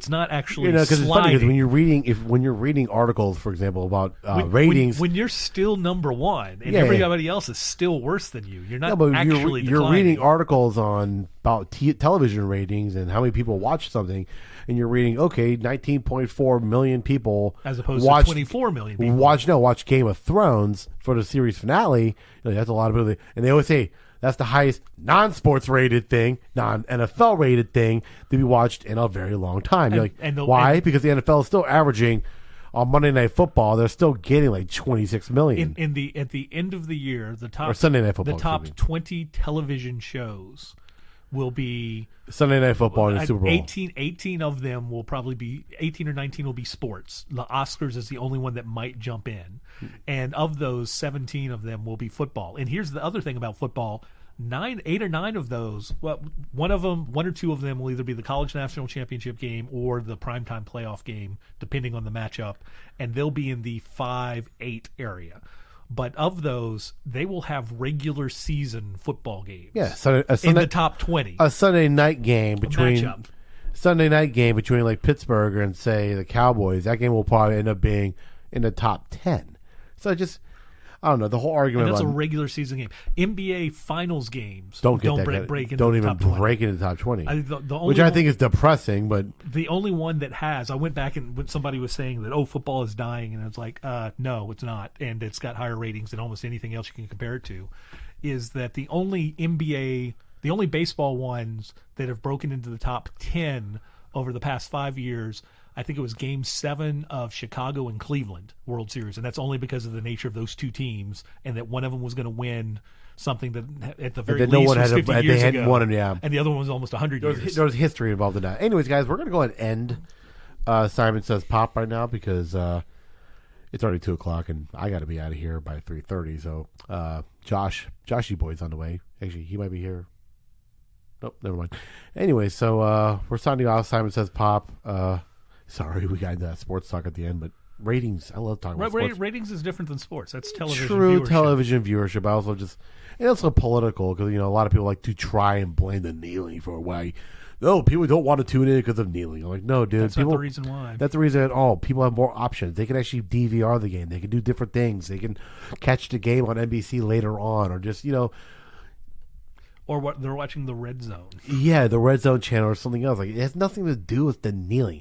not actually because it's funny, because sliding. when you're reading articles, for example, about ratings, when you're still number one and everybody else is still worse than you, you're not actually you're reading articles about television ratings and how many people watch something, and you're reading 19.4 million people as opposed to 24 million people watch Game of Thrones for the series finale. That's a lot of people, and they always say that's the highest non-sports rated thing, non-NFL rated thing to be watched in a very long time. You're why? Because the NFL is still averaging on Monday Night Football. They're still getting like 26 million. At the end of the year, the top or Sunday Night Football. The top 20 television shows will be Sunday Night Football and the Super Bowl. 18 of them will probably be 18 or 19 will be sports. The Oscars is the only one that might jump in, and of those, 17 of them will be football. And here's the other thing about football: 8 or 9 of those, one or two of them will either be the college national championship game or the primetime playoff game, depending on the matchup, and they'll be in the 5-8 area. But of those, they will have regular season football games. Yeah, in the top 20. A Sunday night game between like Pittsburgh and say the Cowboys. That game will probably end up being in the top 10. So I don't know, the whole argument. And that's a regular season game. NBA Finals games don't break into the top 20. Which I think is depressing, but the only one that has, I went back and when somebody was saying that football is dying, and it's like no, it's not, and it's got higher ratings than almost anything else you can compare it to, is that the only baseball ones that have broken into the top 10 over the past 5 years, I think it was Game 7 of Chicago and Cleveland World Series, and that's only because of the nature of those two teams, and that one of them was going to win something that at the very least was 50 years ago, and the other one was almost 100 years. There was history involved in that. Anyways, guys, we're going to go ahead and end Simon Says Pop right now because it's already 2 o'clock, and I got to be out of here by 3:30. So Joshy Boy's on the way. Actually, he might be here. Nope, never mind. Anyway, so we're signing off. Simon Says Pop. Sorry, we got that sports talk at the end, but ratings. I love talking about sports. Ratings is different than sports. That's television. True, viewership. Television viewership. And also political because a lot of people like to try and blame the kneeling for why. No, people don't want to tune in because of kneeling. I'm like, no, dude. That's not the reason why. That's the reason at all. People have more options. They can actually DVR the game. They can do different things. They can catch the game on NBC later on, or just or what they're watching the Red Zone. Yeah, the Red Zone channel or something else. Like, it has nothing to do with the kneeling.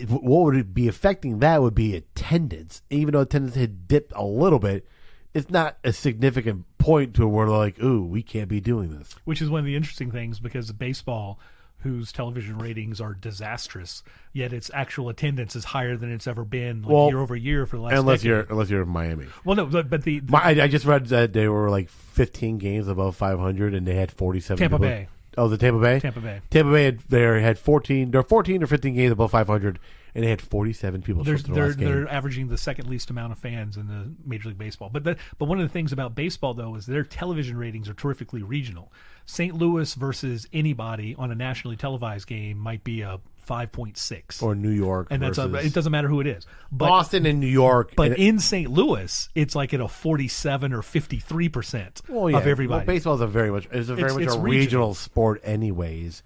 What would it be affecting that would be attendance. Even though attendance had dipped a little bit, it's not a significant point to where they're like, ooh, we can't be doing this. Which is one of the interesting things because baseball, whose television ratings are disastrous, yet its actual attendance is higher than it's ever been year over year for the last decade. Unless you're in Miami. Well, no, but I just read that they were like 15 games above 500 and they had 47 Tampa people. Bay. Oh, the Tampa Bay? Tampa Bay. Tampa Bay had 14 or 15 games above 500 and they had 47 people show up to the last game. They're averaging the second least amount of fans in the Major League Baseball. But one of the things about baseball, though, is their television ratings are terrifically regional. St. Louis versus anybody on a nationally televised game might be a 5.6. Or New York. And it doesn't matter who it is. But, Boston and New York. But in St. Louis, it's like at a 47 or 53% of everybody. Well, baseball is very much a regional sport anyways.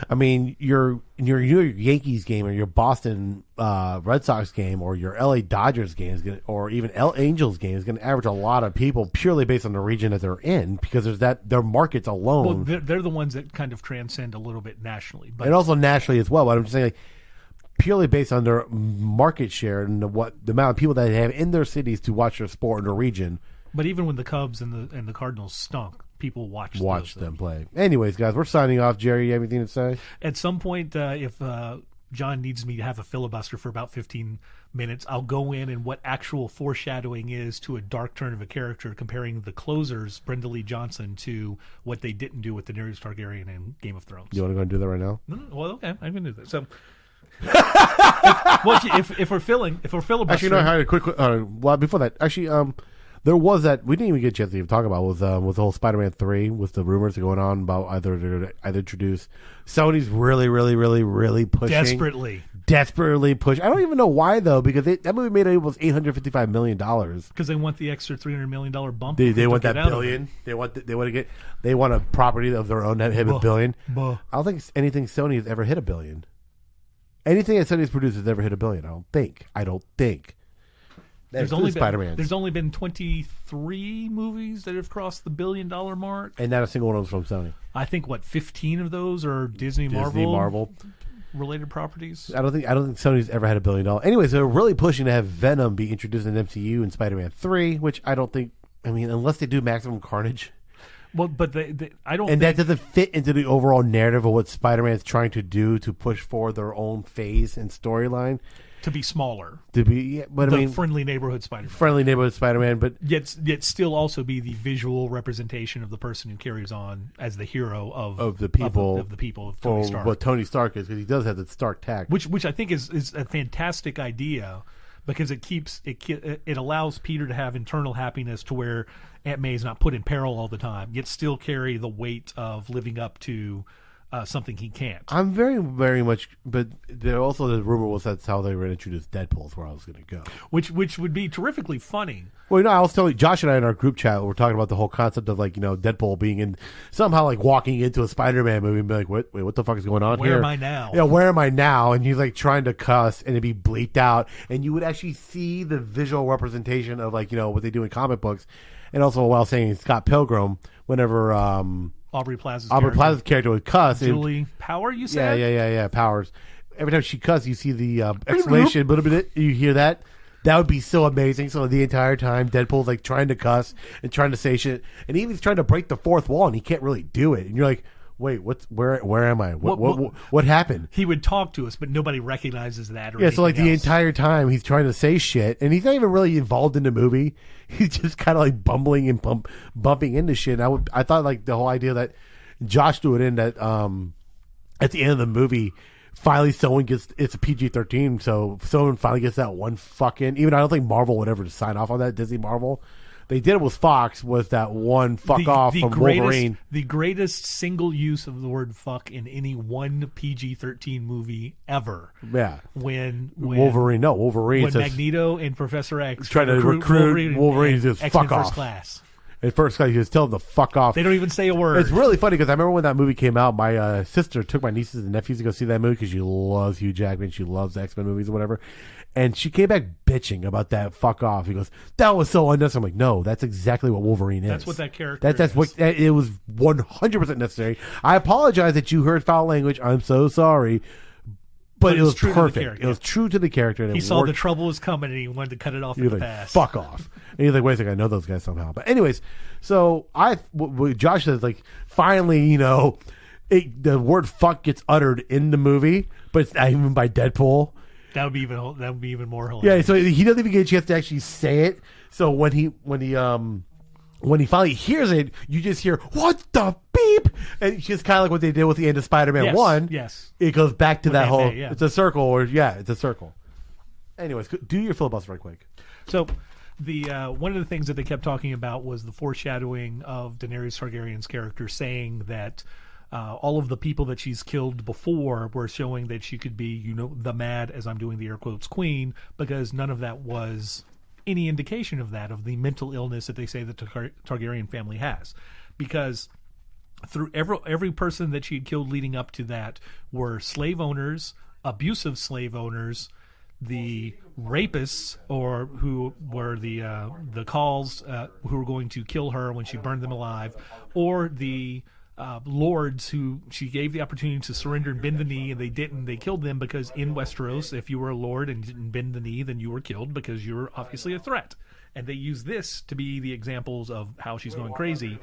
I mean, your New York Yankees game or your Boston Red Sox game or your LA Dodgers game or even LA Angels game is going to average a lot of people purely based on the region that they're in because their markets alone. Well, they're the ones that kind of transcend a little bit nationally, and also nationally as well. But I'm just saying, purely based on their market share and the amount of people that they have in their cities to watch their sport in their region. But even when the Cubs and the Cardinals stunk, people watch them play. Anyways, guys, we're signing off. Jerry, you have anything to say? At some point, if John needs me to have a filibuster for about 15 minutes, I'll go in and what actual foreshadowing is to a dark turn of a character, comparing the closers, Brenda Lee Johnson, to what they didn't do with Daenerys Targaryen in Game of Thrones. You want to go and do that right now? Well, okay, I'm going to do that. So, if we're filibustering, actually, no. Quick. Well, before that, actually, There was that we didn't even get a chance to even talk about with the whole Spider-Man 3 with the rumors going on about either introduce. Sony's really pushing desperately push. I don't even know why though, because that movie made almost $855 million. Because they want the extra $300 million bump. They want that billion. They want a property of their own that hit a billion. I don't think anything Sony has ever hit a billion. Anything that Sony's produced has ever hit a billion. I don't think. There's only been 23 movies that have crossed the $1 billion mark, and not a single one of them from Sony. I think 15 of those are Disney Marvel related properties. I don't think Sony's ever had $1 billion. Anyways, they're really pushing to have Venom be introduced in the MCU in Spider-Man 3, which I don't think. I mean, unless they do Maximum Carnage. Well, but I don't. And that doesn't fit into the overall narrative of what Spider-Man is trying to do to push forward their own phase and storyline. To be smaller. Friendly neighborhood Spider-Man. But yet still also be the visual representation of the person who carries on as the hero of the people of Tony Stark. What Tony Stark is, because he does have the Stark tag, which I think is a fantastic idea, because it allows Peter to have internal happiness to where Aunt May is not put in peril all the time, yet still carry the weight of living up to something he can't. I'm very much, but there also the rumor was that's how they were introduced Deadpool is where I was going to go, which would be terrifically funny. Well, I was telling Josh and I in our group chat, we're talking about the whole concept of Deadpool being in somehow walking into a Spider-Man movie and be like, what the fuck is going on here? Where am I now? Yeah, where am I now? And he's trying to cuss and it'd be bleeped out, and you would actually see the visual representation of what they do in comic books, and also while saying Scott Pilgrim whenever Aubrey Plaza's character would cuss. Julie Power, you said? Yeah, Powers. Every time she cuss, you see the exclamation, you hear that? That would be so amazing. So the entire time, Deadpool's trying to cuss and trying to say shit, and he's trying to break the fourth wall, and he can't really do it. And you're like, wait, where am I? What happened? He would talk to us, but nobody recognizes that. So the entire time he's trying to say shit, and he's not even really involved in the movie. He's just kind of bumbling and bumping into shit. And I thought the whole idea that Josh threw it in that at the end of the movie, finally it's a PG-13, so someone finally gets that one fucking. Even I don't think Marvel would ever sign off on that. Disney Marvel. They did it with Fox, was that one off from Wolverine. The greatest single use of the word fuck in any one PG-13 movie ever. Yeah. When Wolverine. When Magneto and Professor X trying to recruit Wolverine to just fuck off. First Class. At first class, you just tell them to fuck off. They don't even say a word. It's really funny because I remember when that movie came out, my sister took my nieces and nephews to go see that movie because she loves Hugh Jackman. She loves X-Men movies or whatever. And she came back bitching about that fuck off. He goes, that was so unnecessary. I'm like, no, that's exactly what Wolverine is. That's what that character that's what it was 100% necessary. I apologize that you heard foul language. I'm so sorry. But it was perfect. It was true to the character. And he saw the trouble was coming, and he wanted to cut it off in the past. Fuck off. And he's like, wait a second, I know those guys somehow. But anyways, so Josh says, finally, the word fuck gets uttered in the movie, but it's not even by Deadpool. That would be even more hilarious. Yeah, so he doesn't even get a chance to actually say it. So when he finally hears it, you just hear, what the beep? And it's just kind of like what they did with the end of Spider-Man 1. Yes. It goes back to that whole, yeah. It's a circle, it's a circle. Anyways, do your filibuster right quick. So the one of the things that they kept talking about was the foreshadowing of Daenerys Targaryen's character saying that all of the people that she's killed before were showing that she could be, the mad, as I'm doing the air quotes, queen, because none of that was any indication of that, of the mental illness that they say the Targaryen family has. Because through every person that she had killed leading up to that were slave owners, abusive slave owners, the rapists, or who were the Khals who were going to kill her when she burned them alive, or the lords who she gave the opportunity to surrender and bend the knee, and they didn't. They killed them because in Westeros, if you were a lord and didn't bend the knee, then you were killed because you were obviously a threat. And they use this to be the examples of how she's going crazy,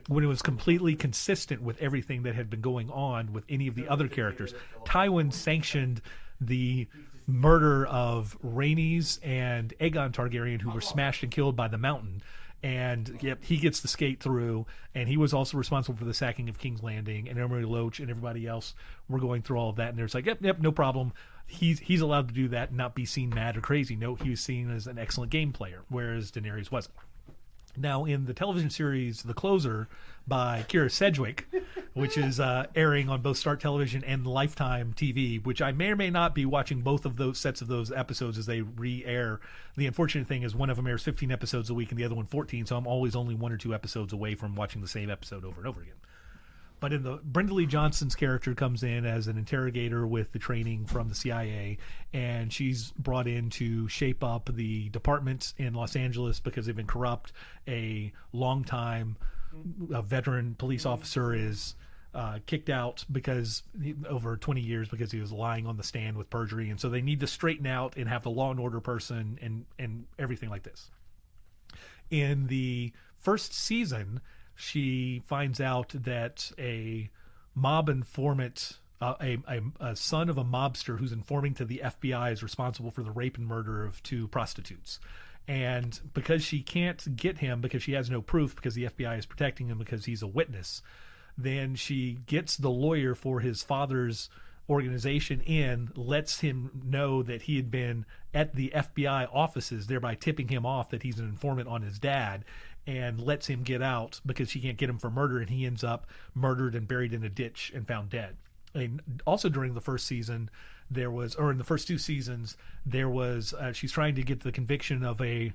when it was completely consistent with everything that had been going on with any of the other characters. Tywin sanctioned the murder of Rhaenys and Aegon Targaryen, who were smashed and killed by the Mountain. And yep, he gets to skate through, and he was also responsible for the sacking of King's Landing, and Emery Loach and everybody else were going through all of that, and there's like, yep, no problem. He's allowed to do that and not be seen mad or crazy. No, he was seen as an excellent game player, whereas Daenerys wasn't. Now, in the television series The Closer by Kira Sedgwick, which is airing on both Start Television and Lifetime TV, which I may or may not be watching both of those sets of those episodes as they re-air. The unfortunate thing is one of them airs 15 episodes a week and the other one 14, so I'm always only 1 or 2 episodes away from watching the same episode over and over again. But in the Brenda Lee Johnson's character comes in as an interrogator with the training from the CIA, and she's brought in to shape up the department in Los Angeles because they've been corrupt. A longtime veteran police officer is kicked out because over 20 years because he was lying on the stand with perjury, and so they need to straighten out and have the law and order person and everything like this. In the first season, she finds out that a mob informant, a son of a mobster who's informing to the FBI, is responsible for the rape and murder of 2 prostitutes. And because she can't get him, because she has no proof, because the FBI is protecting him because he's a witness, then she gets the lawyer for his father's organization in, lets him know that he had been at the FBI offices, thereby tipping him off that he's an informant on his dad, and lets him get out because she can't get him for murder, and he ends up murdered and buried in a ditch and found dead. And also during the first season, there was, or in the first 2 seasons, there was, she's trying to get the conviction of a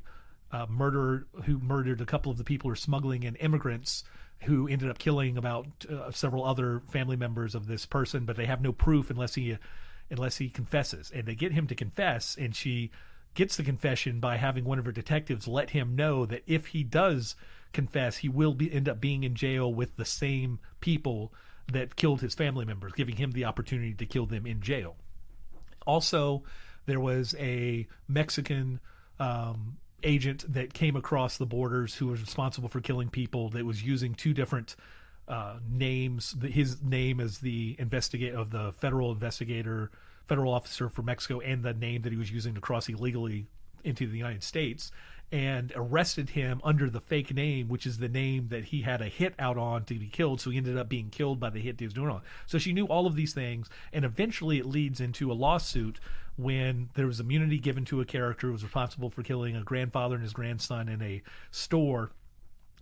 murderer who murdered a couple of the people who are smuggling in immigrants, who ended up killing about several other family members of this person, but they have no proof unless he confesses. And they get him to confess, and she gets the confession by having one of her detectives let him know that if he does confess, he will end up being in jail with the same people that killed his family members, giving him the opportunity to kill them in jail. Also, there was a Mexican agent that came across the borders who was responsible for killing people, that was using 2 different names. His name is the investigator of the federal officer for Mexico, and the name that he was using to cross illegally into the United States, and arrested him under the fake name, which is the name that he had a hit out on to be killed. So he ended up being killed by the hit he was doing on. So she knew all of these things, and eventually it leads into a lawsuit when there was immunity given to a character who was responsible for killing a grandfather and his grandson in a store.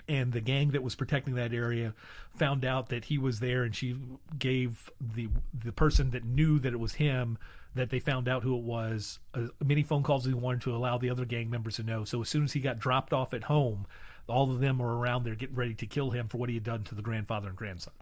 And the gang that was protecting that area found out that he was there, and she gave the person that knew that it was him, that they found out who it was, many phone calls he wanted to allow the other gang members to know. So as soon as he got dropped off at home, all of them were around there getting ready to kill him for what he had done to the grandfather and grandson.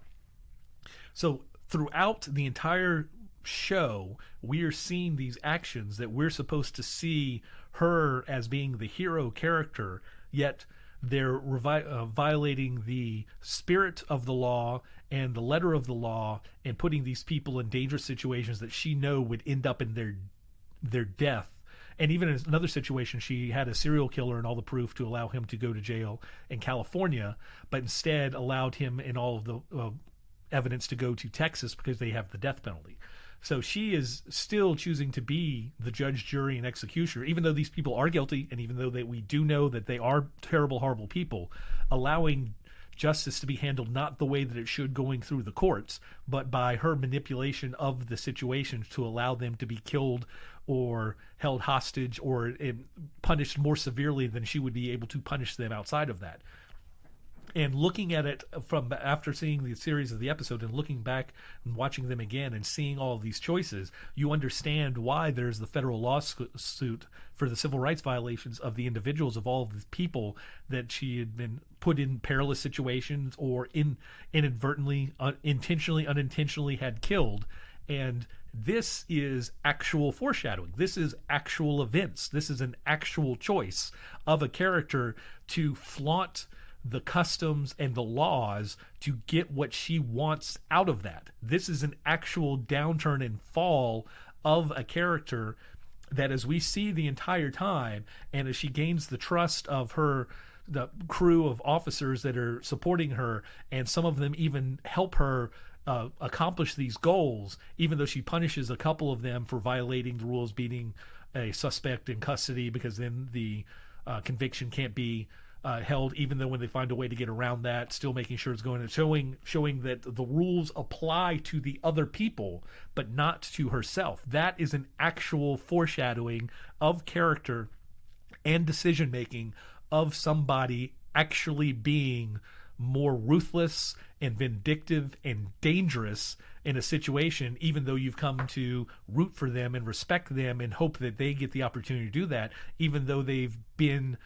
So throughout the entire show, we are seeing these actions that we're supposed to see her as being the hero character, yet they're violating the spirit of the law and the letter of the law, and putting these people in dangerous situations that she know would end up in their death. And even in another situation, she had a serial killer and all the proof to allow him to go to jail in California, but instead allowed him and all of the evidence to go to Texas because they have the death penalty. So she is still choosing to be the judge, jury, and executioner, even though these people are guilty, and even though we do know that they are terrible, horrible people, allowing justice to be handled not the way that it should going through the courts, but by her manipulation of the situation to allow them to be killed or held hostage or punished more severely than she would be able to punish them outside of that. And looking at it from after seeing the series of the episode and looking back and watching them again and seeing all of these choices, you understand why there's the federal lawsuit for the civil rights violations of the individuals, of all of the people that she had been put in perilous situations or inadvertently, intentionally, unintentionally had killed. And this is actual foreshadowing. This is actual events. This is an actual choice of a character to flaunt the customs and the laws to get what she wants out of that. This is an actual downturn and fall of a character that, as we see the entire time, and as she gains the trust of the crew of officers that are supporting her, and some of them even help her accomplish these goals, even though she punishes a couple of them for violating the rules, beating a suspect in custody, because then the conviction can't be held, even though when they find a way to get around that, still making sure it's going and showing that the rules apply to the other people, but not to herself. That is an actual foreshadowing of character and decision making of somebody actually being more ruthless and vindictive and dangerous in a situation, even though you've come to root for them and respect them and hope that they get the opportunity to do that, even though they've been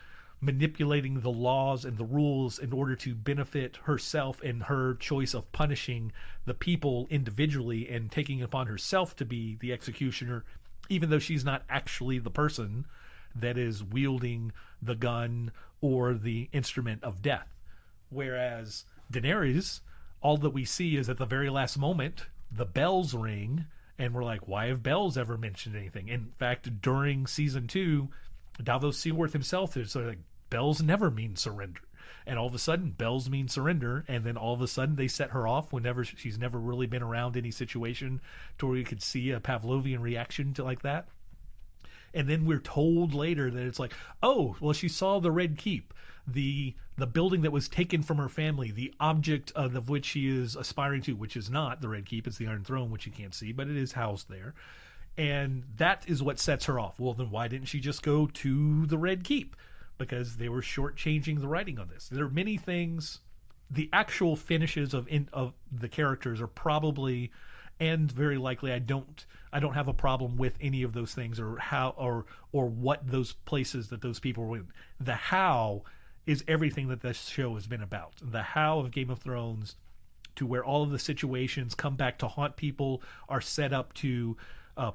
manipulating the laws and the rules in order to benefit herself and her choice of punishing the people individually and taking it upon herself to be the executioner, even though she's not actually the person that is wielding the gun or the instrument of death. Whereas Daenerys, all that we see is at the very last moment, the bells ring, and we're like, why have bells ever mentioned anything? In fact, during season 2, Davos Seaworth himself is like, bells never mean surrender. And all of a sudden, bells mean surrender, and then all of a sudden they set her off whenever she's never really been around any situation to where you could see a Pavlovian reaction to like that. And then we're told later that it's like, oh, well, she saw the Red Keep, the building that was taken from her family, the object of which she is aspiring to, which is not the Red Keep, it's the Iron Throne, which you can't see, but it is housed there. And that is what sets her off. Well, then why didn't she just go to the Red Keep? Because they were shortchanging the writing on this. There are many things. The actual finishes of the characters are probably, and very likely, I don't have a problem with any of those things or how or what those places that those people were in. The how is everything that this show has been about. The how of Game of Thrones, to where all of the situations come back to haunt people, are set up to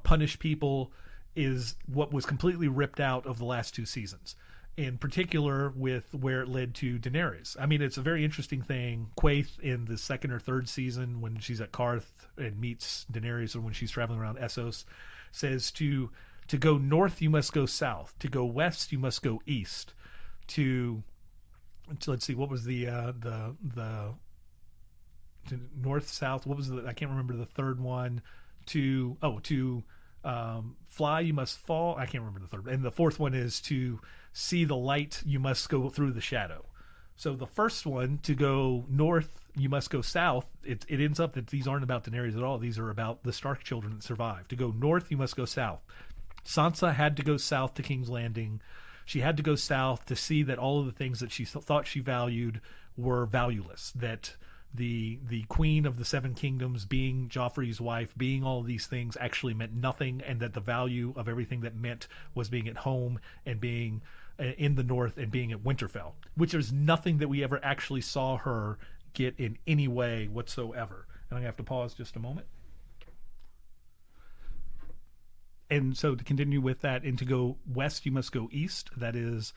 punish people, is what was completely ripped out of the last 2 seasons. In particular, with where it led to Daenerys. I mean, it's a very interesting thing. Quaithe in the 2nd or 3rd season, when she's at Karth and meets Daenerys, or when she's traveling around Essos, says to go north you must go south, to go west you must go east. To let's see, what was the to north south? What was I can't remember the third one. To fly you must fall. I can't remember the third. And the fourth one is to see the light you must go through the shadow. So the first one, to go north you must go south, it ends up that these aren't about Daenerys at all. These are about the Stark children that survive. To go north you must go south. Sansa had to go south to King's Landing. She had to go south to see that all of the things that she thought she valued were valueless, that the Queen of the Seven Kingdoms, being Joffrey's wife, being all of these things, actually meant nothing, and that the value of everything that meant was being at home and being in the north and being at Winterfell, which is nothing that we ever actually saw her get in any way whatsoever. And I'm going to have to pause just a moment. And so to continue with that, and to go west, you must go east. That is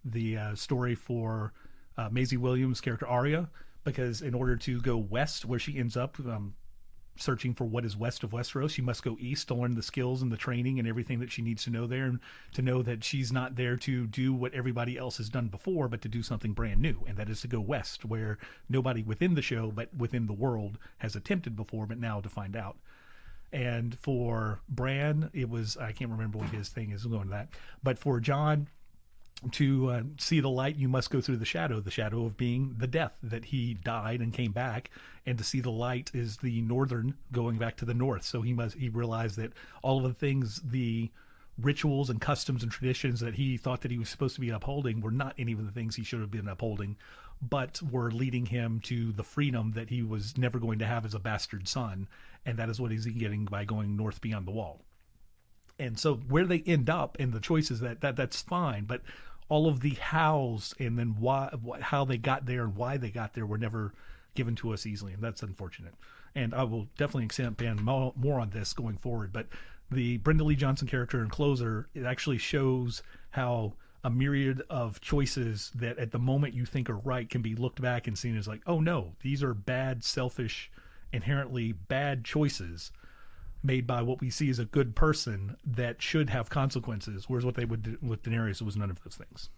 the story for Maisie Williams' character Arya, because in order to go west, where she ends up searching for what is west of Westeros, she must go east to learn the skills and the training and everything that she needs to know there, and to know that she's not there to do what everybody else has done before, but to do something brand new, and that is to go west, where nobody within the show but within the world has attempted before, but now to find out. And for Bran, it was, I can't remember what his thing is going to that, but for Jon, to see the light, you must go through the shadow of being the death, that he died and came back, and to see the light is the northern, going back to the north. So he realized that all of the things, the rituals and customs and traditions that he thought that he was supposed to be upholding were not any of the things he should have been upholding, but were leading him to the freedom that he was never going to have as a bastard son, and that is what he's getting by going north beyond the wall. And so where they end up and the choices, that's fine, but all of the hows and then how they got there and why they got there were never given to us easily, and that's unfortunate. And I will definitely expand more on this going forward, but the Brenda Lee Johnson character in Closer, it actually shows how a myriad of choices that at the moment you think are right can be looked back and seen as like, oh no, these are bad, selfish, inherently bad choices made by what we see as a good person that should have consequences, whereas what they would do with Daenerys was none of those things.